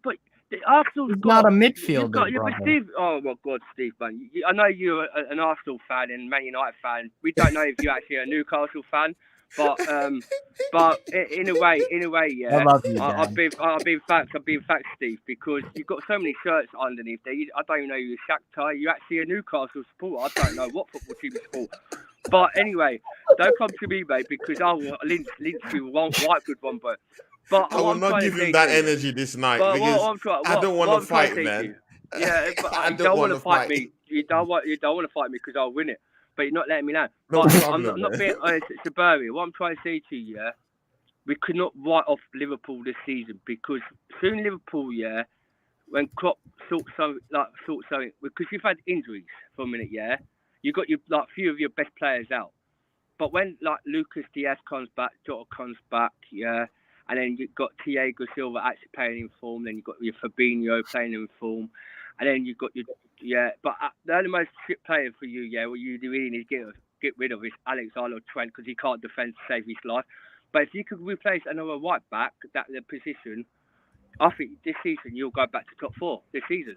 But Arsenal's He's not a midfielder, but brother. Steve, oh my God, Steve, man. I know you're an Arsenal fan and Man United fan. We don't know if you're actually a Newcastle fan, but in a way, yeah. I love you, I've been facts, Steve, because you've got so many shirts underneath there. I don't even know you're Shakhtar. You're actually a Newcastle supporter. I don't know what football team you support. But anyway, don't come to me, mate, because I will lynch you with one white good one, bro. But I will not give him that energy this night because I don't want to fight, man. Yeah, but I you don't want want to fight me. You don't want to fight me because I'll win it. But you're not letting me land. No But problem, I'm not man. being honest. It's Suburbia. What I'm trying to say to you, we could not write off Liverpool this season because soon Liverpool, when Klopp sorts something, because you've had injuries for a minute, you got your few of your best players out. But when Lucas Diaz comes back, Jota comes back, and then you've got Thiago Silva actually playing in form, then you've got your Fabinho playing in form, and then you've got your but the only most fit player for you, what you really need to get rid of is Alexander-Trent because he can't defend to save his life. But if you could replace another right back, the position, I think this season you'll go back to top 4 this season.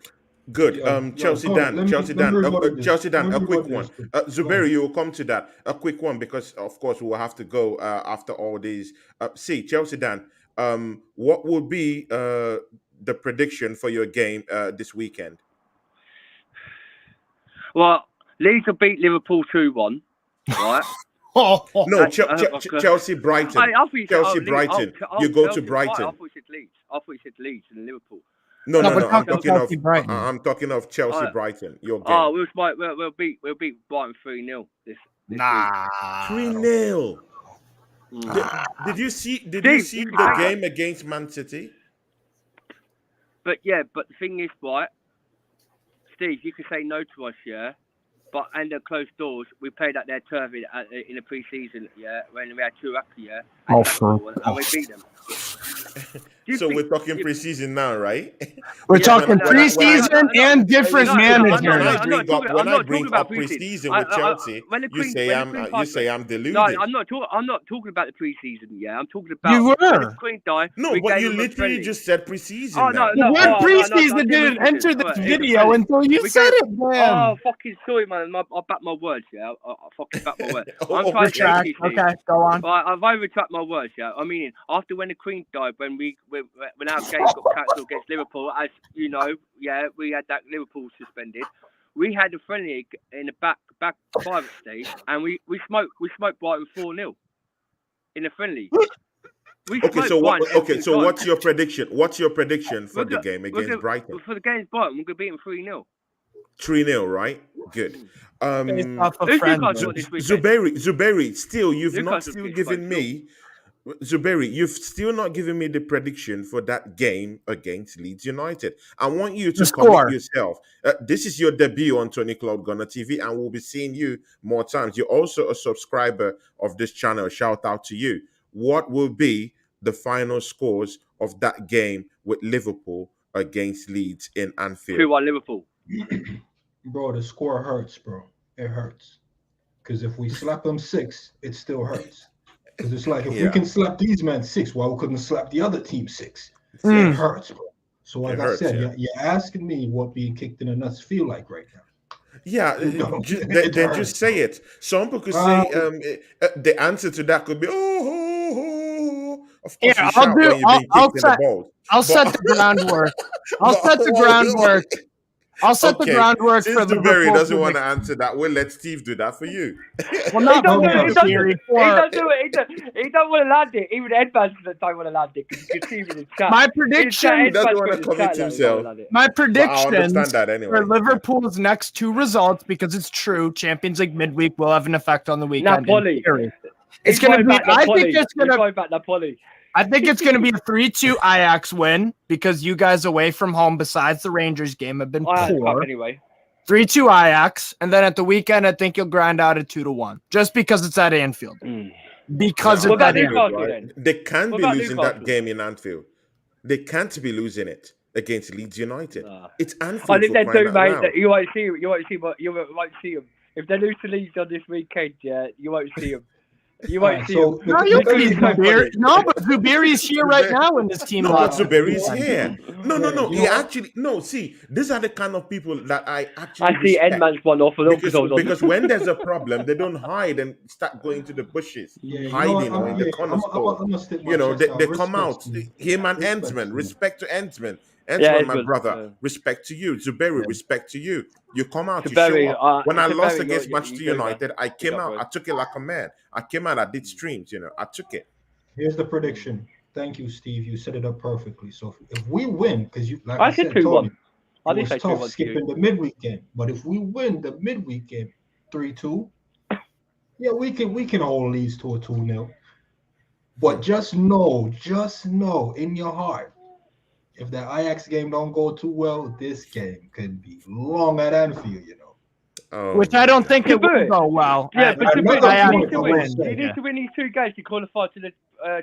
Good. Chelsea Dan, a quick one. Zuberi, you will come to that. A quick one because, of course, we will have to go after all these. Chelsea Dan, what would be the prediction for your game this weekend? Well, Leeds will beat Liverpool 2-1, right? No, Chelsea Brighton. Brighton. You go to Brighton. I thought you said Leeds and Liverpool. No. I'm talking of Chelsea Brighton. Your game. Oh, we'll beat Brighton 3-0 this Nah. 3-0. Did you see the game against Man City? But the thing is, right, Steve, you can say no to us, but under closed doors, we played at their turf in the pre-season, when we had 2 after, and we beat them. So we're talking pre-season now, right? We're talking pre-season and different managers. When I bring up pre-season with Chelsea, you say I'm deluded. No, I'm not talking about the pre-season. I'm talking about you were. when the Queen died. No, but you literally just said pre-season. The word pre-season didn't enter this video until you said it, man. Oh, fucking sorry, man. I'll back my words. I fucking back my words. I'm trying to say, okay, go on. I've overtracked my words. I mean, after when the Queen died, when our game got cancelled against Liverpool, as you know, we had that Liverpool suspended. We had a friendly in the back private stage, and we smoked Brighton 4-0 in the friendly. So what's your prediction? What's your prediction for the game against Brighton? For the game against Brighton, we're gonna beat them 3-0. 3-0, right? Good. Zuberi, still you've not given me. Zuberi, you've still not given me the prediction for that game against Leeds United. I want you to commit yourself. This is your debut on Tony Cloud Gunner TV, and we'll be seeing you more times. You're also a subscriber of this channel. Shout out to you. what will be the final scores of that game with Liverpool against Leeds in Anfield? 2-1 Liverpool. Bro, the score hurts, bro. It hurts. Because if we slap them 6, it still hurts. Because it's like, if we can slap these men 6, why we couldn't slap the other team 6? It hurts, bro. So like I said, you're asking me what being kicked in the nuts feel like right now. Yeah, then just say it. Some people could say the answer to that could be, of course you shout when you're being kicked in the balls. I'll set the groundwork. I'll set the groundwork. I'll set the groundwork for Liverpool. Barry doesn't want to answer that. We'll let Steve do that for you. Well, not he don't do it. He don't want to land it. Even Edmonds don't want to land it because you can see him in the chat. My prediction. He doesn't want to commit himself. My prediction anyway. for Liverpool's next 2 results, because it's true, Champions League midweek will have an effect on the weekend. Napoli. It's going to be. I think it's going to. Napoli. I think it's going to be a 3-2 Ajax win because you guys away from home, besides the Rangers game, have been poor. Anyway. 3-2 Ajax, and then at the weekend, I think you'll grind out a 2-1, just because it's at Anfield. Because it's at Anfield. They can't be losing that game in Anfield. They can't be losing it against Leeds United. It's Anfield. I think they do, mate. You won't see him. You won't see him. If they lose to Leeds on this weekend, you won't see him. You won't see him. No, you'll see Zuberi. No, but Zuberi's here right now in this team. No, but Zuberi's here. No. He actually see. These are the kind of people that I actually. I see Edman's one off because when there's a problem, they don't hide and start going to the bushes, hiding or in the corner store. They come out. Him and Endzman. Respect to Endzman. Endzman, my brother. Respect to you. Zuberi, respect to you. You come out, you show up. When I lost against Manchester United, I came out. I took it like a man. I came out. I did streams. I took it. Here's the prediction. Thank you, Steve. You set it up perfectly. So if we win, because I said 2-1. It was tough skipping the midweek game. But if we win the midweek game 3-2, we can hold Leeds to a 2-0. But just know in your heart, if the Ajax game don't go too well, this game could be long at Anfield, Which I don't think it will go well. Yeah, but you need to win these 2 games to qualify to the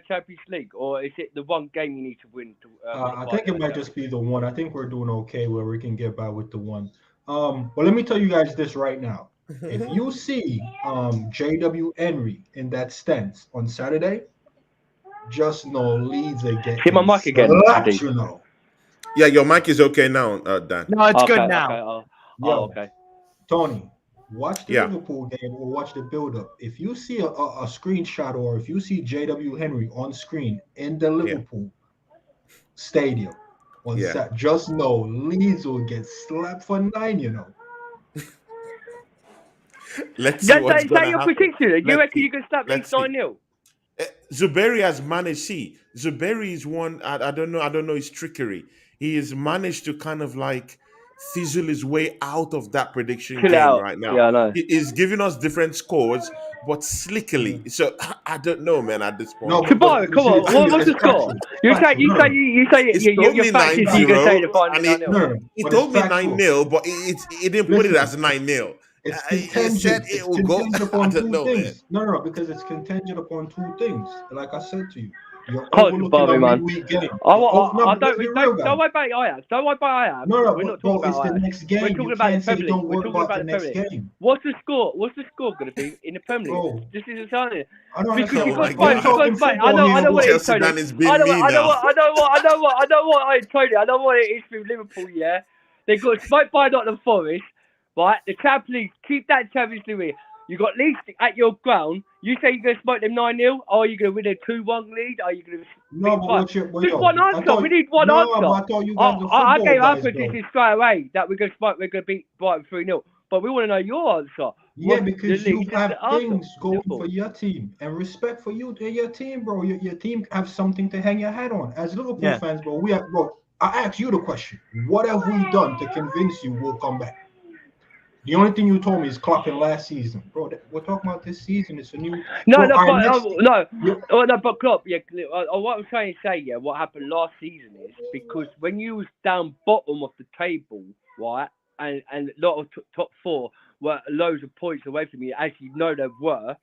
Champions League, or is it the one game you need to win? I think it might just be the one. I think we're doing okay where we can get by with the one. Well, let me tell you guys this right now. If you see J.W. Henry in that stance on Saturday, just know Leeds are getting hit my mic again. Yeah, your mic is okay now, Dan. No, it's good now. Okay. Tony, watch the Liverpool game or watch the build-up. If you see a screenshot or if you see J.W. Henry on screen in the Liverpool stadium, just know Leeds will get slapped for 9, Let's see what's going to happen. Your prediction. You reckon you can slap Leeds 9-0? Zuberi has managed. Zuberi is one. I don't know his trickery. He has managed to kind of like fizzle his way out of that prediction game right now. Yeah, I know. He is giving us different scores, but slickily. So I don't know, man. At this point, no, come on. What's the score? You say your fact is you can say the final 9-0. He told me 9-0, but he didn't put it as 9-0. It's said it will go. Upon 2 things. No, because it's contingent upon 2 things. Like I said to you, you're overlooking a midweek game. Don't worry about Ajax. Don't worry about Ajax. No, we're not talking about the next game. We're talking about the Premier League. We're talking about the next game. What's the score going to be in the Premier League? This is exciting. I know what it is, Tony. I know what it is for Liverpool. Yeah, they got smoked by Nottingham Forest. Right, the Champions League, keep that Champions League. You got Leeds at your ground. You say you're going to smoke them 9-0? Or are you going to win a 2-1 lead? Are you going to just one answer. We need one answer. I gave our prediction straight away that we're going to beat Brighton 3-0. But we want to know your answer. Yeah, because you have things going for your team and respect for you and your team, bro. Your team have something to hang your hat on. As Liverpool fans, bro, I ask you the question. What have we done to convince you we'll come back? The only thing you told me is clapping last season, bro. We're talking about this season. It's a new. But Klopp, what I'm trying to say, what happened last season is because when you was down bottom of the table, right, and a lot of top 4 were loads of points away from you, as you know they were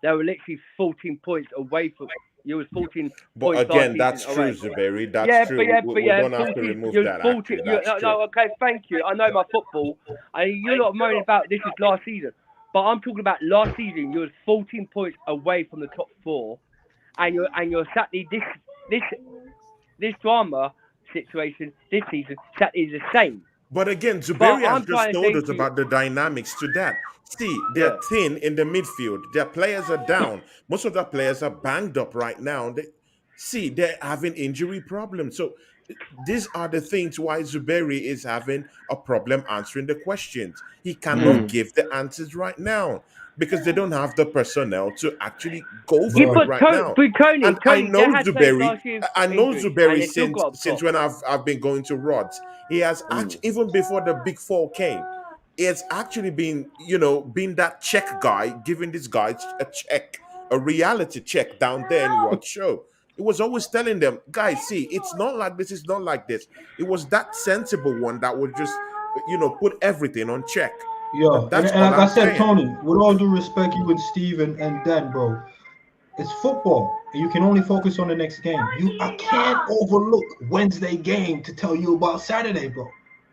literally 14 points away from You was 14. But again, that's true, Zuberi. That's true. We don't have to remove that. 14, no, okay, thank you. I know my football. You're not moaning about this is last season, but I'm talking about last season. You was 14 points away from the top 4, and you're sadly this drama situation this season sadly is the same. But again, Zuberi has just told us about the dynamics to that. See, they're thin in the midfield. Their players are down. Most of the players are banged up right now. They're having injury problems. So these are the things why Zuberi is having a problem answering the questions. He cannot give the answers right now because they don't have the personnel to actually go for it right now. Tony, I know Zuberi since when I've been going to Rods. He has actually, even before the Big 4 came, he has actually been, being that check guy, giving these guys a check, a reality check down there in Rod's show. It was always telling them, guys, see, it's not like this, it's not like this. It was that sensible one that would just, put everything on check. Yeah, and like I said, Tony, with all due respect, you and Steve and Dan, bro, it's football. And you can only focus on the next game. I can't overlook Wednesday game to tell you about Saturday, bro.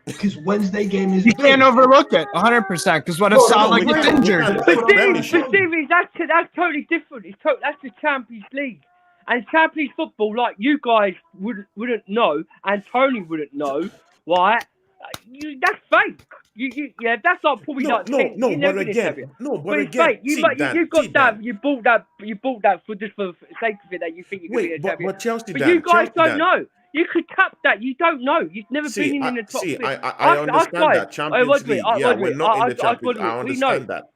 Because Wednesday game is. You can't overlook it 100% because what if Salah gets injured? But Steve, that's totally different. That's the Champions League. And Champions football, like you guys wouldn't know, and Tony wouldn't know, right? That's fake. That's not probably not. But again, you bought that for just for the sake of it that you think you're going to be a champion. But Chelsea, but you guys don't know. You could cap that. You don't know. You've never been in the top. I understand that Champions League. We're not in the Champions League. I understand that.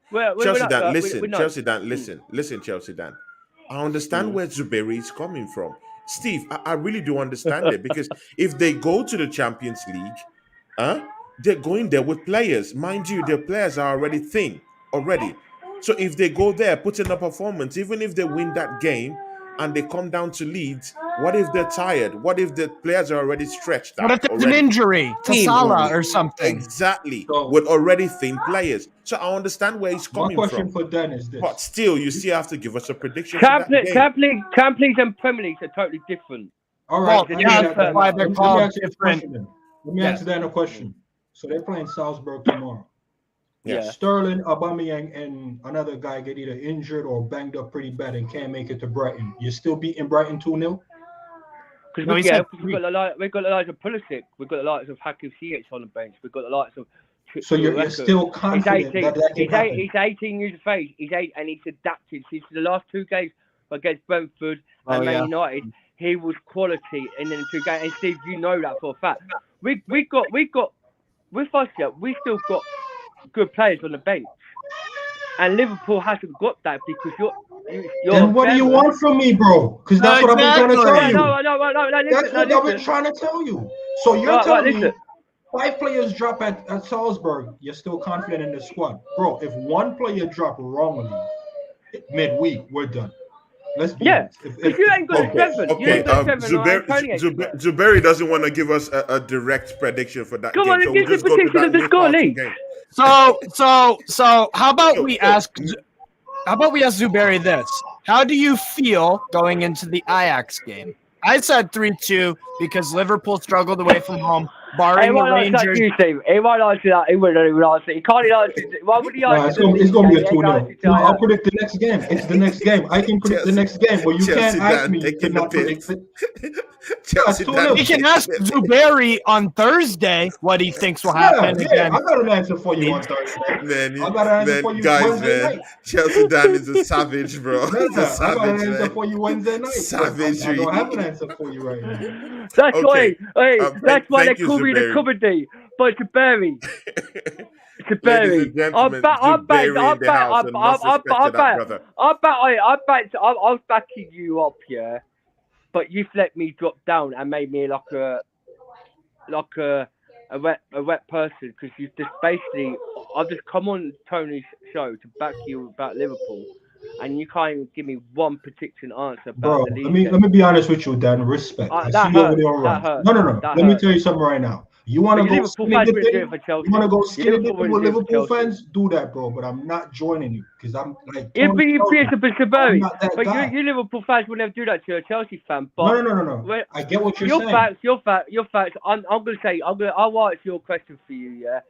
Chelsea Dan, listen, Chelsea Dan. I understand where Zuberi is coming from. Steve, I really do understand it because if they go to the Champions League, they're going there with players. Mind you, their players are already thin already. So if they go there, put in a performance, even if they win that game and they come down to Leeds, what if they're tired? What if the players are already stretched out? What if there's an injury to Salah or something? Exactly. With already thin players. So I understand where he's coming from. My question for Dan is this. But still, you still have to give us a prediction. Champions League and Premier League are totally different. All right. Let me answer Dan a question. So they're playing Salzburg tomorrow. Yeah. Sterling, Aubameyang, and another guy get either injured or banged up pretty bad and can't make it to Brighton. You're still beating Brighton 2-0? Because we've got the likes of Pulisic, we've got the likes of Hakim Ziyech on the bench, we've got the likes of. So you're still confident that can happen? He's 18 years of age. He's adapted. Since the last 2 games against Brentford and Man United, he was quality in the 2 games. And Steve, you know that for a fact. We still got good players on the bench, and Liverpool hasn't got that because you're then what do you want from me, bro? Because that's what I've been trying to tell you. No, that's what I've been trying to tell you. So you're telling me 5 players drop at Salzburg, you're still confident in the squad. Bro, if 1 player drop wrongly midweek, we're done. Let's be honest. If you ain't got 7, Zuberi doesn't want to give us a direct prediction for that game. Come on, give the prediction of the score league. So how about we ask Zuberi this? How do you feel going into the Ajax game? I said 3-2 because Liverpool struggled away from home, barring the Rangers. He won't answer that. He wouldn't even answer. He can't even answer. Why would he answer? It's going to be a 2-0. I'll predict the next game. It's the next game. I can predict the next game, but you can't ask me to not predict it. We can ask Zuberi on Thursday what he thinks will happen again. I got an answer for you on Thursday. I got an answer for you Wednesday night. Chelsea Dan is a savage, bro. He's a savage, I got an answer for you Wednesday night. Savagery. I don't have an answer for you right now. That's why. That's why they call me the comedy. But Zuberi. I was backing you up, yeah. But you've let me drop down and made me like a wet person because you just basically I've just come on Tony's show to back you about Liverpool, and you can't even give me one particular answer about Bro, the league. let me be honest with you, Dan. Respect. I see you over there. No. Let me tell you something right now. You want to But go Liverpool skinny fans wouldn't do it dipping? for Chelsea. You want to go Your skinny Liverpool dipping wouldn't with do it for Liverpool Chelsea. fans? Do that, bro. But I'm not joining you because I'm like It'd Tony be Shelton, a bit I'm Sabari. not that But guy. you Liverpool fans would never do that to a Chelsea fan. But No. I get what you're your saying. facts. I'm gonna say I'll answer your question for you. Yeah,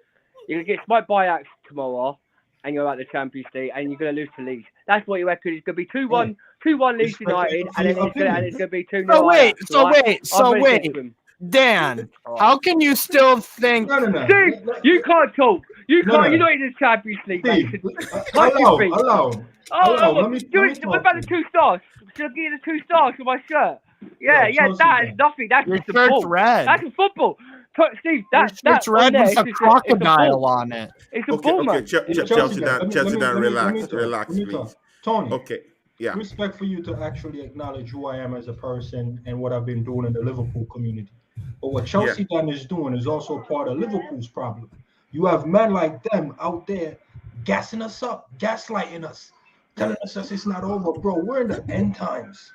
you're gonna get smoked by Ajax tomorrow, and you're at the Champions League, and you're gonna lose to Leeds. That's what you reckon. It's gonna be 2-1 Leeds United, and then it's gonna be 2-0. So wait. Dan, how can you still think? No. Steve, you can't talk. You No, can't. no. You're not in the Champions League, mate. Steve, Can't you speak? allow. Let me What about the 2 stars? Should I give you the 2 stars for my shirt? Yeah, Chelsea that is fan. nothing. That's Your just a shirt's ball. red. That's a football. Steve, that's red with a crocodile ball. on it. It's a ball, man. Chelsea Dan, relax, please. Tony. Okay, yeah. Respect for you to actually acknowledge who I am as a person and what I've been doing in the Liverpool community. But what Chelsea Dan is doing is also part of Liverpool's problem. You have men like them out there gassing us up, gaslighting us, telling us it's not over, bro. We're in the end times.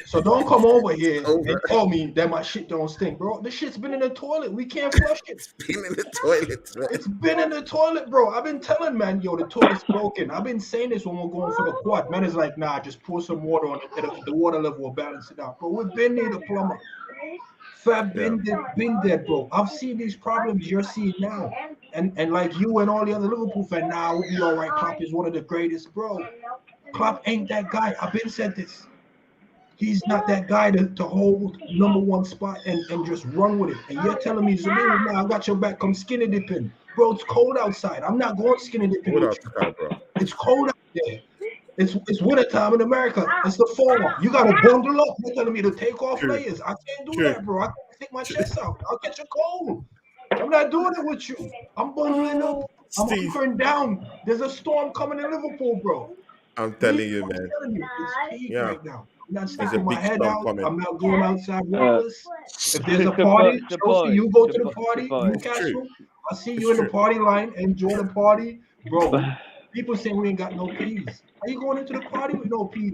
So don't come over here and tell me that my shit don't stink, bro. The shit's been in the toilet. We can't flush it. It's been in the toilet, man. It's been in the toilet, bro. I've been telling man, yo, the toilet's broken. I've been saying this when we're going for the quad. Man is like, nah, just pour some water on it. The water level will balance it out. Bro, we've been near the plumber. Fab been there, bro. I've seen these problems you're seeing now. And like you and all the other Liverpool fans, nah, we'll be all right. Klopp is one of the greatest, bro. Klopp ain't that guy. I've been said this. He's not that guy to hold #1 spot and just run with it. And you're telling me, Zabir, nah, I got your back. Come skinny dipping. Bro, it's cold outside. I'm not going skinny dipping. It's cold out there. It's winter time in America. It's the fall. You got to bundle up. You're telling me to take off layers. I can't do that, bro. I can't stick my chest out. I'll catch a cold. I'm not doing it with you. I'm bundling up. I'm hunkering down. There's a storm coming in Liverpool, bro. I'm telling you, man. It's peak right now. I'm not sticking my big head storm out. coming. I'm not going outside wireless. If there's a party, Chelsea, you go to the party. Newcastle, I see you in the party line. Enjoy the party, bro. People say we ain't got no peas. Are you going into the party with no peas?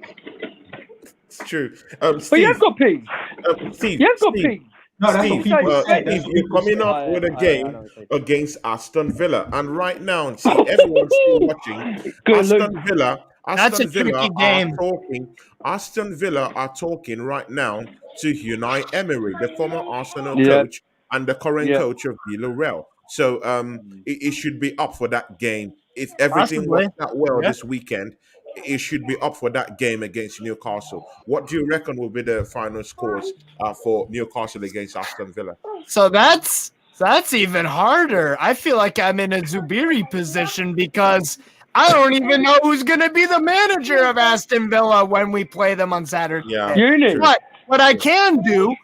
It's true. But you've got peas. Steve, You've got peas. No, that's Steve, what people say. Steve, you're coming up with a game against Aston Villa, and right now, see, everyone's still watching. That's a tricky game. Aston Villa are talking right now to Unai Emery, the former Arsenal coach and the current coach of Villarreal. So it should be up for that game. If everything works out well this weekend, it should be up for that game against Newcastle. What do you reckon will be the final scores for Newcastle against Aston Villa? So that's even harder. I feel like I'm in a Zubiri position because I don't even know who's going to be the manager of Aston Villa when we play them on Saturday. Yeah, but what I can do,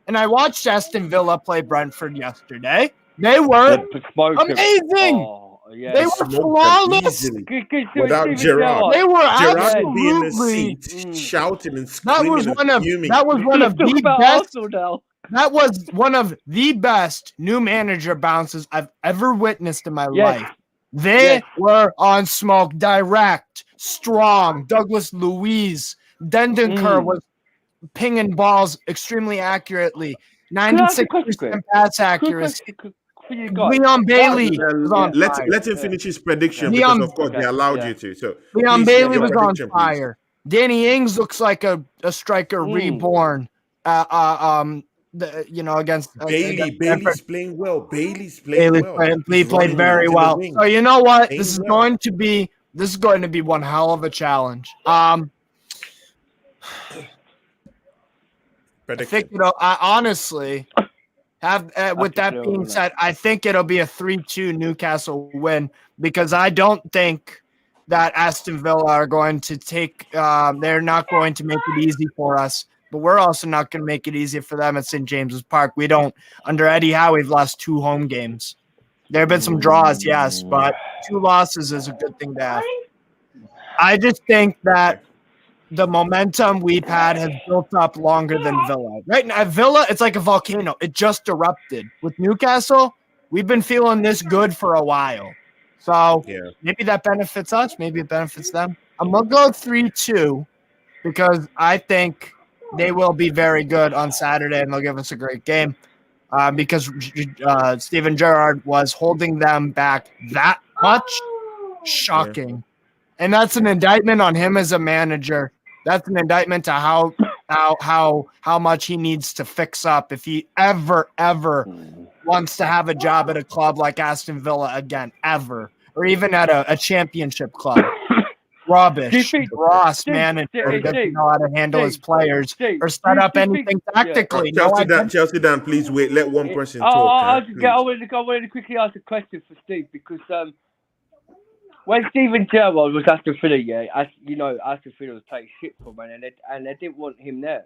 and I watched Aston Villa play Brentford yesterday. They were amazing. They were flawless. Without Gerrard. They were Gerrard being in the absolutely seat, shouting and screaming. That was one of the best. That was one of the best new manager bounces I've ever witnessed in my life. They were on smoke, direct, strong. Douglas Luiz, Dendenker was pinging balls extremely accurately. 96% pass accuracy. Leon Bailey was on fire. Let him finish his prediction because, of course, they allowed you to. So Leon Bailey was on fire. Danny Ings looks like a striker reborn. Against Bailey's playing well. Bailey's playing well. He played very well. So you know what? This is going to be one hell of a challenge. I think I honestly have. With that being said, I think it'll be a 3-2 Newcastle win because I don't think that Aston Villa are going to take. They're not going to make it easy for us. But we're also not going to make it easy for them at St. James's Park. We don't. Under Eddie Howe, we've lost 2 home games. There have been some draws, yes, but 2 losses is a good thing to have. I just think that the momentum we've had has built up longer than Villa. Right now, Villa, it's like a volcano. It just erupted. With Newcastle, we've been feeling this good for a while. So maybe that benefits us. Maybe it benefits them. I'm going to go 3-2 because I think they will be very good on Saturday, and they'll give us a great game. because Steven Gerrard was holding them back that much. Shocking. Yeah. And that's an indictment on him as a manager. That's an indictment to how much he needs to fix up if he ever wants to have a job at a club like Aston Villa again, ever, or even at a championship club. Rubbish. Ross manager doesn't know how to handle his players or set up anything tactically. Chelsea Dan, please wait. Let one person talk. I wanted to quickly ask a question for Steve because when Steven Gerrard was Aston Villa, Aston Villa was taking shit for him, and they didn't want him there.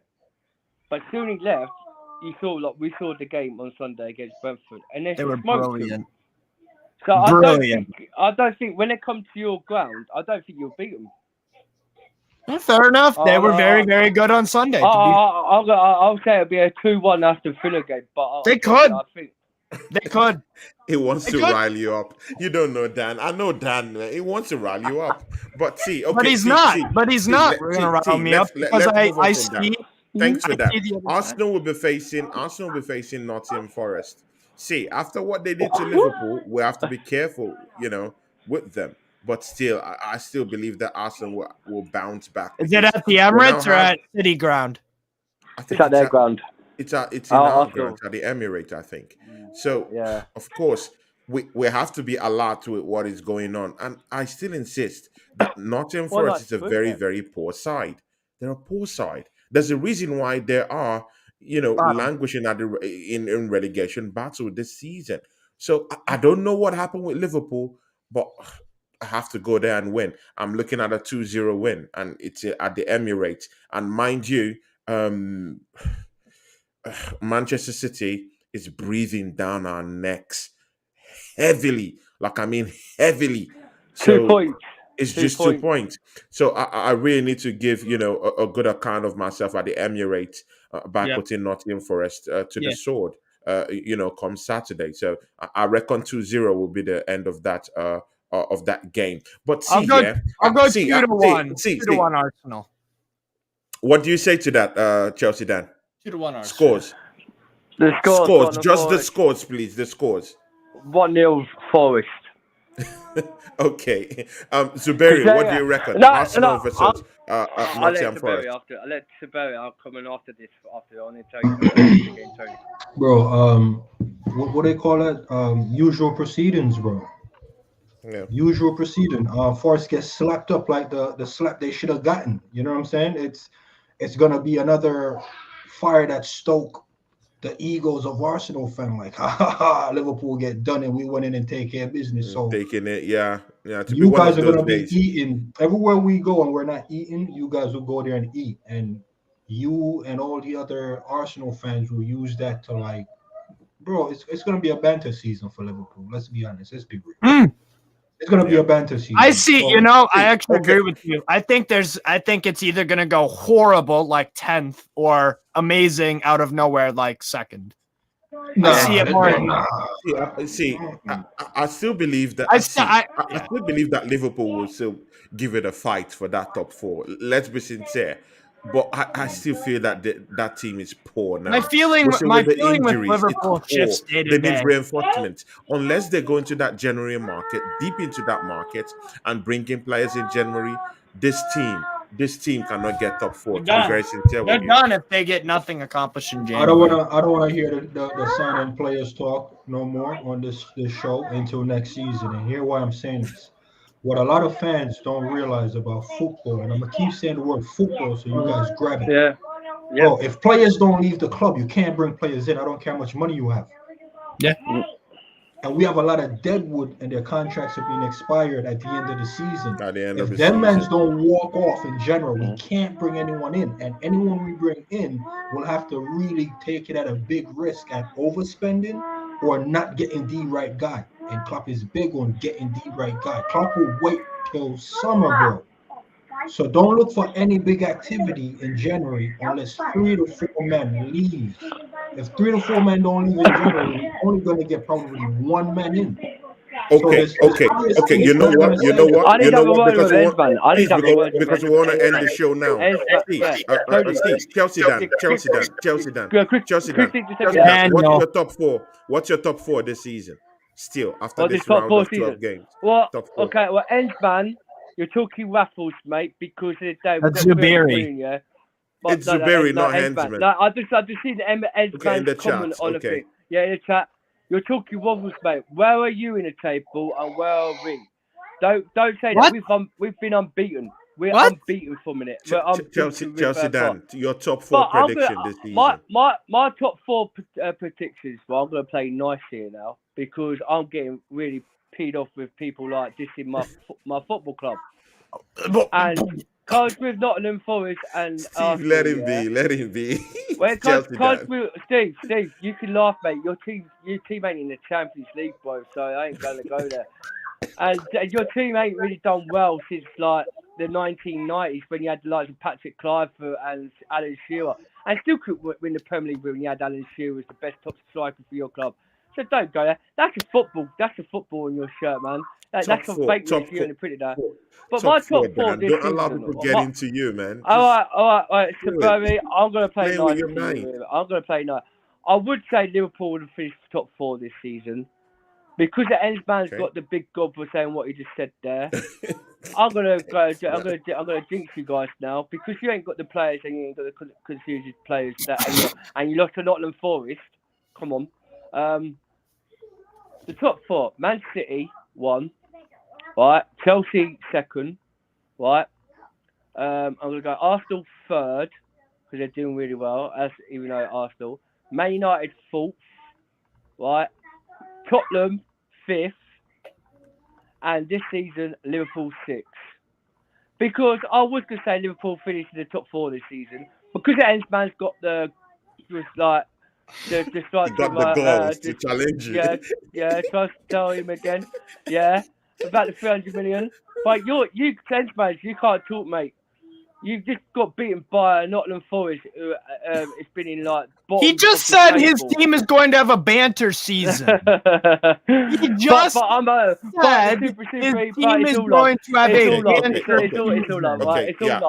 But soon he left. We saw the game on Sunday against Brentford, and they were brilliant. So I don't think when it comes to your ground, I don't think you'll beat them. Fair enough. They were very, very good on Sunday. I'll say it'll be a 2-1 Aston Villa game, but they could. They could. He wants to rile you up. You don't know Dan. I know Dan. He wants to rile you up. But see, okay. But he's not. We're going to rile me up because I see. Thanks for that. Arsenal will be facing Nottingham Forest. See, after what they did to Liverpool, we have to be careful, with them. But still, I still believe that Arsenal will bounce back. Is it at the Emirates or at City Ground? I think it's at their ground. It's in our ground, at the Emirates, I think. So, of course, we have to be alert with what is going on. And I still insist that Nottingham Forest is a very, very poor side. They're a poor side. There's a reason why there are, languishing in relegation battle this season. So I don't know what happened with Liverpool, but I have to go there and win. I'm looking at a 2-0 win, and it's at the Emirates. And mind you, Manchester City is breathing down our necks heavily. Heavily. So 2 points. It's just 2 points. So I really need to give, a good account of myself at the Emirates by putting Nottingham Forest to the sword, come Saturday. So I reckon 2-0 will be the end of that game. But see, I'll go 2-1. 2-1 Arsenal. What do you say to that, Chelsea Dan? 2-1 Arsenal. Scores. The scores. Just the scores, please. The scores. 1-0 Forest. Okay. Zuberi, what do you reckon? Arsenal versus Nottingham Forest. I'll let Zuberi. I'll come in after this. After I want to tell you again, Tony. Bro, what they call it? Usual proceedings, bro. Yeah. Usual proceeding. Forest gets slapped up like the slap they should have gotten. You know what I'm saying? It's gonna be another fire that stoke the egos of Arsenal fan, like, Liverpool get done and we went in and take care of business. So taking it, yeah. You guys are gonna be eating everywhere we go, and we're not eating. You guys will go there and eat, and you and all the other Arsenal fans will use that to bro. It's gonna be a banter season for Liverpool. Let's be honest. Let's be real. It's going to be a banter season. I see. I actually agree with you. I think it's either going to go horrible, like 10th, or amazing out of nowhere, like 2nd. I see it more. I still believe that. I still believe that Liverpool will still give it a fight for that top 4. Let's be sincere. But I still feel that that team is poor now. My feeling with Liverpool shifts day to day. They need reinforcement. Unless they go into that January market, deep into that market, and bring in players in January, this team cannot get top 4. To be very sincere, they're done if they get nothing accomplished in January. I don't want to hear the signing players talk no more on this show until next season. And hear why I'm saying this. What a lot of fans don't realize about football, and I'm going to keep saying the word football so you guys grab it. Yeah. Bro, if players don't leave the club, you can't bring players in. I don't care how much money you have. Yeah. And we have a lot of deadwood, and their contracts are being expired at the end of the season. If them men don't walk off in general, we can't bring anyone in. And anyone we bring in will have to really take it at a big risk at overspending or not getting the right guy. And Klopp is big on getting the right guy. Klopp will wait till summer, bro. So don't look for any big activity in January unless 3 to 4 men leave. If 3 to 4 men don't leave in January, we're only going to get probably 1 man in. Okay. You know what? I need to have a word with Endzman. I need to have a word because we want to end the show now. Steve, Chelsea Dan. What's your top four? What's your top four this season? Still, after this round of 12 games. Well, okay, well, Endzman, you're talking Raffles, mate, because of the day. That's Zuberi. Yeah. It's Zuberi, not Endzman. No, I just seen Endzman's comment on the thing. Yeah, in the chat. You're talking Waffles, mate. Where are you in the table and where are we? Don't say what? that we've been unbeaten. We're unbeaten for a minute. Chelsea Dan, your top four prediction this season. My top four predictions. Well, I'm going to play nice here now because I'm getting really peed off with people like this in my football club. And because with Nottingham Forest and Steve, Arsenal, let him be. Well, Steve, you can laugh, mate. Your team ain't in the Champions League, bro. So I ain't going to go there. And your team ain't really done well since like the 1990s when you had the likes of Patrick Kluivert and Alan Shearer, and still could win the Premier League when you had Alan Shearer as the best top striker for your club. So don't go there. That's a football. That's a football on your shirt, man. That's some fake news you only printed that. But my top four this don't allow people to get into you, man. All right. So, Barry, I'm going to play nice. I'm going to play nice. I would say Liverpool would have finished top four this season. Because the Endzman's got the big gob for saying what he just said there, I'm gonna jinx you guys now because you ain't got the players and you ain't got the confused players and you lost to Nottingham Forest. Come on, the top four: Man City 1, right? Chelsea 2nd, right? I'm gonna go Arsenal 3rd because they're doing really well. Even though Arsenal, Man United 4th, right? Tottenham 5th, and this season Liverpool 6th. Because I was going to say Liverpool finished in the top 4 this season, because the Endzman's got the got the gloves to challenge you. Yeah. Try to tell him again. Yeah, about the 300 million. But you Endzman, you can't talk, mate. You just got beaten by Nottingham Forest. It's been in like. He just said his team is going to have a banter season. He just said his team is going to have a banter. It's all love, right? It's all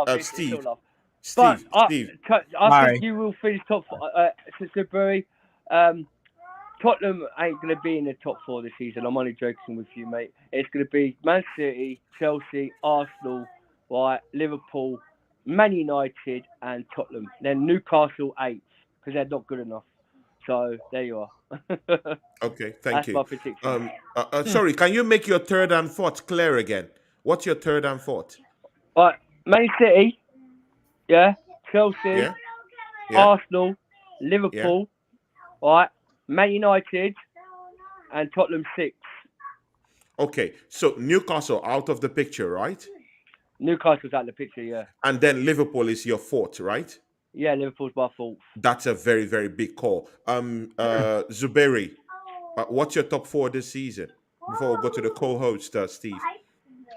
love. Steve. I think you will finish top 4. February. Tottenham ain't going to be in the top 4 this season. I'm only joking with you, mate. It's going to be Man City, Chelsea, Arsenal, right? Liverpool, Man United and Tottenham. Then Newcastle 8th because they're not good enough. So there you are. Okay, thank you. That's my prediction. Sorry, can you make your third and fourth clear again? What's your third and fourth? Right, Man City, Chelsea, Arsenal, Liverpool, right, Man United and Tottenham 6th. Okay, so Newcastle out of the picture, right? Newcastle's out of the picture, yeah. And then Liverpool is your 4th, right? Yeah, Liverpool's my 4th. That's a very, very big call. Zuberi, what's your top 4 this season? Before we go to the co-host, Steve.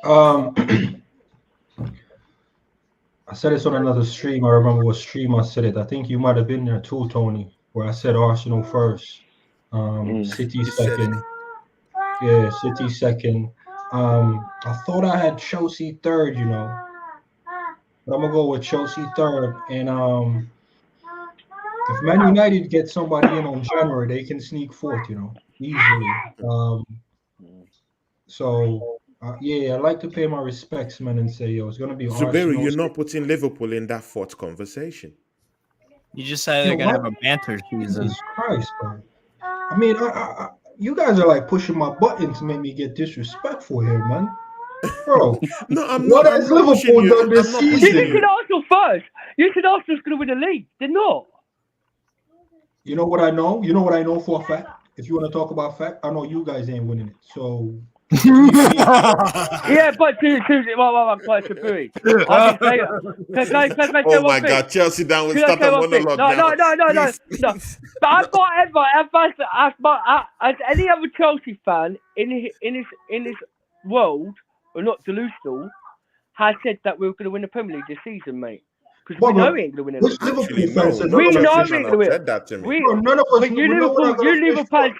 I said this on another stream. I remember what stream I said it. I think you might have been there too, Tony, where I said Arsenal first, City second. Yeah, City second. I thought I had Chelsea 3rd, but I'm gonna go with Chelsea 3rd. And if Man United get somebody in on January, they can sneak 4th, easily. I'd like to pay my respects, man, and say, it's gonna be Zuberi, Arsenal. you're not putting Liverpool in that 4th conversation. You just said they're gonna have a banter season. Jesus Christ, bro. I mean, you guys are like pushing my button to make me get disrespectful here, man. Bro, no, I'm what not. has Liverpool done this season? You said Arsenal first. You said Arsenal's going to win the league. They're not. You know what I know? You know what I know for a fact? If you want to talk about fact, I know you guys ain't winning it. So. Yeah, but to Bui. Oh my God, Chelsea down with start a monologue now. No. But as any other Chelsea fan in this world, or not delusional, has said that we were going to win the Premier League this season, mate. because we know we ain't gonna win the league. Actually, Liverpool no, fans said no We know Chelsea we fan ain't have gonna win. said that to me. We, Bro, none of us. but you we know we're not gonna finish Liverpool fans,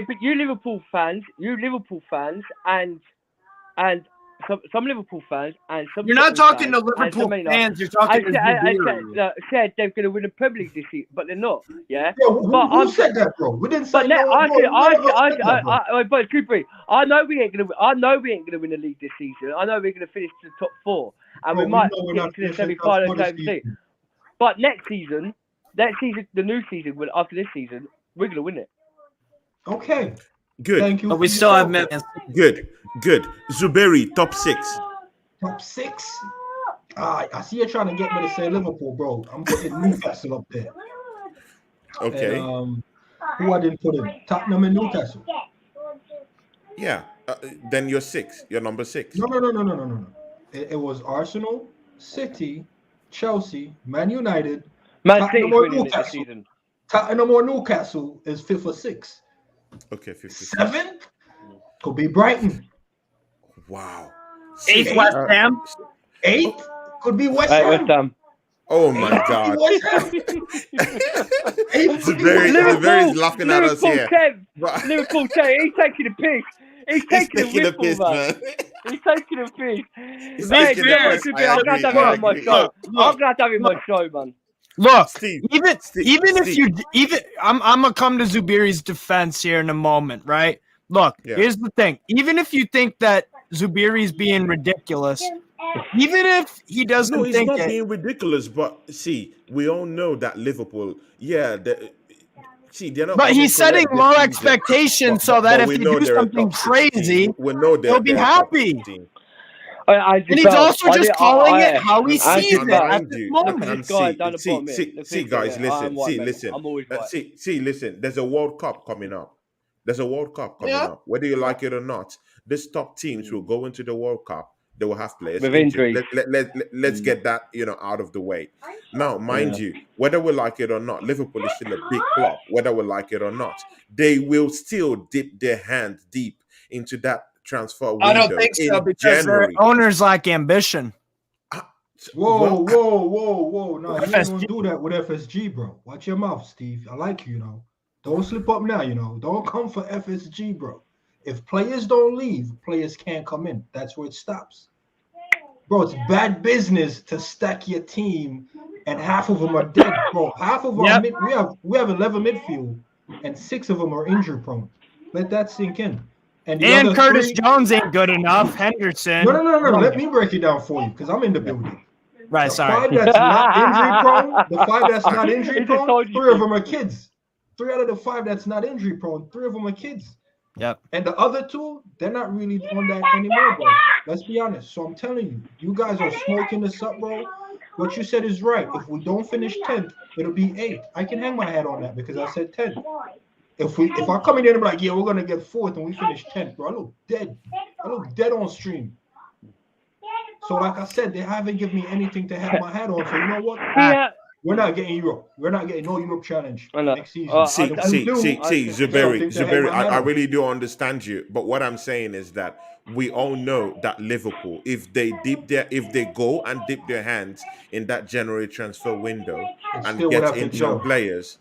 but you Liverpool fans, and some Liverpool fans and some. You're not Tottenham talking to fans and some Liverpool Man United fans. You're talking to Zubiri. said they're going to win the Premier League this season, but they're not. Yeah. Bro, But who said that, bro? We didn't say But no. I Bro, none of us said that, bro. but Cooper, I know we ain't gonna win the league this season. I know we're gonna finish the top 4, and Bro, we might know we're get not into the finishing semi-final top four and this everything. season. But next season, the new season, after this season, we're gonna win it. Okay. Good. Thank you. But we for still your have comment. Man. Good. Zuberi, top 6. Top 6. I see you trying to get me to say Liverpool, bro. I'm putting Newcastle up there. Okay. And, who I didn't put in? Tottenham and Newcastle. Yeah. Then you're 6. You're number 6. No. It was Arsenal, City, Chelsea, Man United, Man Tottenham City's or winning it this Newcastle. season. Tottenham or Newcastle is 5th or 6th. Okay, 56. 7th could be Brighton. Wow. 8th West Ham. 8th could be West West Ham. Ham. Oh my God. West Ham. Zuberi's laughing at us here. 10th. Liverpool 10th. He's taking the piss. He's taking the piss, whistle, man. He's taking the piss. He's Mate, taking the piss. I'm I going to have him on my agree. show. I'm going to have him on my show, man. Look, Steve, even if Steve. I'm gonna come to Zubiri's defense here in a moment, right? Look, here's the thing. Even if you think that Zubiri's being ridiculous, even if he doesn't No, he's think not it, being ridiculous, but see, we all know that Liverpool, they're not. but he's coming setting correct low this season. expectations so that if we they know do they're a something top 6 crazy, team. We know they'll be they're a top happy. 6 team. And he's also just calling it how he sees it at Mind this you, moment. and This guy down the bottom see, guys, listen. I'm always right. Listen. There's a World Cup coming up. Up. Whether you like it or not, these top teams will go into the World Cup. They will have players With injured. injuries. Let's get that out of the way. Now, mind you, whether we like it or not, Liverpool is still a big club. Whether we like it or not, they will still dip their hand deep into that transfer window. I don't think so because their owners lack ambition. Whoa. No, you ain't gonna do that with FSG, bro. Watch your mouth, Steve. I like you, Don't slip up now, Don't come for FSG, bro. If players don't leave, players can't come in. That's where it stops. Bro, it's bad business to stack your team and half of them are dead, bro. Half of our we have 11 midfield and 6 of them are injury prone. Let that sink in. And Curtis Jones ain't good enough. Henderson. No. Let me break it down for you because I'm in the building. Right, sorry. The 5 that's not injury prone, 3 of them are kids. 3 out of the 5 that's not injury prone, 3 of them are kids. Yep. And the other 2, they're not really on that anymore, bro. Let's be honest. So I'm telling you, you guys are smoking this up, bro. What you said is right. If we don't finish 10th, it'll be 8th. I can hang my hat on that because I said 10th. If I come in here and be like, we're gonna get 4th and we finish 10th, bro, I look dead. I look dead on stream. So like I said, they haven't given me anything to hang my hat on. So you know what? We're not getting Europe. We're not getting no Europe challenge next season. See, Zuberi, I really do understand you. But what I'm saying is that we all know that Liverpool, if they go and dip their hands in that January transfer window and get in some players,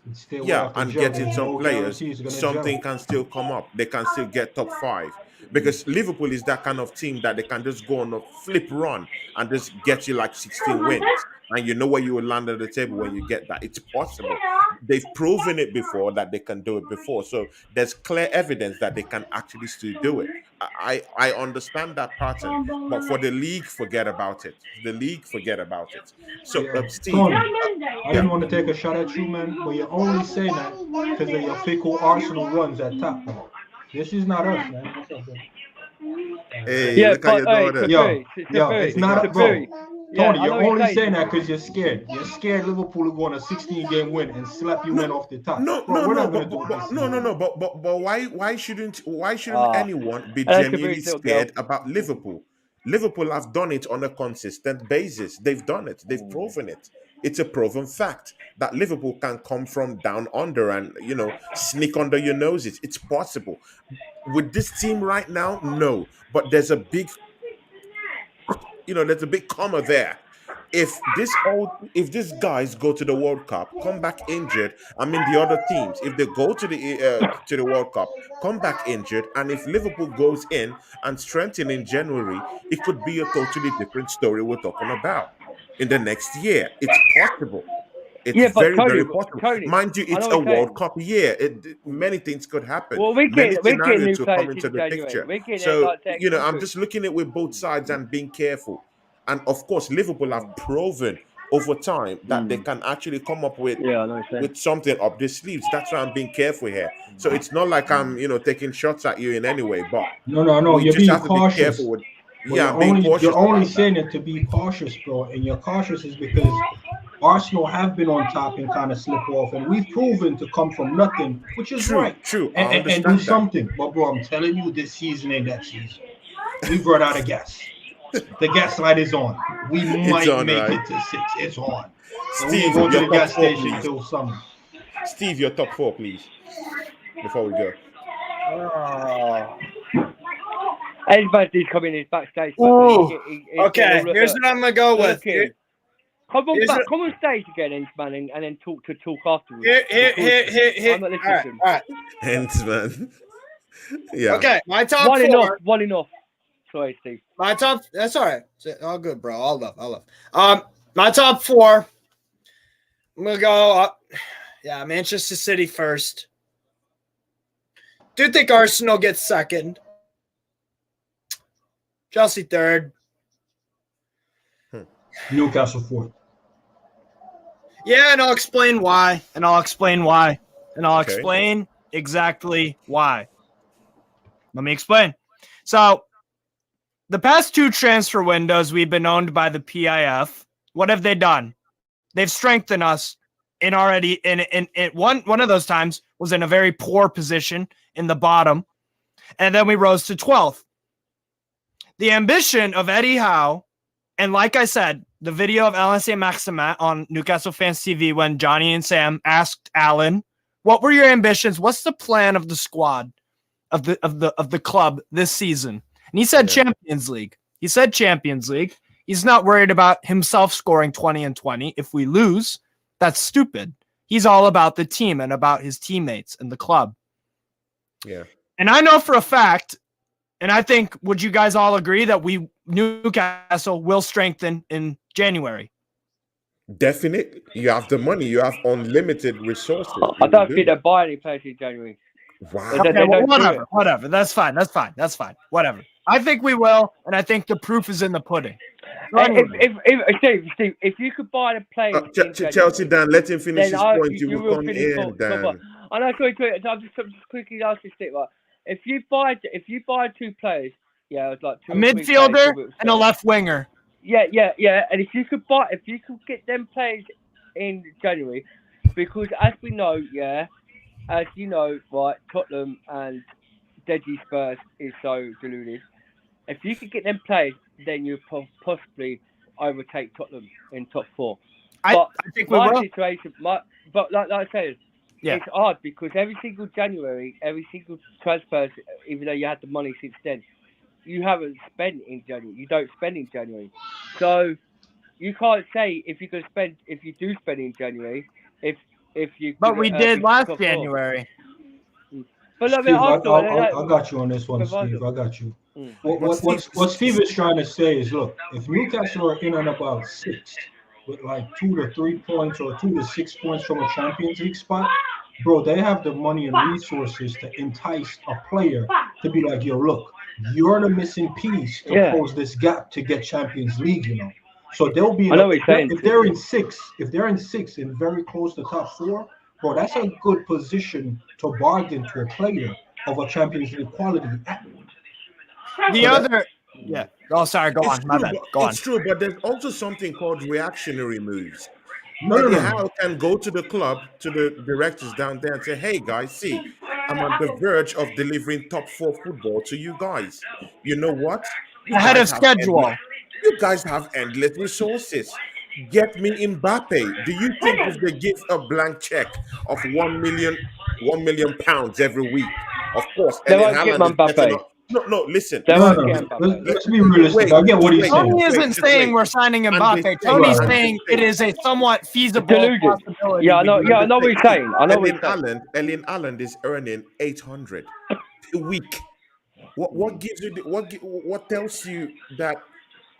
something can still come up. They can still get top 5. Because Liverpool is that kind of team that they can just go on a flip run and just get you like 16 wins. And you know where you will land at the table when you get that. It's possible. They've proven it before that they can do it before. So there's clear evidence that they can actually still do it. I understand that pattern. But for the league, forget about it. So, Steve. Tony, I didn't want to take a shot at you, man. But you're only saying that because of your fickle Arsenal runs at top. This is not us, man. What's up, bro? Hey, look how your daughter. Yo, it's not bro. Tony, you're only saying that because you're scared. You're scared Liverpool will go on a 16-game win and slap you in off the top. No. But why shouldn't anyone be genuinely scared about Liverpool? Liverpool have done it on a consistent basis. They've done it. They've proven it. It's a proven fact that Liverpool can come from down under and, sneak under your noses. It's possible. With this team right now, no. But there's a big, there's a big comma there. if these guys go to the World Cup, come back injured, the other teams, if they go to the World Cup, come back injured, and if Liverpool goes in and strengthen in January, it could be a totally different story we're talking about in the next year. It's possible. It's Yeah, but very, Tony, very possible. Tony, Mind you, I it's know a what you're World Cup year. Many things could happen. Well, Many we're getting scenarios new will come players into in the January. picture. We're getting So, like that. I'm just looking at it with both sides and being careful. And of course, Liverpool have proven over time that they can actually come up with something up their sleeves. That's why I'm being careful here. So it's not like I'm, taking shots at you in any way, but No. we You're just being have to be cautious. careful with. But Yeah, I'm being cautious. You're only about saying that. it to be cautious, bro. And you're cautious is because Arsenal have been on top and kind of slip off, and we've proven to come from nothing, which is True, right. true. I And understand do that. something. But bro, I'm telling you, this season ain't that season. We've run out of gas. The gas light is on. We might on, make right? it to 6. It's on. And we Steve, ain't go to your the top gas four, station please. till summer. Steve, your top 4, please, before we go. Everybody's coming in backstage. Ooh, okay, here's what I'm gonna go with. Come on stage again, Endzman, and then talk afterwards. Here. I'm not listening. All right. Endzman. Yeah. Okay, my top 4. One enough. Sorry, Steve. My top. That's all right. All good, bro. All love. My top 4. I'm gonna go up. Yeah, Manchester City first. Do think Arsenal gets second. Chelsea third. Newcastle 4th. Yeah, and I'll explain why. Okay. Explain exactly why. Let me explain. So, the past 2 transfer windows, we've been owned by the PIF. What have they done? They've strengthened us in one of those times was in a very poor position in the bottom, and then we rose to 12th. The ambition of Eddie Howe, and like I said, the video of Alan St. Maximin on Newcastle Fans TV when Johnny and Sam asked Alan, "What were your ambitions? What's the plan of the squad of the club this season?" And he said Champions League. He's not worried about himself scoring 20 and 20. If we lose, that's stupid. He's all about the team and about his teammates and the club. Yeah. And I know for a fact, and I think, would you guys all agree that Newcastle will strengthen in January? Definitely. You have the money. You have unlimited resources. I don't think they'll buy any players in January. Wow. Okay, whatever. That's fine. Whatever. I think we will, and I think the proof is in the pudding. Steve, if you could buy the players, Chelsea, Dan, let him finish his point. You will come finish in, Dan. I know. I'm just quickly asking Steve. Right? If you buy 2 players, it's like 2 a midfielder and a left winger. Yeah. And if you could get them players in January, because as we know, as you know, right, Tottenham and Deji Spurs is so deluded. If you could get them players, then you possibly overtake Tottenham in top 4. I think we will. Situation, but like I said, it's hard because every single January, every single transfer, even though you had the money since then, you haven't spent in January. You don't spend in January, so you can't say if you do spend in January, if you. But we did last January. But Steve, I got you on this one, Steve. I got you. What Steve is trying to say is, look, if Newcastle are in and about 6th with like 2 to 3 points or 2 to 6 points from a Champions League spot, bro, they have the money and resources to entice a player to be like, yo, look, you're the missing piece to close this gap to get Champions League, you know. So they'll be if they're in 6th and very close to top 4, bro, that's a good position to bargain to a player of a Champions League quality. Oh, sorry. Go on. My bad. Go on. It's true, but there's also something called reactionary moves. No. Howe can go to the club, to the directors down there and say, "Hey, guys, see, I'm on the verge of delivering top 4 football to you guys. You know what? Ahead of schedule. You guys have endless resources. Get me Mbappe. Do you think if they give a blank check of £1 million every week, of course, they won't get Mbappe. No, listen. They No, won't no. get Mbappe. Let's be realistic. I get what he's saying. Tony isn't saying we're signing Mbappe. Tony's saying it is a somewhat feasible Delusion. possibility. Yeah, I know what he's saying. I know what he's saying. Erling Haaland is earning 800 a week. What gives you what tells you that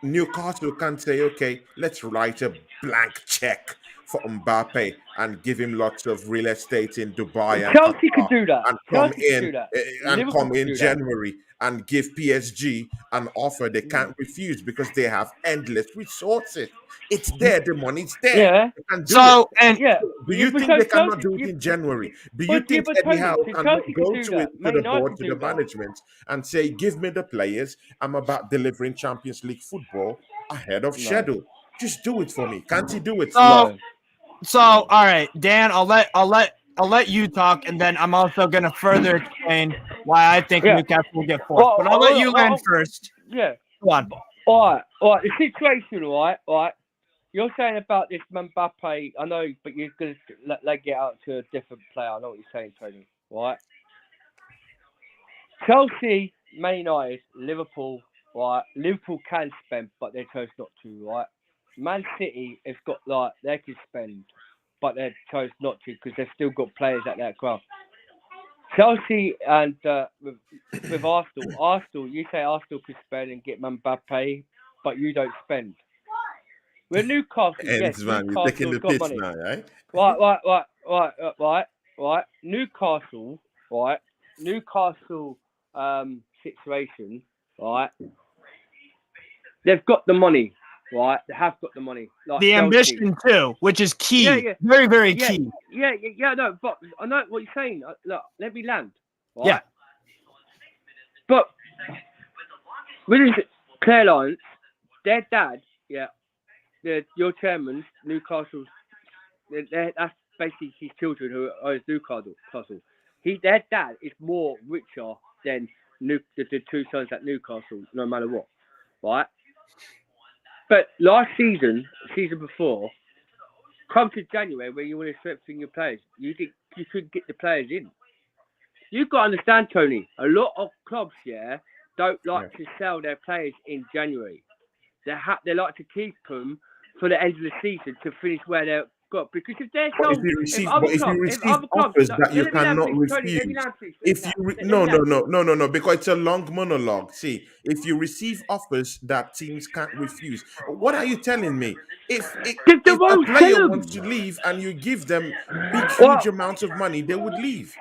Newcastle can say, okay, let's write a blank check for Mbappe and give him lots of real estate in Dubai and Chelsea Qatar could do that. and come Chelsea could in do that. and Liverpool come could in do that. January and give PSG an offer they can't refuse because they have endless resources. It's there, the money's there. Yeah. They can do So, it. and Yeah. Do you think they cannot do it in January? Do you think but Eddie Tony, Howe so cannot Chelsea go could do to that. it, to Man the United board, could to do the that. management, and say, "Give me the players. I'm about delivering Champions League football ahead of schedule. Just do it for me." Can't he do it? So, all right, Dan, I'll let you talk, and then I'm also going to further explain why I think Newcastle will get fourth. But I'll let you land first. Yeah. Go on. All right. The situation, all right. You're saying about this Mbappe, I know, but you're going to let get out to a different player. I know what you're saying, Tony. Right? Chelsea, Man United, Liverpool, right? Liverpool can spend, but they chose not to, right? Man City has got, they can spend, but they chose not to because they've still got players at that club. Chelsea and with Arsenal, you say Arsenal could spend and get Mbappe, but you don't spend. With Newcastle, yes, Endzman, you're taking the got piss money. now, right? Right. Newcastle, right? Newcastle situation, right? They've got the money, right? They have got the money. Like The Chelsea. ambition too, which is key. Yeah. Very, very key. Yeah, no, but I know what you're saying. Look, let me land. Right? Yeah. But with his Claire Lyons, their dad, your chairman, Newcastle's, that's basically his children who owns Newcastle. Their dad is more richer than the two sons at Newcastle, no matter what, right? But last season before, come to January when you want to strengthen your players, you couldn't get the players in. You've got to understand, Tony, a lot of clubs, don't like to sell their players in January. They like to keep them for the end of the season to finish where they're got. Because if they're sold, If you receive offers that you cannot refuse, no, because it's a long monologue. See, if you receive offers that teams can't refuse, what are you telling me? If a player wants to leave and you give them huge amounts of money, they would leave.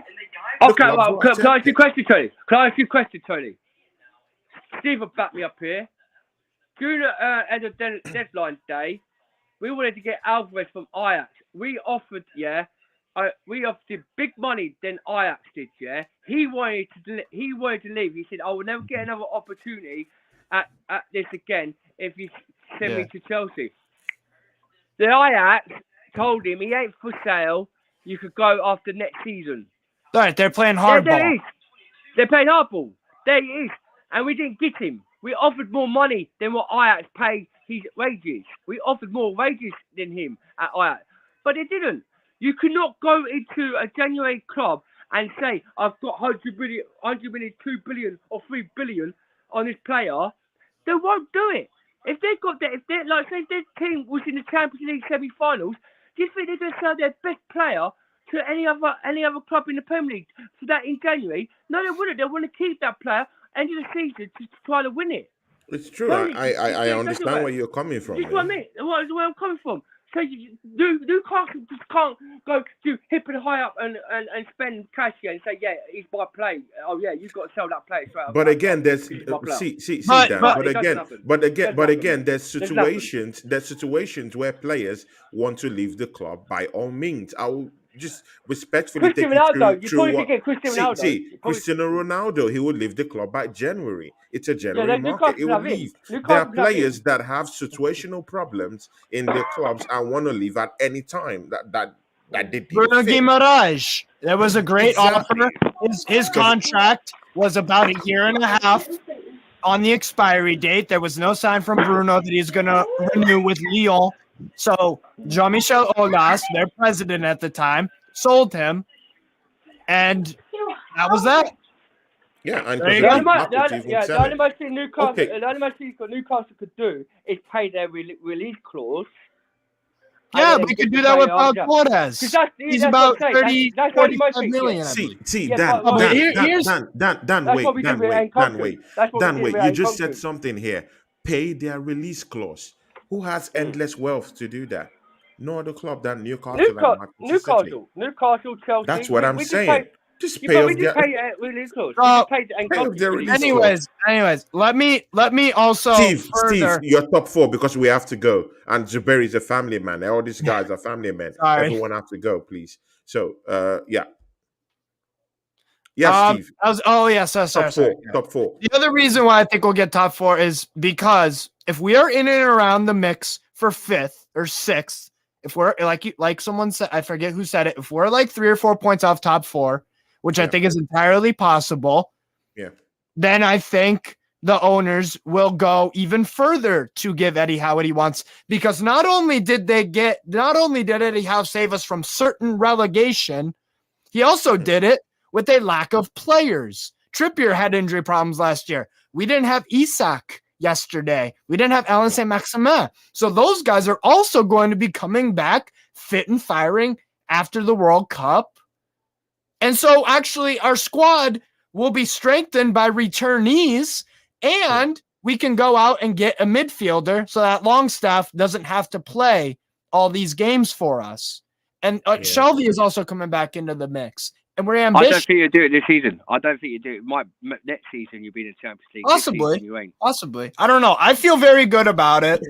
Okay, well, can I ask you a question, Tony? Steve will back me up here. During the end of deadline day, we wanted to get Alvarez from Ajax. We offered him big money than Ajax did, He wanted to leave. He said, I will never get another opportunity at this again if you send me to Chelsea. The Ajax told him he ain't for sale. You could go after next season. All right, they're playing hardball. They're playing hardball. There he is. And we didn't get him. We offered more money than what Ajax paid his wages. We offered more wages than him at Ajax. But they didn't. You cannot go into a January club and say, I've got 100 million, 2 billion or 3 billion on this player. They won't do it. If they've got that, if their team was in the Champions League semi-finals, do you think they're going to sell their best player to any other club in the Premier League for that in January? No, they wouldn't. They want to keep that player end of the season to try to win it. It's true. I understand where you're coming from. That's what I mean. Where I'm coming from. So Newcastle just can't go do hip and high up and spend cash here and say, he's my play. Oh yeah, you've got to sell that play. Right, but again, there's there's situations where players want to leave the club by all means. I will just respectfully take you through what. Cristiano Ronaldo, he would leave the club by January. It's a January market. He will leave. There are players that have situational problems in their clubs and want to leave at any time. That did Bruno Guimaraes. That was a great offer. His contract was about a year and a half on the expiry date. There was no sign from Bruno that he's going to renew with Lyon. So Jean-Michel Aulas, their president at the time, sold him, and that was that. Yeah, and There you because go. they The have to even sell it. only most thing Newcastle, Okay. the only most thing Newcastle could do is pay their release clause. Yeah, and then we get could the do that with player Pau after. Torres. 'Cause that's He's what about I'm saying. 30, That's only my 45 thing. million, I See, believe. see, Yeah, Dan, but but Dan, here's Dan, that's what we did with wait, Nkunku. That's what we did with you just said Nkunku. something here. Pay their release clause. Who has endless wealth to do that? No other club than Newcastle and Manchester City. Newcastle, Chelsea. That's what I'm We just saying. pay. Just Yeah, pay but we off just their pay release clause. We So, just paid pay off Nkunku's their release release clause. anyways, let me also Steve, further. you're top 4 because we have to go. And Jabari's a family man. All these guys are family men. Sorry. Everyone has to go, please. So, yeah. Yes, Steve. Sorry. Top 4. The other reason why I think we'll get top 4 is because if we are in and around the mix for 5th or 6th, if we're like someone said, I forget who said it, if we're like 3 or 4 points off top 4, which I think is entirely possible, then I think the owners will go even further to give Eddie Howe what he wants, because not only did Eddie Howe save us from certain relegation, he also did it with a lack of players. Trippier had injury problems last year. We didn't have Isak yesterday. We didn't have Alain Saint-Maximin. So those guys are also going to be coming back fit and firing after the World Cup. And so actually our squad will be strengthened by returnees, and we can go out and get a midfielder so that Longstaff doesn't have to play all these games for us. And Shelby is also coming back into the mix. And we're ambitious. I don't think you do it this season. I don't think you do it. Next season, you'll be in the Champions League. Possibly. I don't know. I feel very good about it.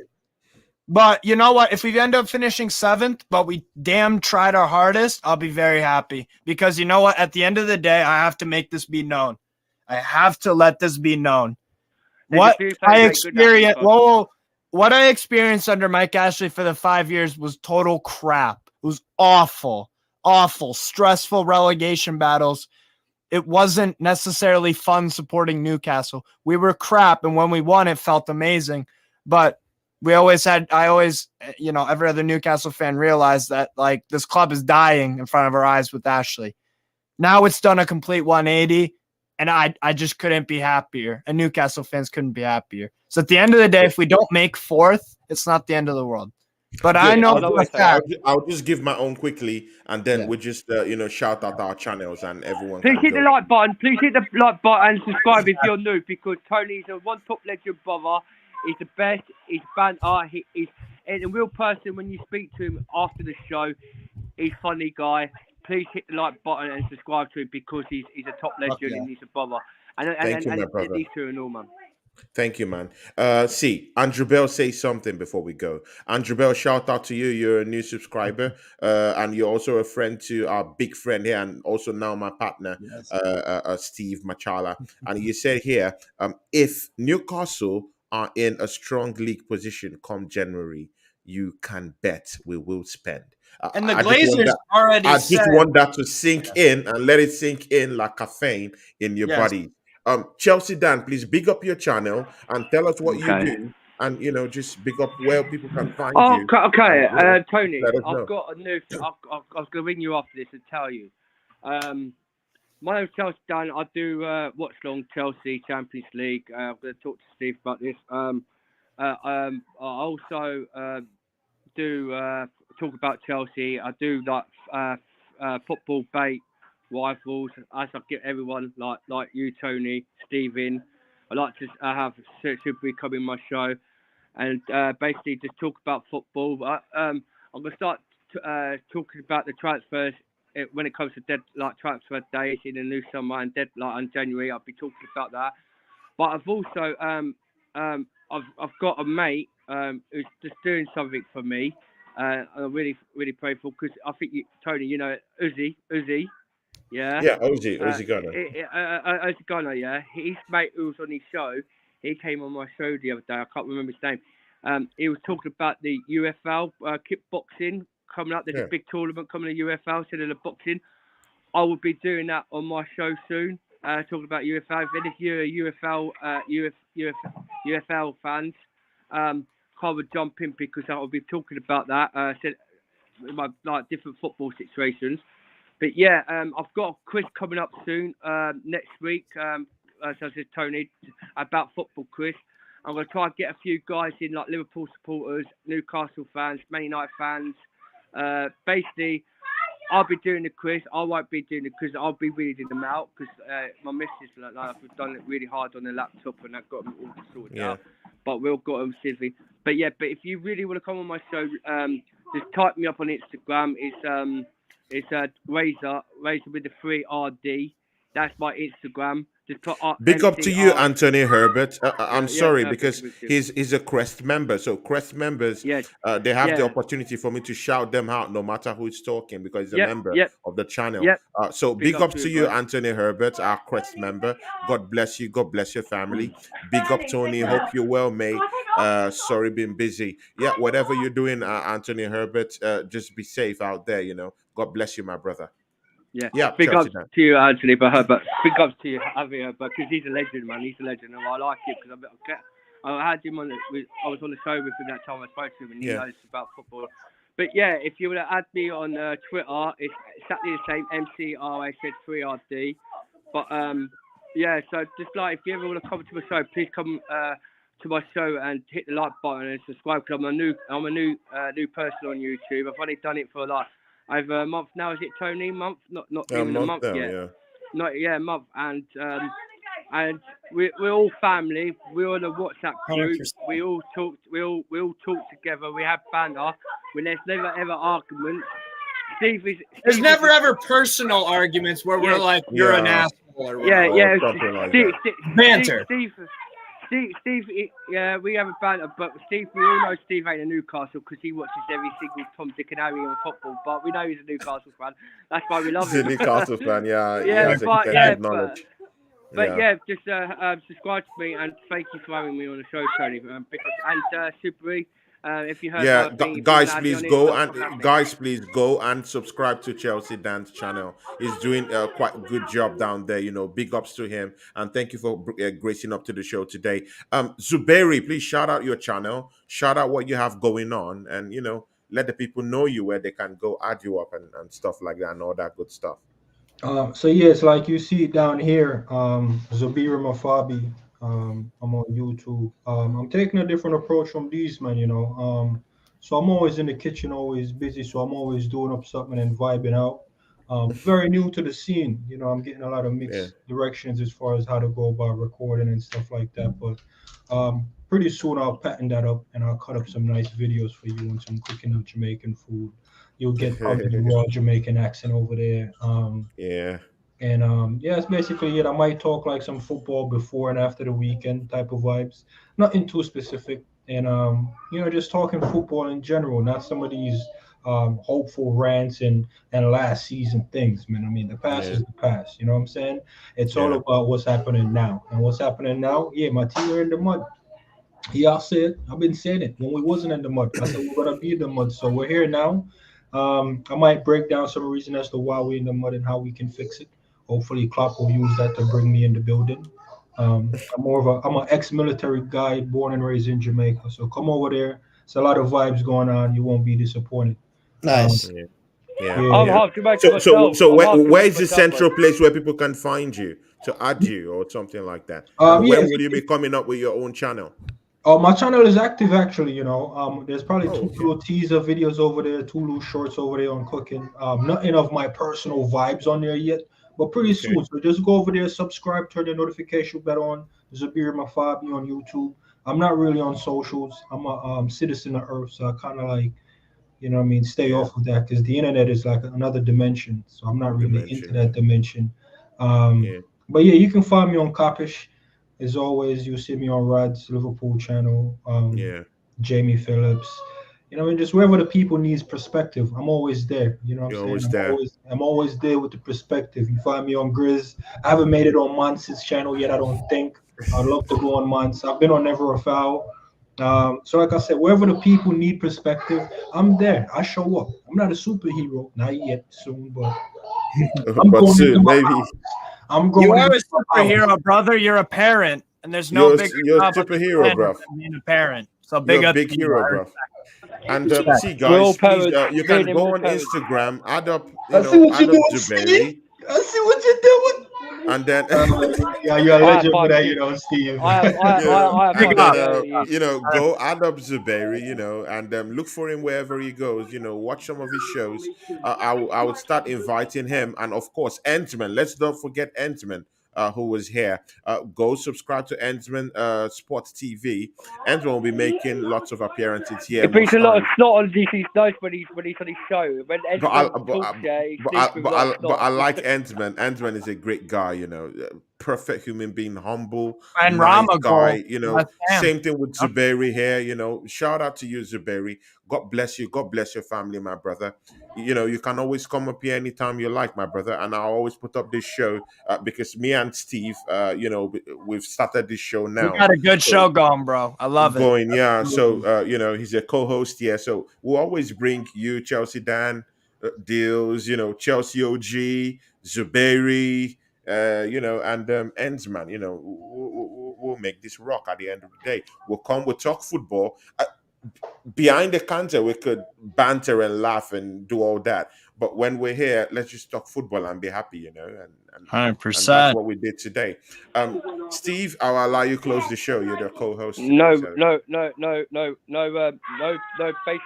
But you know what? If we end up finishing 7th, but we damn tried our hardest, I'll be very happy. Because you know what? At the end of the day, I have to make this be known. I have to let this be known. What I experienced under Mike Ashley for the 5 years was total crap. It was awful, stressful relegation battles. It wasn't necessarily fun supporting Newcastle. We were crap, and when we won, it felt amazing. But every other Newcastle fan realized that like this club is dying in front of our eyes with Ashley. Now it's done a complete 180, and I just couldn't be happier. And Newcastle fans couldn't be happier. So at the end of the day, if we don't make 4th, it's not the end of the world. But I know I'll just give my own quickly, and then we just shout out our channels and everyone. Please hit the like button. Please hit the like button and subscribe if you're new, because Tony's a one top legend brother. He's the best. He's banter. He's a real person. When you speak to him after the show, he's a funny guy. Please hit the like button and subscribe to him, because he's a top legend and he's a brother. And these two are all, man. Thank you, man. See, Andrew Bell, say something before we go. Andrew Bell, shout out to you. You're a new subscriber, and you're also a friend to our big friend here, and also now my partner, Steve Machala. And you said here, if Newcastle are in a strong league position come January, you can bet we will spend. And the Glazers already I just want that to sink in and let it sink in like caffeine in your body. Chelsea Dan, please big up your channel and tell us what you do, and just big up where people can find you. Okay, Tony, I've got a new. I was going to ring you after this and tell you. My name's Chelsea Dan. I do watch long Chelsea Champions League. I'm going to talk to Steve about this. I also do talk about Chelsea. I do like football bait rivals, as I get everyone like you, Tony, Stephen. I like to have Super come in my show and basically just talk about football. I'm going to start talking about the transfers when it comes to transfer days in the new summer and in January. I'll be talking about that. But I've also I've got a mate who's just doing something for me. I'm really grateful, because I think Tony, Uzi. Yeah, Ozzy Gunner. Ozzy Gunner, yeah. His mate who was on his show, he came on my show the other day. I can't remember his name. He was talking about the UFL kickboxing coming up. There's a big tournament coming to UFL, so there's boxing. I will be doing that on my show soon. Talking about UFL. If you're a UFL fans, Carl would jump in, because I will be talking about that. My different football situations. But yeah, I've got a quiz coming up soon next week. as I said, Tony, about football quiz. I'm going to try and get a few guys in, like Liverpool supporters, Newcastle fans, Man United fans. Basically, I'll be doing the quiz. I won't be doing the quiz. I'll be reading them out because my missus, like, I've done it really hard on the laptop and I've got them all sorted out. But we'll got them silly. But if you really want to come on my show, just type me up on Instagram. It's Razor with the 3RD. That's my Instagram. Just put Big up to you, Anthony Herbert. I'm sorry yeah, because he's a Crest member. So Crest members, they have the opportunity for me to shout them out no matter who's talking because he's a member of the channel. So big up to you, Anthony Herbert, our Crest member. God bless you. God bless your family. Big up, Tony. Hope you're well, mate. Sorry, been busy. Yeah, whatever you're doing, Anthony Herbert, just be safe out there. God bless you, my brother. Yeah, big up to you, Anthony, but big up to you, Avi, because he's a legend, man. He's a legend, and I like him because I had him on. I was on the show with him that time I spoke to him, and he knows about football. But if you want to add me on Twitter, it's exactly the same, MCRA3RD. But so just like if you ever want to come to my show, please come to my show and hit the like button and subscribe. Because I'm a new person on YouTube. I've only done it for over a month now. Is it, Tony? Month? Not even a month yet. A month. And we're all family. We're on a WhatsApp group. 100%. We all talk together. We have banter. There's never ever arguments. There's never ever personal arguments where we're like, you're an asshole or whatever. Banter. Steve, we have a banter, but Steve, we all know Steve ain't a Newcastle because he watches every single Tom, Dick and Harry on football, but we know he's a Newcastle fan. That's why we love him. He's a Newcastle fan, just subscribe to me and thank you for having me on the show, Tony. And Super E, if you heard guys, please go and subscribe to Chelsea Dan's channel. He's doing quite a good job down there. Big ups to him, and thank you for gracing up to the show today. Zuberi, please shout out your channel, shout out what you have going on, and let the people know you where they can go add you up and stuff like that and all that good stuff. It's like you see it down here, Zuberi Mafabi. I'm on YouTube. I'm taking a different approach from these, man, so I'm always in the kitchen, always busy, so I'm always doing up something and vibing out. Very new to the scene, I'm getting a lot of mixed directions as far as how to go about recording and stuff like that, but pretty soon I'll pattern that up and I'll cut up some nice videos for you and some cooking of Jamaican food. You'll get probably the raw Jamaican accent over there. And it's basically it. I might talk like some football before and after the weekend type of vibes. Nothing too specific. And just talking football in general, not some of these hopeful rants and last season things, man. I mean, the past is the past. You know what I'm saying? It's all about what's happening now. And what's happening now, my team are in the mud. I'll say it. I've been saying it when we wasn't in the mud. I said we're gonna be in the mud. So we're here now. I might break down some reason as to why we're in the mud and how we can fix it. Hopefully, Klopp will use that to bring me in the building. I'm an ex-military guy, born and raised in Jamaica. So come over there. It's a lot of vibes going on. You won't be disappointed. Nice. I'm half Jamaican. So where is the central place where people can find you to add you or something like that? When will you be coming up with your own channel? My channel is active actually. There's probably two little teaser videos over there, 2 little shorts over there on cooking. Nothing of my personal vibes on there yet. But pretty soon, so just go over there, subscribe, turn the notification bell on. Zuberi Mafabi on YouTube. I'm not really on socials. I'm a citizen of Earth, so I kind of like, stay off of that because the internet is like another dimension. So I'm not really into that dimension. But you can find me on Kapish. As always, you'll see me on Rod's Liverpool channel. Jamie Phillips. Just wherever the people needs perspective, I'm always there. You know what I'm saying? I'm always there with the perspective. You find me on Grizz. I haven't made it on Mans's channel yet, I don't think. I'd love to go on Mans. I've been on Never a Foul. So like I said, wherever the people need perspective, I'm there. I show up. I'm not a superhero. Not yet, soon, but I'm but soon, maybe. I'm going. You are a superhero, brother. You're a parent. And there's no big superhero, bro. Being a parent. So big hero, bro. And see, guys, please, you can go on Instagram, add up, I see what you're doing. Zuberi. I see what you're doing. And then Yeah, you're a legend for that, Steve. go add up Zuberi, and look for him wherever he goes. Watch some of his shows. I would start inviting him, and of course, Endzman. Let's not forget Endzman. Who was here? Go subscribe to Endzman Sports TV. Endzman will be making lots of appearances here. It brings a lot of snot on this. He's nice when he's on his show. When I like Endzman. Endzman is a great guy. Perfect human being, humble, and nice Rama guy. Same thing with Zuberi here. Shout out to you, Zuberi. God bless you. God bless your family, my brother. You can always come up here anytime you like, my brother. And I'll always put up this show because me and Steve, we've started this show now. We got a good show going, bro. I love it. Yeah. So, he's a co-host here. So we'll always bring you, Chelsea Dan, Deals, Chelsea OG, Zuberi, and Endzman. We'll make this rock at the end of the day. We'll talk football. Behind the counter, we could banter and laugh and do all that. But when we're here, let's just talk football and be happy, and 100%. That's what we did today. Steve, I'll allow you close the show. You're the co-host. No. Basically,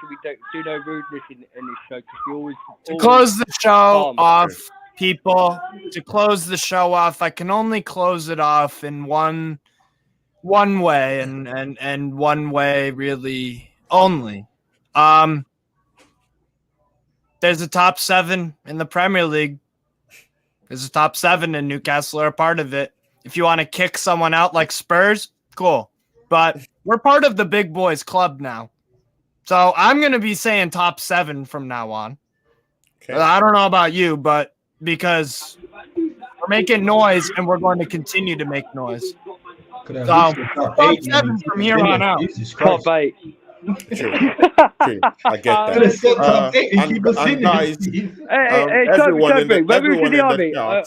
we don't do no rudeness in this show because you always close the show off, people. To close the show off, I can only close it off in one way, and one way really only. There's a top 7 in the Premier League. There's a top 7, and Newcastle are a part of it. If you want to kick someone out like Spurs, cool. But we're part of the big boys club now. So I'm going to be saying top 7 from now on. Okay. I don't know about you, but because we're making noise and we're going to continue to make noise. So, top 7 from here on out. Top 8. True. I get that. And guys,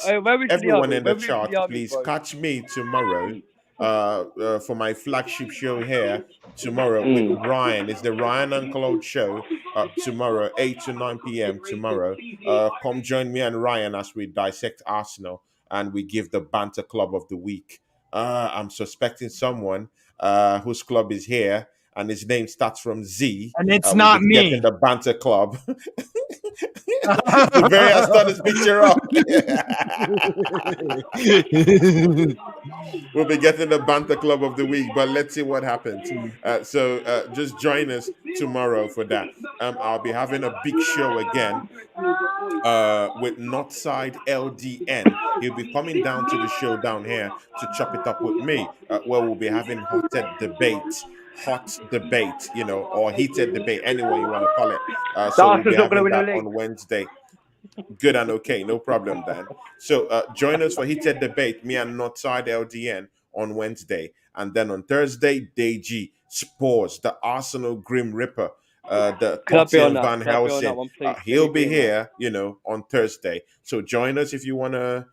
everyone in the chat, please catch me tomorrow for my flagship show here tomorrow with Ryan. It's the Ryan and Claude show tomorrow, 8 to 9 p.m. tomorrow. Come join me and Ryan as we dissect Arsenal and we give the banter club of the week. I'm suspecting someone whose club is here, and his name starts from Z. And it's not me. In the banter club. The very start this picture up. We'll be getting the banter club of the week, but let's see what happens. So just join us tomorrow for that. I'll be having a big show again with Northside LDN. He'll be coming down to the show down here to chop it up with me, where we'll be having hot debate, or heated debate, any way you want to call it. So we'll be having that on Wednesday. Good and okay, no problem, Dan. So join us for heated debate, me and Northside LDN on Wednesday. And then on Thursday, Deji Spores, the Arsenal Grim Ripper, the Tottenham Van Helsing. He'll be here, on Thursday. So join us if you want to,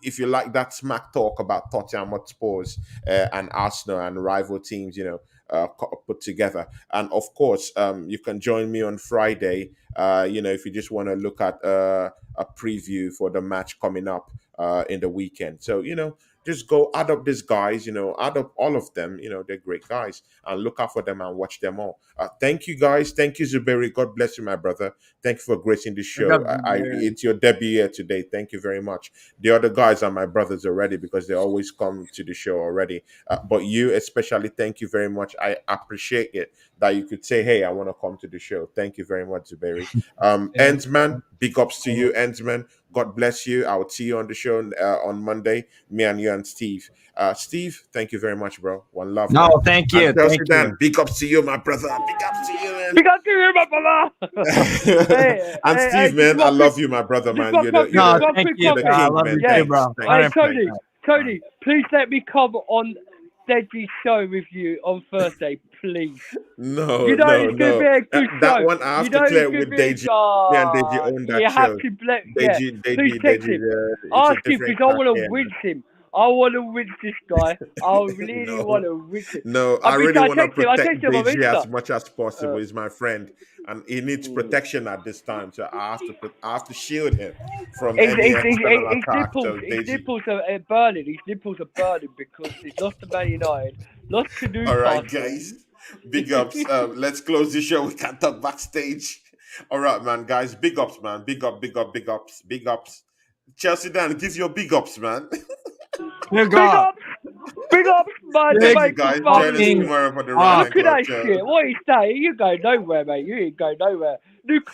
if you like that smack talk about Tottenham Hotspurs and Arsenal and rival teams, put together. And of course, you can join me on Friday, if you just want to look at a preview for the match coming up in the weekend. So, just go add up these guys, add up all of them. They're great guys, and look out for them and watch them all. Thank you, guys. Thank you, Zuberi. God bless you, my brother. Thank you for gracing the show. It's your debut here today. Thank you very much. The other guys are my brothers already because they always come to the show already. But you especially, thank you very much. I appreciate it that you could say, hey, I want to come to the show. Thank you very much, Zuberi. Endzman, big ups to you, Endzman. God bless you. I will see you on the show on Monday. Me and you and Steve. Steve, thank you very much, bro. One love. No, man. Thank you. Thank you. Big ups to you, my brother. Big ups to you, man. Big ups to you, my brother. And Steve, man, I love you, my brother, man. You're the king, I love you too, bro. Tony, please let me come on Deji's show with you on Thursday, please. No, it's going to be a good show. That one I have to clear with Deji. Yeah, and Deji own that show. Please text him. Ask him because I want to rinse him. I want to rinse this guy. I really want to rinse it. No, I really want to protect him on Deji as Insta. much as possible. He's my friend, and he needs protection at this time. So I have to shield him from any external attack. So His Deji. nipples are burning. His nipples are burning because he's lost to Man United, lost to Newcastle. All right, guys. Big ups. Let's close the show. We can't talk backstage. All right, man, guys. Big ups, man. Big ups. Big ups. Chelsea Dan, give your big ups, man. Big Big ups, man. Thank you, guys. Join us tomorrow for the round. Look at that shit. What are you saying? You go nowhere, mate. You ain't go nowhere. Newcastle.